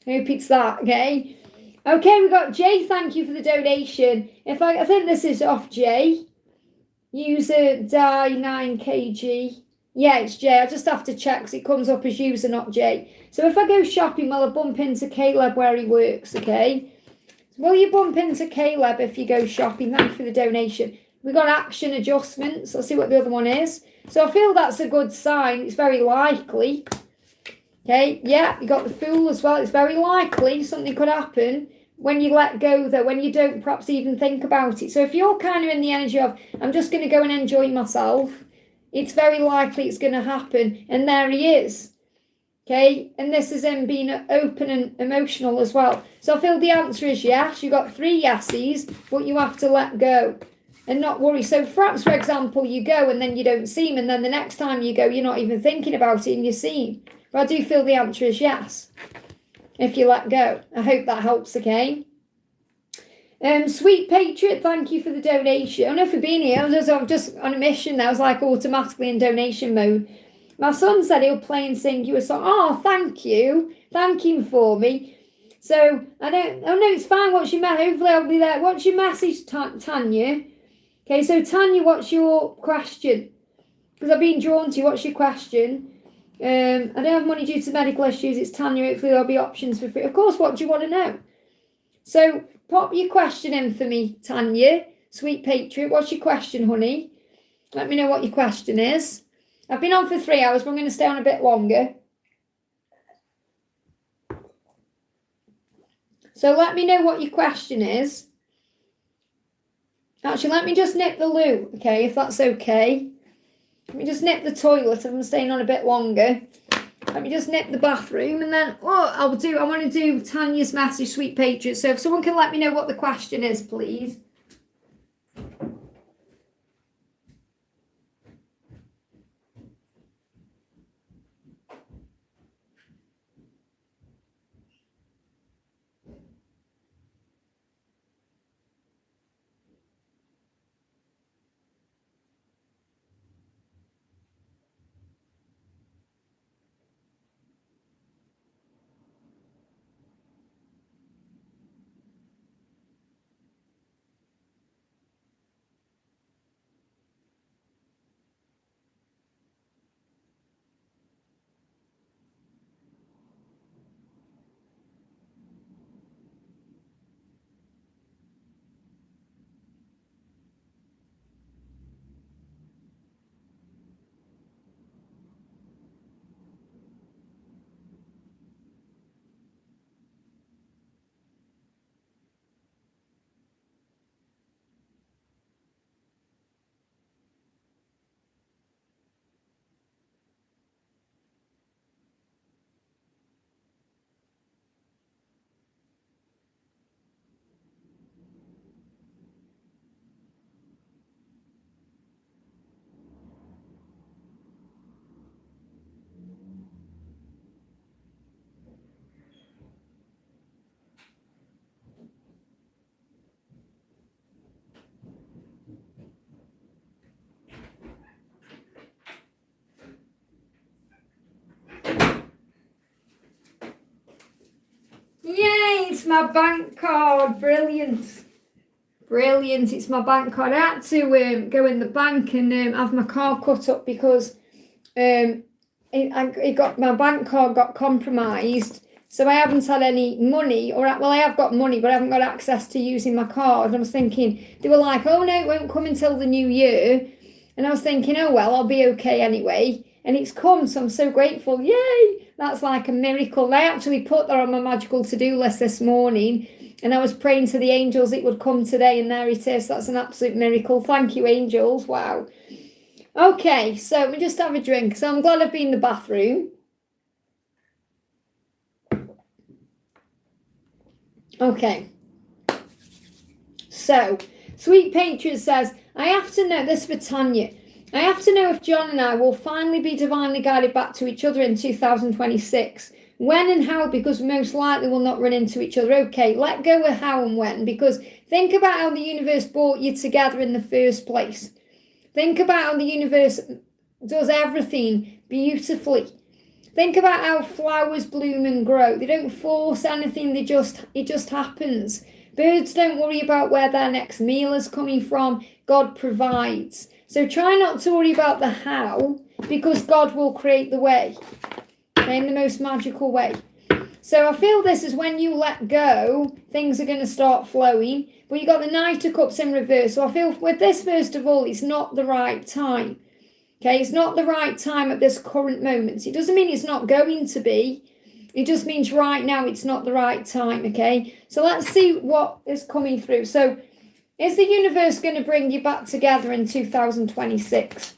Speaker 1: I hope it's that, okay? Okay, we've got Jay. Thank you for the donation. I think this is off Jay. User die 9kg. Yeah, it's Jay. I just have to check because it comes up as user, not Jay. So if I go shopping, well, I bump into Caleb where he works, okay? Will you bump into Caleb if you go shopping? Thank you for the donation. We've got action adjustments. Let's see what the other one is. So I feel that's a good sign. It's very likely. Okay, yeah, you got the Fool as well. It's very likely something could happen when you let go, though, when you don't perhaps even think about it. So if you're kind of in the energy of, I'm just going to go and enjoy myself, it's very likely it's going to happen. And there he is. Okay, and this is him being open and emotional as well. So I feel the answer is yes. You've got 3 yeses, but you have to let go and not worry. So perhaps, for example, you go and then you don't see him, and then the next time you go, you're not even thinking about it and you see him. But I do feel the answer is yes, if you let go. I hope that helps, okay? Sweet Patriot, thank you for the donation. I don't know if you've been here. I'm just on a mission now. I was like automatically in donation mode. My son said he'll play and sing you a song. Oh, thank you. Thank him for me. So, I don't... Oh, no, it's fine. What's your message? Hopefully I'll be there. What's your message, Tanya? Okay, so Tanya, what's your question? Because I've been drawn to you. What's your question? I don't have money due to medical issues. It's Tanya. Hopefully there'll be options for free. Of course, what do you want to know? So, pop your question in for me, Tanya. Sweet Patriot. What's your question, honey? Let me know what your question is. I've been on for 3 hours, but I'm going to stay on a bit longer. So let me know what your question is. Actually, let me just nip the loo, okay, if that's okay. Let me just nip the toilet if I'm staying on a bit longer. Let me just nip the bathroom, and then I want to do Tanya's message, Sweet Patriot. So if someone can let me know what the question is, please. Yay, it's my bank card. Brilliant. Brilliant. It's my bank card. I had to go in the bank and have my card cut up because my bank card got compromised. So I haven't had any money, I have got money, but I haven't got access to using my card. And I was thinking, they were like, oh no, it won't come until the new year. And I was thinking, oh well, I'll be okay anyway. And it's come, so I'm so grateful. Yay! That's like a miracle. I actually put that on my magical to-do list this morning. And I was praying to the angels it would come today, and there it is. That's an absolute miracle. Thank you, angels. Wow. Okay, so let me just have a drink. So I'm glad I've been in the bathroom. Okay. So, Sweet Patriot says, I have to know, this for Tanya, I have to know if John and I will finally be divinely guided back to each other in 2026. When and how, because most likely we'll not run into each other. Okay, let go of how and when, because think about how the universe brought you together in the first place. Think about how the universe does everything beautifully. Think about how flowers bloom and grow. They don't force anything, it just happens. Birds don't worry about where their next meal is coming from. God provides. So try not to worry about the how, because God will create the way. In the most magical way. So I feel this is when you let go, things are going to start flowing. But you got the Knight of Cups in reverse. So I feel with this, first of all, it's not the right time. Okay, it's not the right time at this current moment. It doesn't mean it's not going to be. It just means right now it's not the right time, okay? So let's see what is coming through. So is the universe going to bring you back together in 2026?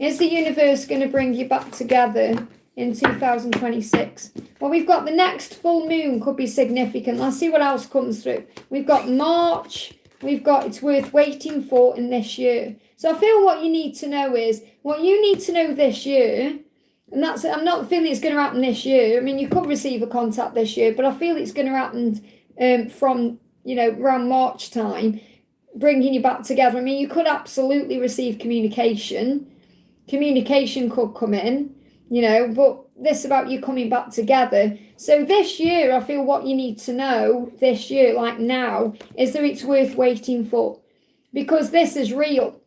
Speaker 1: Is the universe going to bring you back together in 2026? Well, we've got the next full moon could be significant. Let's see what else comes through. We've got March. We've got it's worth waiting for in this year. So I feel what you need to know is, what you need to know this year, and that's, I'm not feeling it's going to happen this year. I mean, you could receive a contact this year, but I feel it's going to happen from, around March time, bringing you back together. I mean, you could absolutely receive communication. Communication could come in, but this about you coming back together. So this year, I feel what you need to know this year, like now, is that it's worth waiting for, because this is real.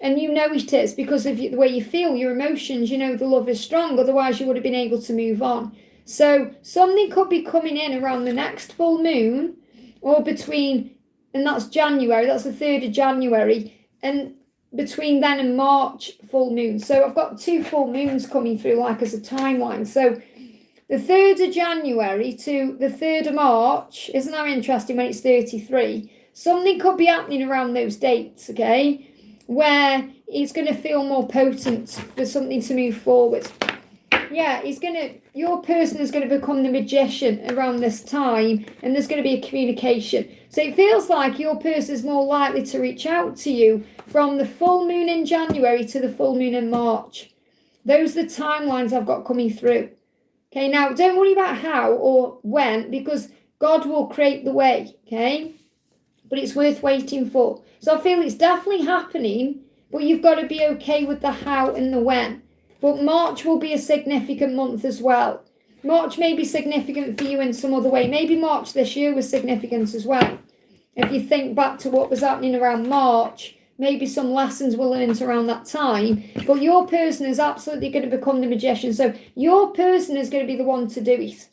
Speaker 1: And it is because of the way you feel, your emotions, the love is strong. Otherwise, you would have been able to move on. So something could be coming in around the next full moon, or between, and that's January, that's the 3rd of January, and between then and March full moon. So I've got 2 full moons coming through, like as a timeline. So the 3rd of January to the 3rd of March, isn't that interesting when it's 33? Something could be happening around those dates, okay? Where it's going to feel more potent for something to move forward. Yeah, your person is going to become the magician around this time, and there's going to be a communication. So it feels like your person is more likely to reach out to you from the full moon in January to the full moon in March. Those are the timelines I've got coming through. Okay, now don't worry about how or when, because God will create the way, okay? But it's worth waiting for. So I feel it's definitely happening, but you've got to be okay with the how and the when. But March will be a significant month as well. March may be significant for you in some other way. Maybe March this year was significant as well. If you think back to what was happening around March, maybe some lessons were learned around that time. But your person is absolutely going to become the magician. So your person is going to be the one to do it.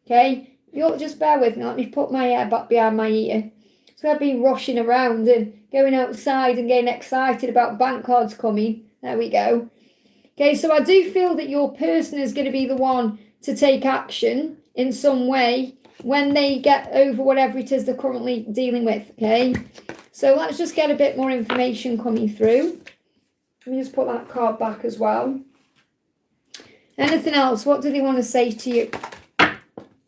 Speaker 1: Okay? You'll just bear with me. Let me put my hair back behind my ear. So I've been rushing around and going outside and getting excited about bank cards coming. There we go. Okay, so I do feel that your person is going to be the one to take action in some way when they get over whatever it is they're currently dealing with, okay? So let's just get a bit more information coming through. Let me just put that card back as well. Anything else? What do they want to say to you?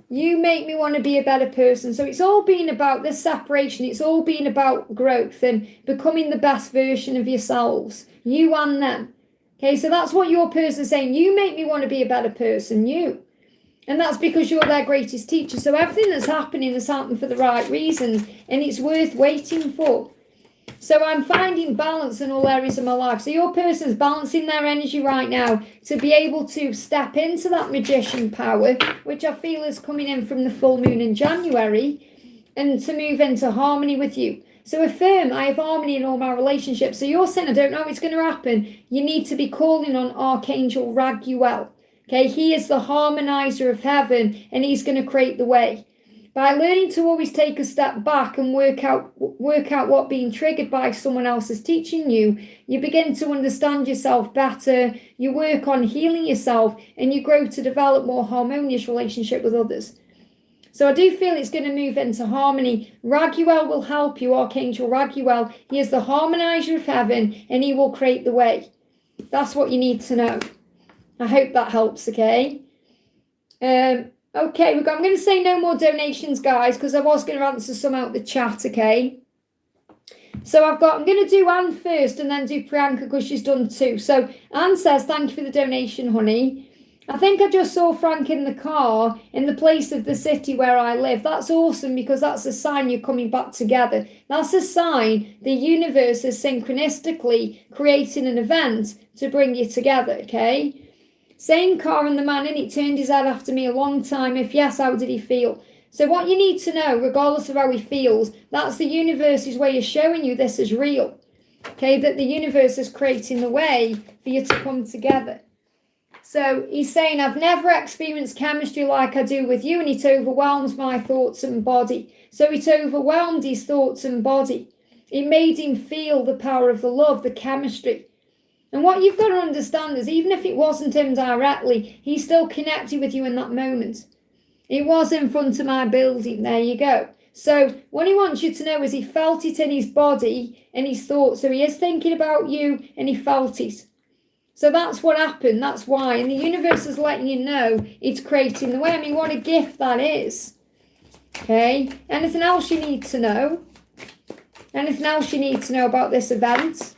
Speaker 1: You make me want to be a better person. So it's all been about this separation. It's all been about growth and becoming the best version of yourselves. You and them. Okay, so that's what your person is saying. You make me want to be a better person. You. And that's because you're their greatest teacher. So everything that's happening has happened for the right reasons. And it's worth waiting for. So I'm finding balance in all areas of my life. So your person's balancing their energy right now to be able to step into that magician power, which I feel is coming in from the full moon in January. and to move into harmony with you. So affirm, I have harmony in all my relationships. So you're saying, I don't know how it's going to happen. You need to be calling on Archangel Raguel. Okay, he is the harmonizer of heaven, and he's going to create the way. By learning to always take a step back and work out what being triggered by someone else is teaching you, you begin to understand yourself better, you work on healing yourself, and you grow to develop more harmonious relationship with others. So I do feel it's going to move into harmony. Raguel will help you, Archangel Raguel. He is the harmonizer of heaven, and he will create the way. That's what you need to know. I hope that helps, okay? Okay, I'm going to say no more donations, guys, because I was going to answer some out the chat, okay? So I'm going to do Anne first and then do Priyanka because she's done 2. So Anne says, thank you for the donation, honey. I think I just saw Frank in the car in the place of the city where I live. That's awesome because that's a sign you're coming back together. That's a sign the universe is synchronistically creating an event to bring you together, okay? Same car and the man in it turned his head after me a long time. If yes, how did he feel? So what you need to know, regardless of how he feels, that's the universe's way of showing you this is real. Okay, that the universe is creating the way for you to come together. So he's saying, I've never experienced chemistry like I do with you, and it overwhelms my thoughts and body. So it overwhelmed his thoughts and body. It made him feel the power of the love, the chemistry. And what you've got to understand is, even if it wasn't him directly, he still connected with you in that moment. It was in front of my building. There you go. So what he wants you to know is he felt it in his body and his thoughts. So he is thinking about you and he felt it. So that's what happened. That's why. And the universe is letting you know it's creating the way. I mean, what a gift that is. Okay. Anything else you need to know? Anything else you need to know about this event?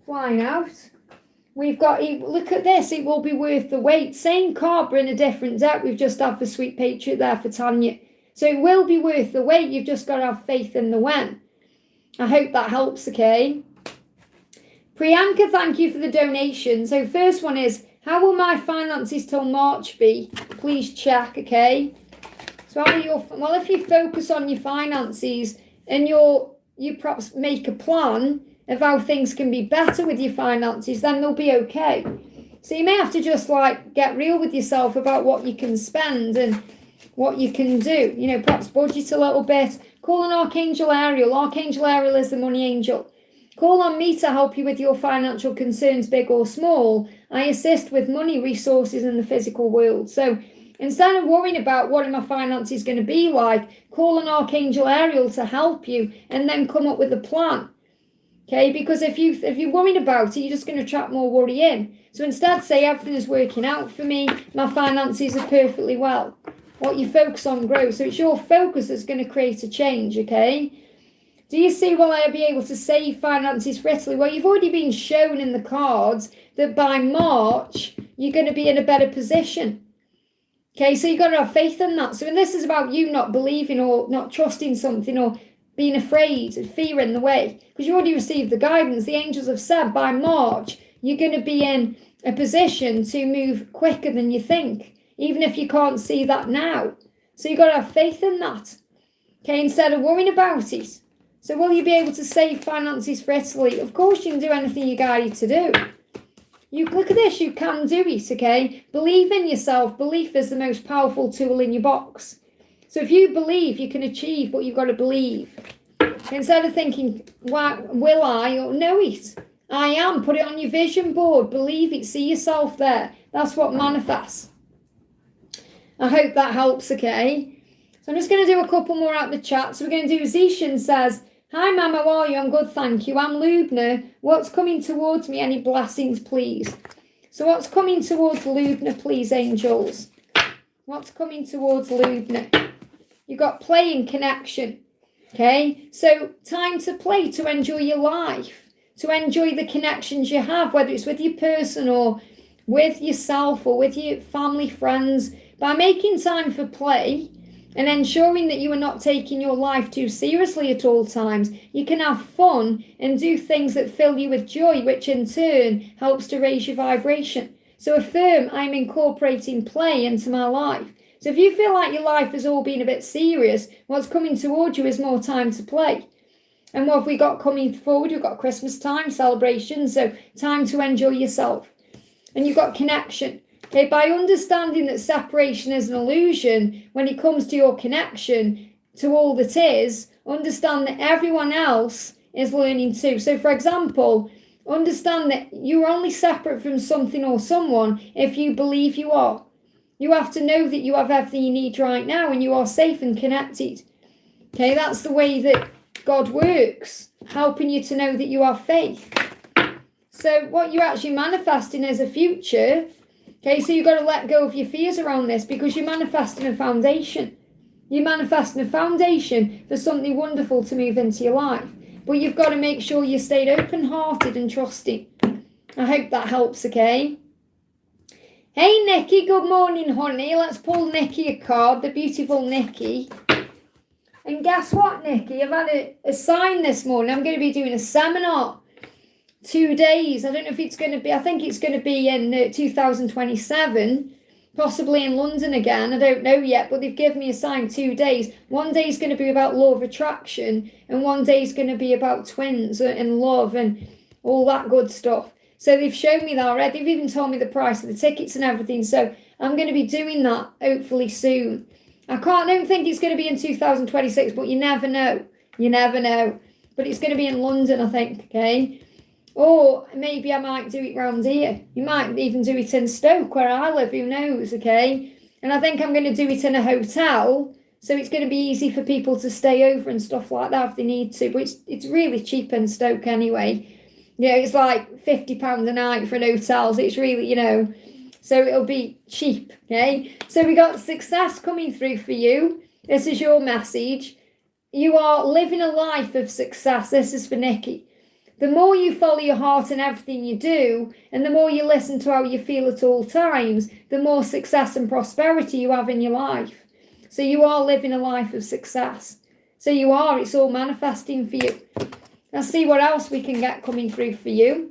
Speaker 1: Flying out. We've got, look at this, it will be worth the wait. Same card, but in a different deck. We've just had the Sweet Patriot there for Tanya. So it will be worth the wait. You've just got to have faith in the when. I hope that helps, okay? Priyanka, thank you for the donation. So first one is, how will my finances till March be? Please check, okay? So how are your, well, if you focus on your finances and you perhaps make a plan of how things can be better with your finances, then they'll be okay. So you may have to just get real with yourself about what you can spend and what you can do. You know, perhaps budget a little bit. Call on Archangel Ariel. Archangel Ariel is the money angel. Call on me to help you with your financial concerns, big or small. I assist with money, resources in the physical world. So instead of worrying about what are my finances going to be like, call on Archangel Ariel to help you and then come up with a plan. Okay, because if you're worried about it, you're just going to trap more worry in. So instead, say everything is working out for me, my finances are perfectly well. What you focus on grows. So it's your focus that's going to create a change, okay? Do you see, will I be able to save finances for Italy? Well, you've already been shown in the cards that by March, you're going to be in a better position. Okay, so you've got to have faith in that. So when this is about you not believing or not trusting something or being afraid and fear in the way, because you already received the guidance. The angels have said by March, you're going to be in a position to move quicker than you think, even if you can't see that now. So you've got to have faith in that, okay, instead of worrying about it. So will you be able to save finances for Italy? Of course you can do anything you're guided to do. You look at this, you can do it, okay? Believe in yourself. Belief is the most powerful tool in your box. So if you believe, you can achieve, but you've got to believe. Instead of thinking, why, will I, or know it. I am. Put it on your vision board. Believe it. See yourself there. That's what manifests. I hope that helps, okay? So I'm just going to do a couple more out the chat. So we're going to do, Zishan says, hi, Mum, how are you? I'm good, thank you. I'm Lubna. What's coming towards me? Any blessings, please? So what's coming towards Lubna, please, angels? What's coming towards Lubna? You've got play and connection, okay? So time to play, to enjoy your life, to enjoy the connections you have, whether it's with your person or with yourself or with your family, friends. By making time for play and ensuring that you are not taking your life too seriously at all times, you can have fun and do things that fill you with joy, which in turn helps to raise your vibration. So affirm, I'm incorporating play into my life. So if you feel like your life has all been a bit serious, what's coming towards you is more time to play. And what have we got coming forward? We've got Christmas time, celebration, so time to enjoy yourself. And you've got connection. Okay, by understanding that separation is an illusion, when it comes to your connection to all that is, understand that everyone else is learning too. So for example, understand that you're only separate from something or someone if you believe you are. You have to know that you have everything you need right now and you are safe and connected. Okay, that's the way that God works, helping you to know that you have faith. So what you're actually manifesting is a future. Okay, so you've got to let go of your fears around this because you're manifesting a foundation. You're manifesting a foundation for something wonderful to move into your life. But you've got to make sure you stayed open-hearted and trusting. I hope that helps, okay? Hey, Nikki, good morning, honey. Let's pull Nikki a card, the beautiful Nikki. And guess what, Nikki? I've had a sign this morning. I'm going to be doing a seminar. 2 days. I don't know if it's going to be, I think it's going to be in 2027, possibly in London again. I don't know yet, but they've given me a sign 2 days. 1 day is going to be about law of attraction, and 1 day is going to be about twins and love and all that good stuff. So they've shown me that already. They've even told me the price of the tickets and everything. So I'm going to be doing that hopefully soon. I don't think it's going to be in 2026, but you never know. You never know. But it's going to be in London, I think, okay? Or maybe I might do it round here. You might even do it in Stoke, where I live, who knows, okay? And I think I'm going to do it in a hotel, so it's going to be easy for people to stay over and stuff like that if they need to. But it's really cheap in Stoke anyway. Yeah, it's like £50 a night for an hotel, so it's really, so it'll be cheap, okay? So we got success coming through for you. This is your message. You are living a life of success. This is for Nikki. The more you follow your heart in everything you do, and the more you listen to how you feel at all times, the more success and prosperity you have in your life. So you are living a life of success. So you are, it's all manifesting for you. Let's see what else we can get coming through for you.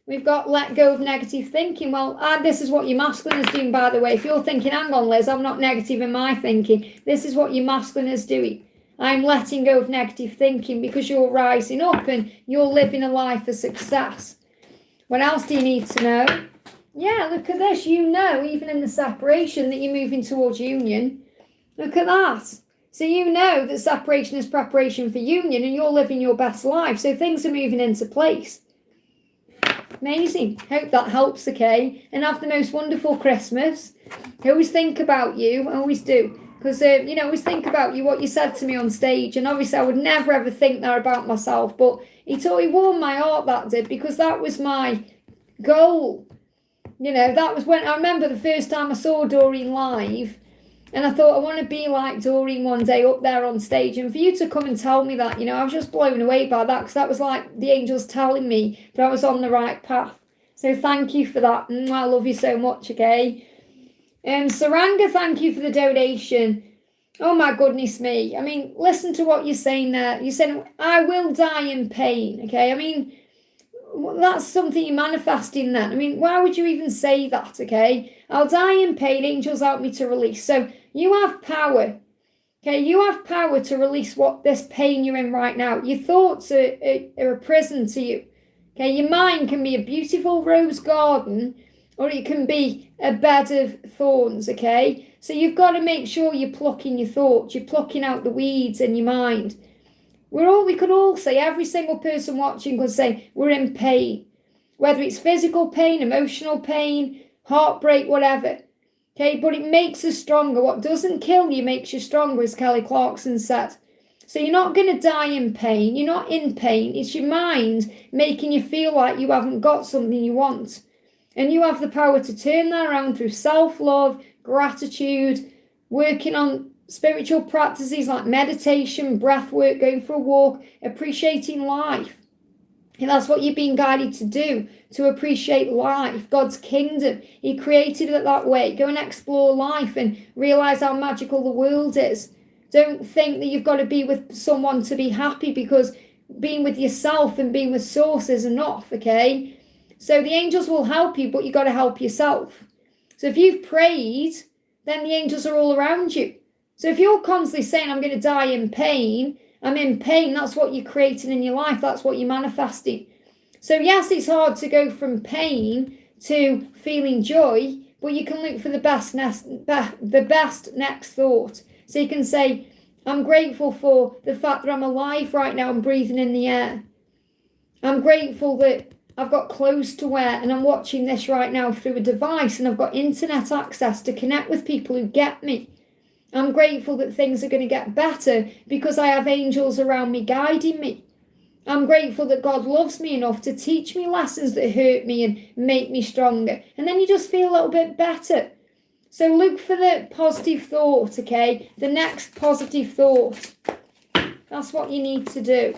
Speaker 1: We've got let go of negative thinking. Well, this is what your masculine is doing, by the way. If you're thinking, hang on, Liz, I'm not negative in my thinking. This is what your masculine is doing. I'm letting go of negative thinking because you're rising up and you're living a life of success. What else do you need to know? Yeah, look at this. You know, even in the separation, that you're moving towards union. Look at that. So you know that separation is preparation for union and you're living your best life. So things are moving into place. Amazing. Hope that helps, okay? And have the most wonderful Christmas. I always think about you. I always do. Because, I always think about you, what you said to me on stage. And obviously I would never ever think that about myself. But it warmed my heart, that did. Because that was my goal. That was when I remember the first time I saw Doreen live. And I thought, I want to be like Doreen one day up there on stage. And for you to come and tell me that, I was just blown away by that. Because that was like the angels telling me that I was on the right path. So thank you for that. I love you so much, okay? Saranga, thank you for the donation. Oh my goodness me. I mean, listen to what you're saying there. You said, I will die in pain, okay? I mean, that's something you're manifesting then. I mean, why would you even say that, okay? I'll die in pain, angels help me to release. So you have power, okay? You have power to release this pain you're in right now. Your thoughts are a prison to you, okay? Your mind can be a beautiful rose garden, or it can be a bed of thorns, okay? So you've got to make sure you're plucking your thoughts, you're plucking out the weeds in your mind. We could all say, every single person watching could say, we're in pain. Whether it's physical pain, emotional pain, heartbreak, whatever. Okay, but it makes us stronger. What doesn't kill you makes you stronger, as Kelly Clarkson said. So you're not going to die in pain. You're not in pain. It's your mind making you feel like you haven't got something you want. And you have the power to turn that around through self-love, gratitude, working on spiritual practices like meditation, breath work, going for a walk, appreciating life. And that's what you're being guided to do, to appreciate life, God's kingdom. He created it that way. Go and explore life and realize how magical the world is. Don't think that you've got to be with someone to be happy, because being with yourself and being with Source is enough, okay? So the angels will help you, but you've got to help yourself. So if you've prayed then the angels are all around you. So if you're constantly saying, I'm going to die in pain, I'm in pain, that's what you're creating in your life. That's what you're manifesting. So yes, it's hard to go from pain to feeling joy, but you can look for the best next thought. So you can say, I'm grateful for the fact that I'm alive right now. I'm breathing in the air. I'm grateful that I've got clothes to wear and I'm watching this right now through a device and I've got internet access to connect with people who get me. I'm grateful that things are going to get better because I have angels around me guiding me. I'm grateful that God loves me enough to teach me lessons that hurt me and make me stronger. And then you just feel a little bit better. So look for the positive thought, okay? The next positive thought. That's what you need to do.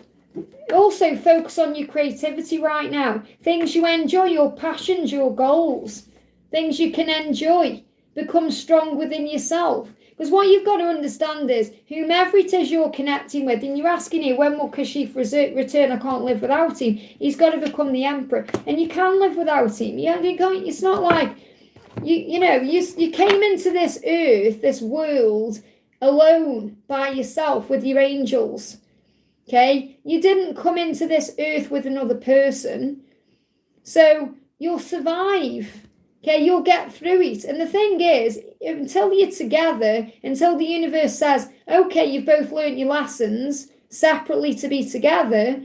Speaker 1: Also focus on your creativity right now. Things you enjoy, your passions, your goals. Things you can enjoy. Become strong within yourself. Because what you've got to understand is, whomever it is you're connecting with, and you're asking here, when will Kashif return? I can't live without him. He's got to become the emperor. And you can live without him. It's not like, you came into this earth, this world, alone, by yourself, with your angels. Okay? You didn't come into this earth with another person. So you'll survive. Okay, you'll get through it. And the thing is, until you're together, until the universe says, okay, you've both learned your lessons separately to be together,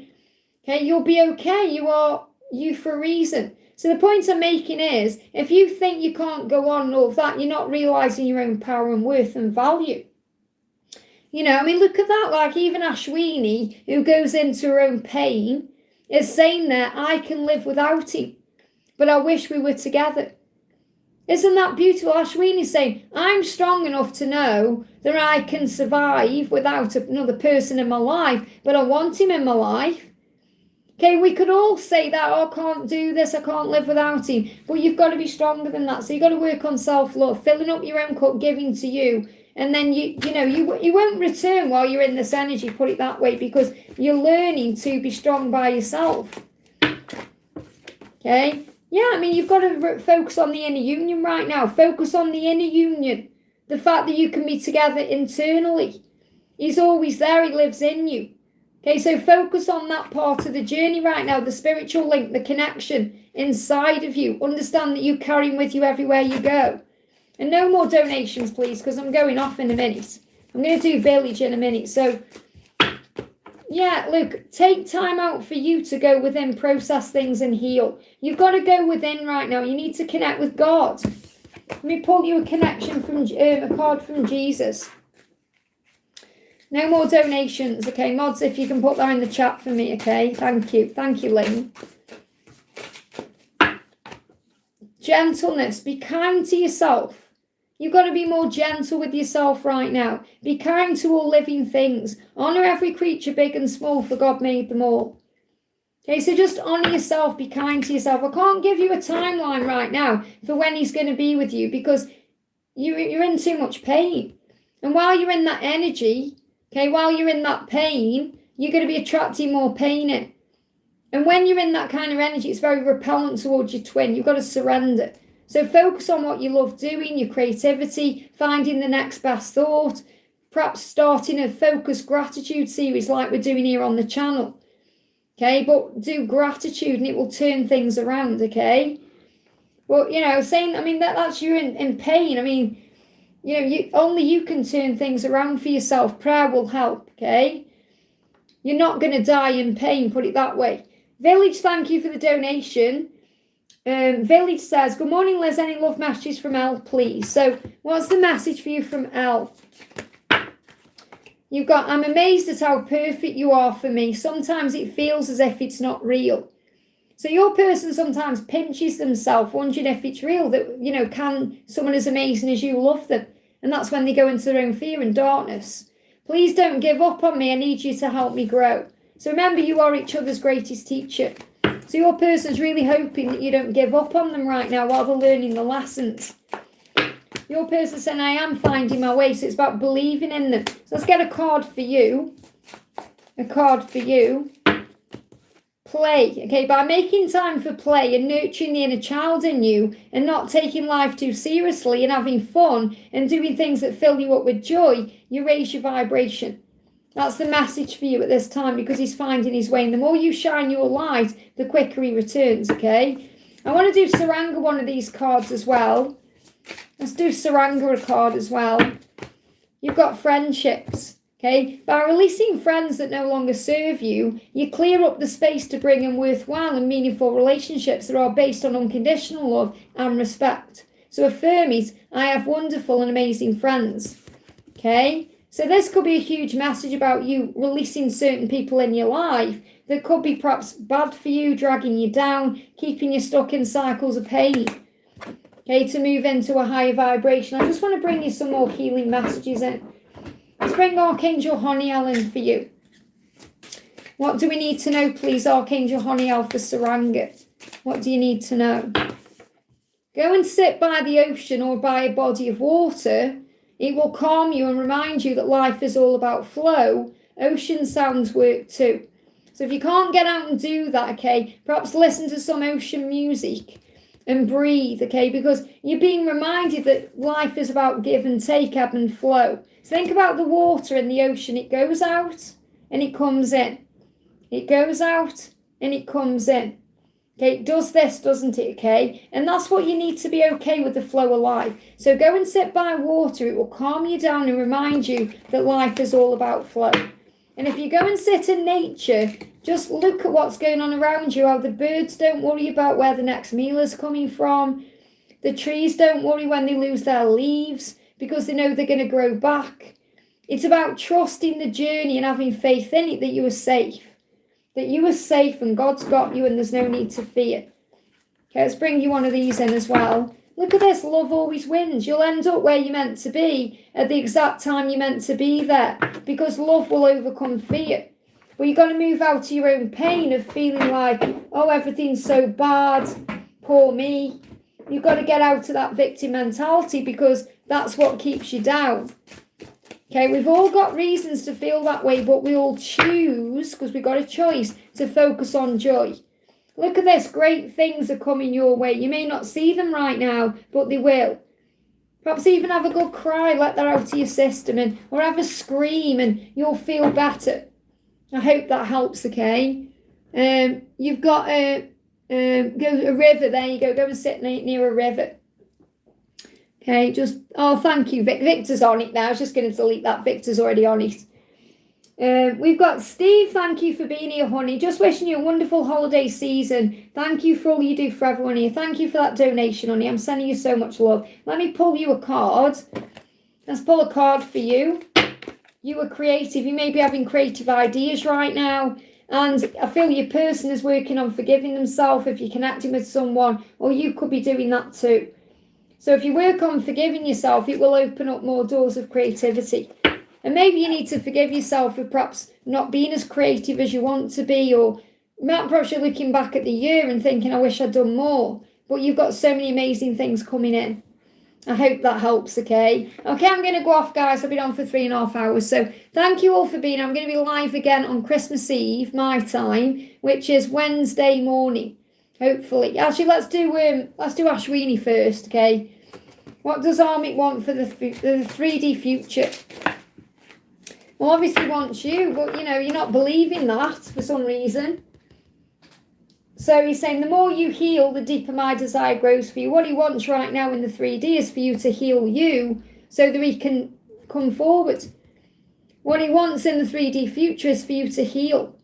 Speaker 1: okay, you'll be okay. You are you for a reason. So the point I'm making is, if you think you can't go on and all of that, you're not realising your own power and worth and value. Look at that. Like even Ashwini, who goes into her own pain, is saying that I can live without him, but I wish we were together. Isn't that beautiful? Ashwini's saying, I'm strong enough to know that I can survive without another person in my life, but I want him in my life. Okay, we could all say that, I can't do this, I can't live without him. But you've got to be stronger than that. So you've got to work on self-love, filling up your own cup, giving to you. And then you won't return while you're in this energy, put it that way, because you're learning to be strong by yourself. Okay? Yeah, you've got to focus on the inner union right now. Focus on the inner union. The fact that you can be together internally. He's always there. He lives in you. Okay, so focus on that part of the journey right now. The spiritual link, the connection inside of you. Understand that you carry him with you everywhere you go. And no more donations, please, because I'm going off in a minute. I'm going to do village in a minute. So, yeah, look, take time out for you to go within, process things and heal. You've got to go within right now. You need to connect with God. Let me pull you a connection from a card from Jesus. No more donations, okay? Mods, if you can put that in the chat for me, okay? Thank you. Thank you, Lynn. Gentleness. Be kind to yourself. You've got to be more gentle with yourself right now. Be kind to all living things. Honour every creature, big and small, for God made them all. Okay, so just honour yourself. Be kind to yourself. I can't give you a timeline right now for when he's going to be with you because you're in too much pain. And while you're in that energy, okay, while you're in that pain, you're going to be attracting more pain in. And when you're in that kind of energy, it's very repellent towards your twin. You've got to surrender. So focus on what you love doing, your creativity, finding the next best thought, perhaps starting a focused gratitude series like we're doing here on the channel. Okay, but do gratitude and it will turn things around, okay? Well, saying, that's you in pain. Only you can turn things around for yourself. Prayer will help, okay? You're not going to die in pain, put it that way. Village, thank you for the donation. Village says, good morning, Liz. Any love messages from Elle, please? So what's the message for you from Elle? You've got, I'm amazed at how perfect you are for me. Sometimes it feels as if it's not real. So your person sometimes pinches themselves, wondering if it's real, that, can someone as amazing as you love them? And that's when they go into their own fear and darkness. Please don't give up on me. I need you to help me grow. So remember, you are each other's greatest teacher. So your person's really hoping that you don't give up on them right now while they're learning the lessons. Your person's saying, I am finding my way. So it's about believing in them. So let's get a card for you. A card for you. play, okay? By making time for play and nurturing the inner child in you and not taking life too seriously and having fun and doing things that fill you up with joy, you raise your vibration. That's the message for you at this time, because he's finding his way. And the more you shine your light, the quicker he returns, okay? I want to do Saranga, one of these cards as well. Let's do Saranga, a card as well. You've got friendships, okay? By releasing friends that no longer serve you, you clear up the space to bring in worthwhile and meaningful relationships that are based on unconditional love and respect. So affirm it, I have wonderful and amazing friends, okay? So this could be a huge message about you releasing certain people in your life that could be perhaps bad for you, dragging you down, keeping you stuck in cycles of pain. Okay, to move into a higher vibration. I just want to bring you some more healing messages in. Let's bring Archangel Honiel in for you. What do we need to know, please, Archangel Honiel, for Saranga? What do you need to know? Go and sit by the ocean or by a body of water. It will calm you and remind you that life is all about flow. Ocean sounds work too. So if you can't get out and do that, okay, perhaps listen to some ocean music and breathe, okay, because you're being reminded that life is about give and take, ebb and flow. So think about the water in the ocean. It goes out and it comes in. It goes out and it comes in. Okay, it does this, doesn't it, okay? And that's what you need to be okay with the flow of life. So go and sit by water. It will calm you down and remind you that life is all about flow. And if you go and sit in nature, just look at what's going on around you, how the birds don't worry about where the next meal is coming from. The trees don't worry when they lose their leaves because they know they're going to grow back. It's about trusting the journey and having faith in it that you are safe. That you are safe and God's got you and there's no need to fear. Okay, let's bring you one of these in as well. Look at this, love always wins. You'll end up where you're meant to be at the exact time you're meant to be there, because love will overcome fear. But you've got to move out of your own pain of feeling like, oh, everything's so bad, poor me. You've got to get out of that victim mentality, because that's what keeps you down. Okay, we've all got reasons to feel that way, but we all choose, because we've got a choice, to focus on joy. Look at this, great things are coming your way. You may not see them right now, but they will. Perhaps even have a good cry, let that out of your system, or have a scream and you'll feel better. I hope that helps, okay? You've got a river, there you go and sit near a river. Okay, oh, thank you, Victor's on it now. I was just going to delete that. Victor's already on it. We've got Steve, thank you for being here, honey. Just wishing you a wonderful holiday season. Thank you for all you do for everyone here. Thank you for that donation, honey. I'm sending you so much love. Let me pull you a card. Let's pull a card for you. You are creative. You may be having creative ideas right now. And I feel your person is working on forgiving themselves if you're connecting with someone, or you could be doing that too. So if you work on forgiving yourself, it will open up more doors of creativity. And maybe you need to forgive yourself for perhaps not being as creative as you want to be, or perhaps you're looking back at the year and thinking, I wish I'd done more. But you've got so many amazing things coming in. I hope that helps, okay? Okay, I'm going to go off, guys. I've been on for 3.5 hours. So thank you all for being. I'm going to be live again on Christmas Eve, my time, which is Wednesday morning, hopefully. Actually, let's do Ashwini first, okay? What does Amit want for the 3D future? Well, obviously wants you, but, you're not believing that for some reason. So he's saying the more you heal, the deeper my desire grows for you. What he wants right now in the 3D is for you to heal you so that he can come forward. What he wants in the 3D future is for you to heal.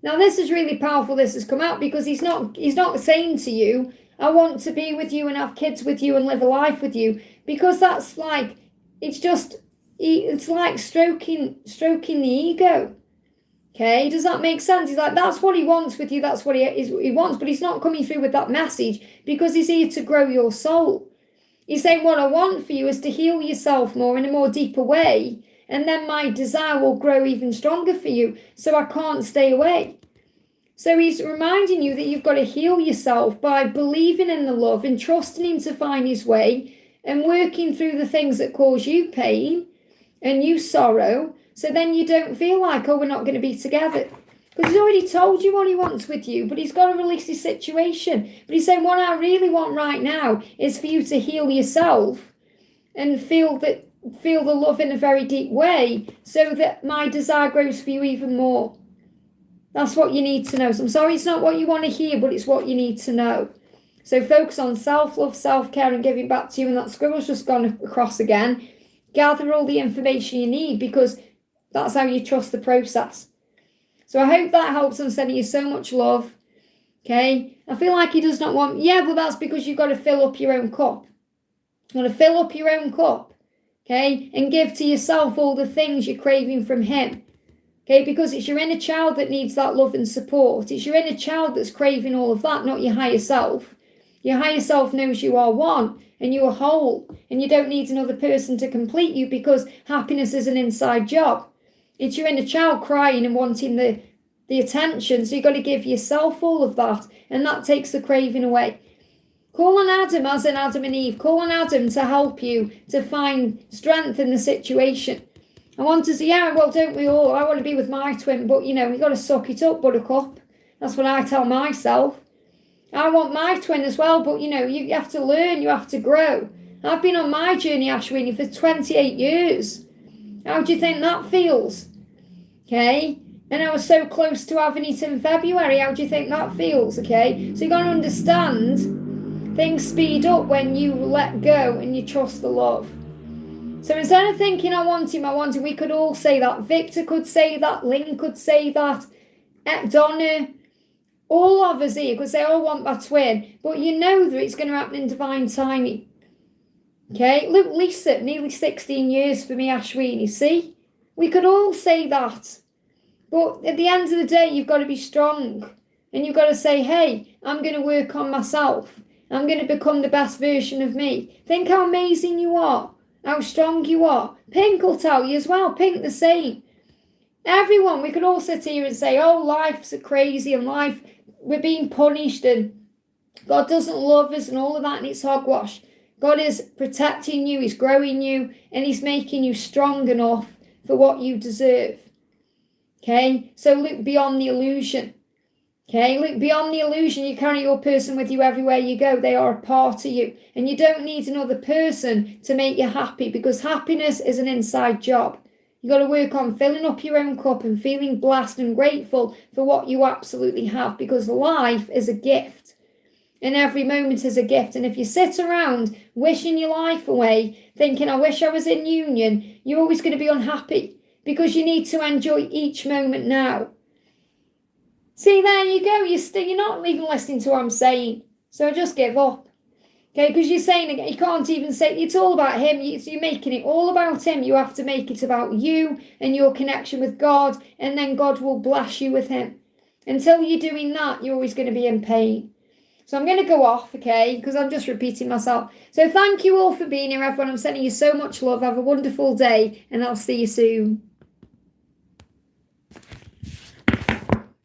Speaker 1: Now, this is really powerful. This has come out because he's not saying to you, I want to be with you and have kids with you and live a life with you, because that's like, it's like stroking the ego. Okay, does that make sense? He's like, that's what he wants with you, that's what he wants, but he's not coming through with that message because he's here to grow your soul. He's saying, what I want for you is to heal yourself more in a more deeper way, and then my desire will grow even stronger for you, so I can't stay away. So he's reminding you that you've got to heal yourself by believing in the love and trusting him to find his way and working through the things that cause you pain and you sorrow, so then you don't feel like, oh, we're not going to be together. Because he's already told you what he wants with you, but he's got to release his situation. But he's saying, what I really want right now is for you to heal yourself and feel the love in a very deep way so that my desire grows for you even more. That's what you need to know. So I'm sorry it's not what you want to hear, but it's what you need to know. So focus on self-love, self-care, and giving back to you. And that scribble's just gone across again. Gather all the information you need, because that's how you trust the process. So I hope that helps. I'm sending you so much love. Okay? I feel like he does not want... Yeah, but that's because you've got to fill up your own cup. You've got to fill up your own cup. Okay? And give to yourself all the things you're craving from him. Okay? Because it's your inner child that needs that love and support. It's your inner child that's craving all of that, not your higher self. Your higher self knows you are one and you are whole. And you don't need another person to complete you, because happiness is an inside job. It's your inner child crying and wanting the attention. So you've got to give yourself all of that. And that takes the craving away. Call on Adam, as in Adam and Eve. Call on Adam to help you to find strength in the situation. I want to say, yeah, well, don't we all? I want to be with my twin. But, you've got to suck it up, buttercup. That's what I tell myself. I want my twin as well. But, you have to learn. You have to grow. I've been on my journey, Ashwini, for 28 years. How do you think that feels? Okay? And I was so close to having it in February. How do you think that feels? Okay? So you've got to understand, things speed up when you let go and you trust the love. So instead of thinking, I want him, we could all say that. Victor could say that. Lynn could say that. Donna. All of us here could say, I want my twin. But you know that it's going to happen in divine timing. Okay? Look, Lisa, nearly 16 years for me, Ashwini. See? We could all say that. But at the end of the day, you've got to be strong. And you've got to say, hey, I'm going to work on myself. I'm going to become the best version of me. Think how amazing you are. How strong you are. Pink will tell you as well. Pink the same. Everyone, we could all sit here and say, oh, life's crazy and we're being punished and God doesn't love us and all of that, and it's hogwash. God is protecting you, he's growing you, and he's making you strong enough for what you deserve. Okay? So look beyond the illusion. Okay? Look beyond the illusion. You carry your person with you everywhere you go. They are a part of you. And you don't need another person to make you happy, because happiness is an inside job. You've got to work on filling up your own cup and feeling blessed and grateful for what you absolutely have, because life is a gift. And every moment is a gift. And if you sit around wishing your life away, thinking, I wish I was in union, you're always going to be unhappy, because you need to enjoy each moment now. See, there you go. You're not even listening to what I'm saying. So just give up. Okay, because you're saying, you can't even say, it's all about him. You're making it all about him. You have to make it about you and your connection with God, and then God will bless you with him. Until you're doing that, you're always going to be in pain. So I'm going to go off, okay, because I'm just repeating myself. So thank you all for being here, everyone. I'm sending you so much love. Have a wonderful day, and I'll see you soon.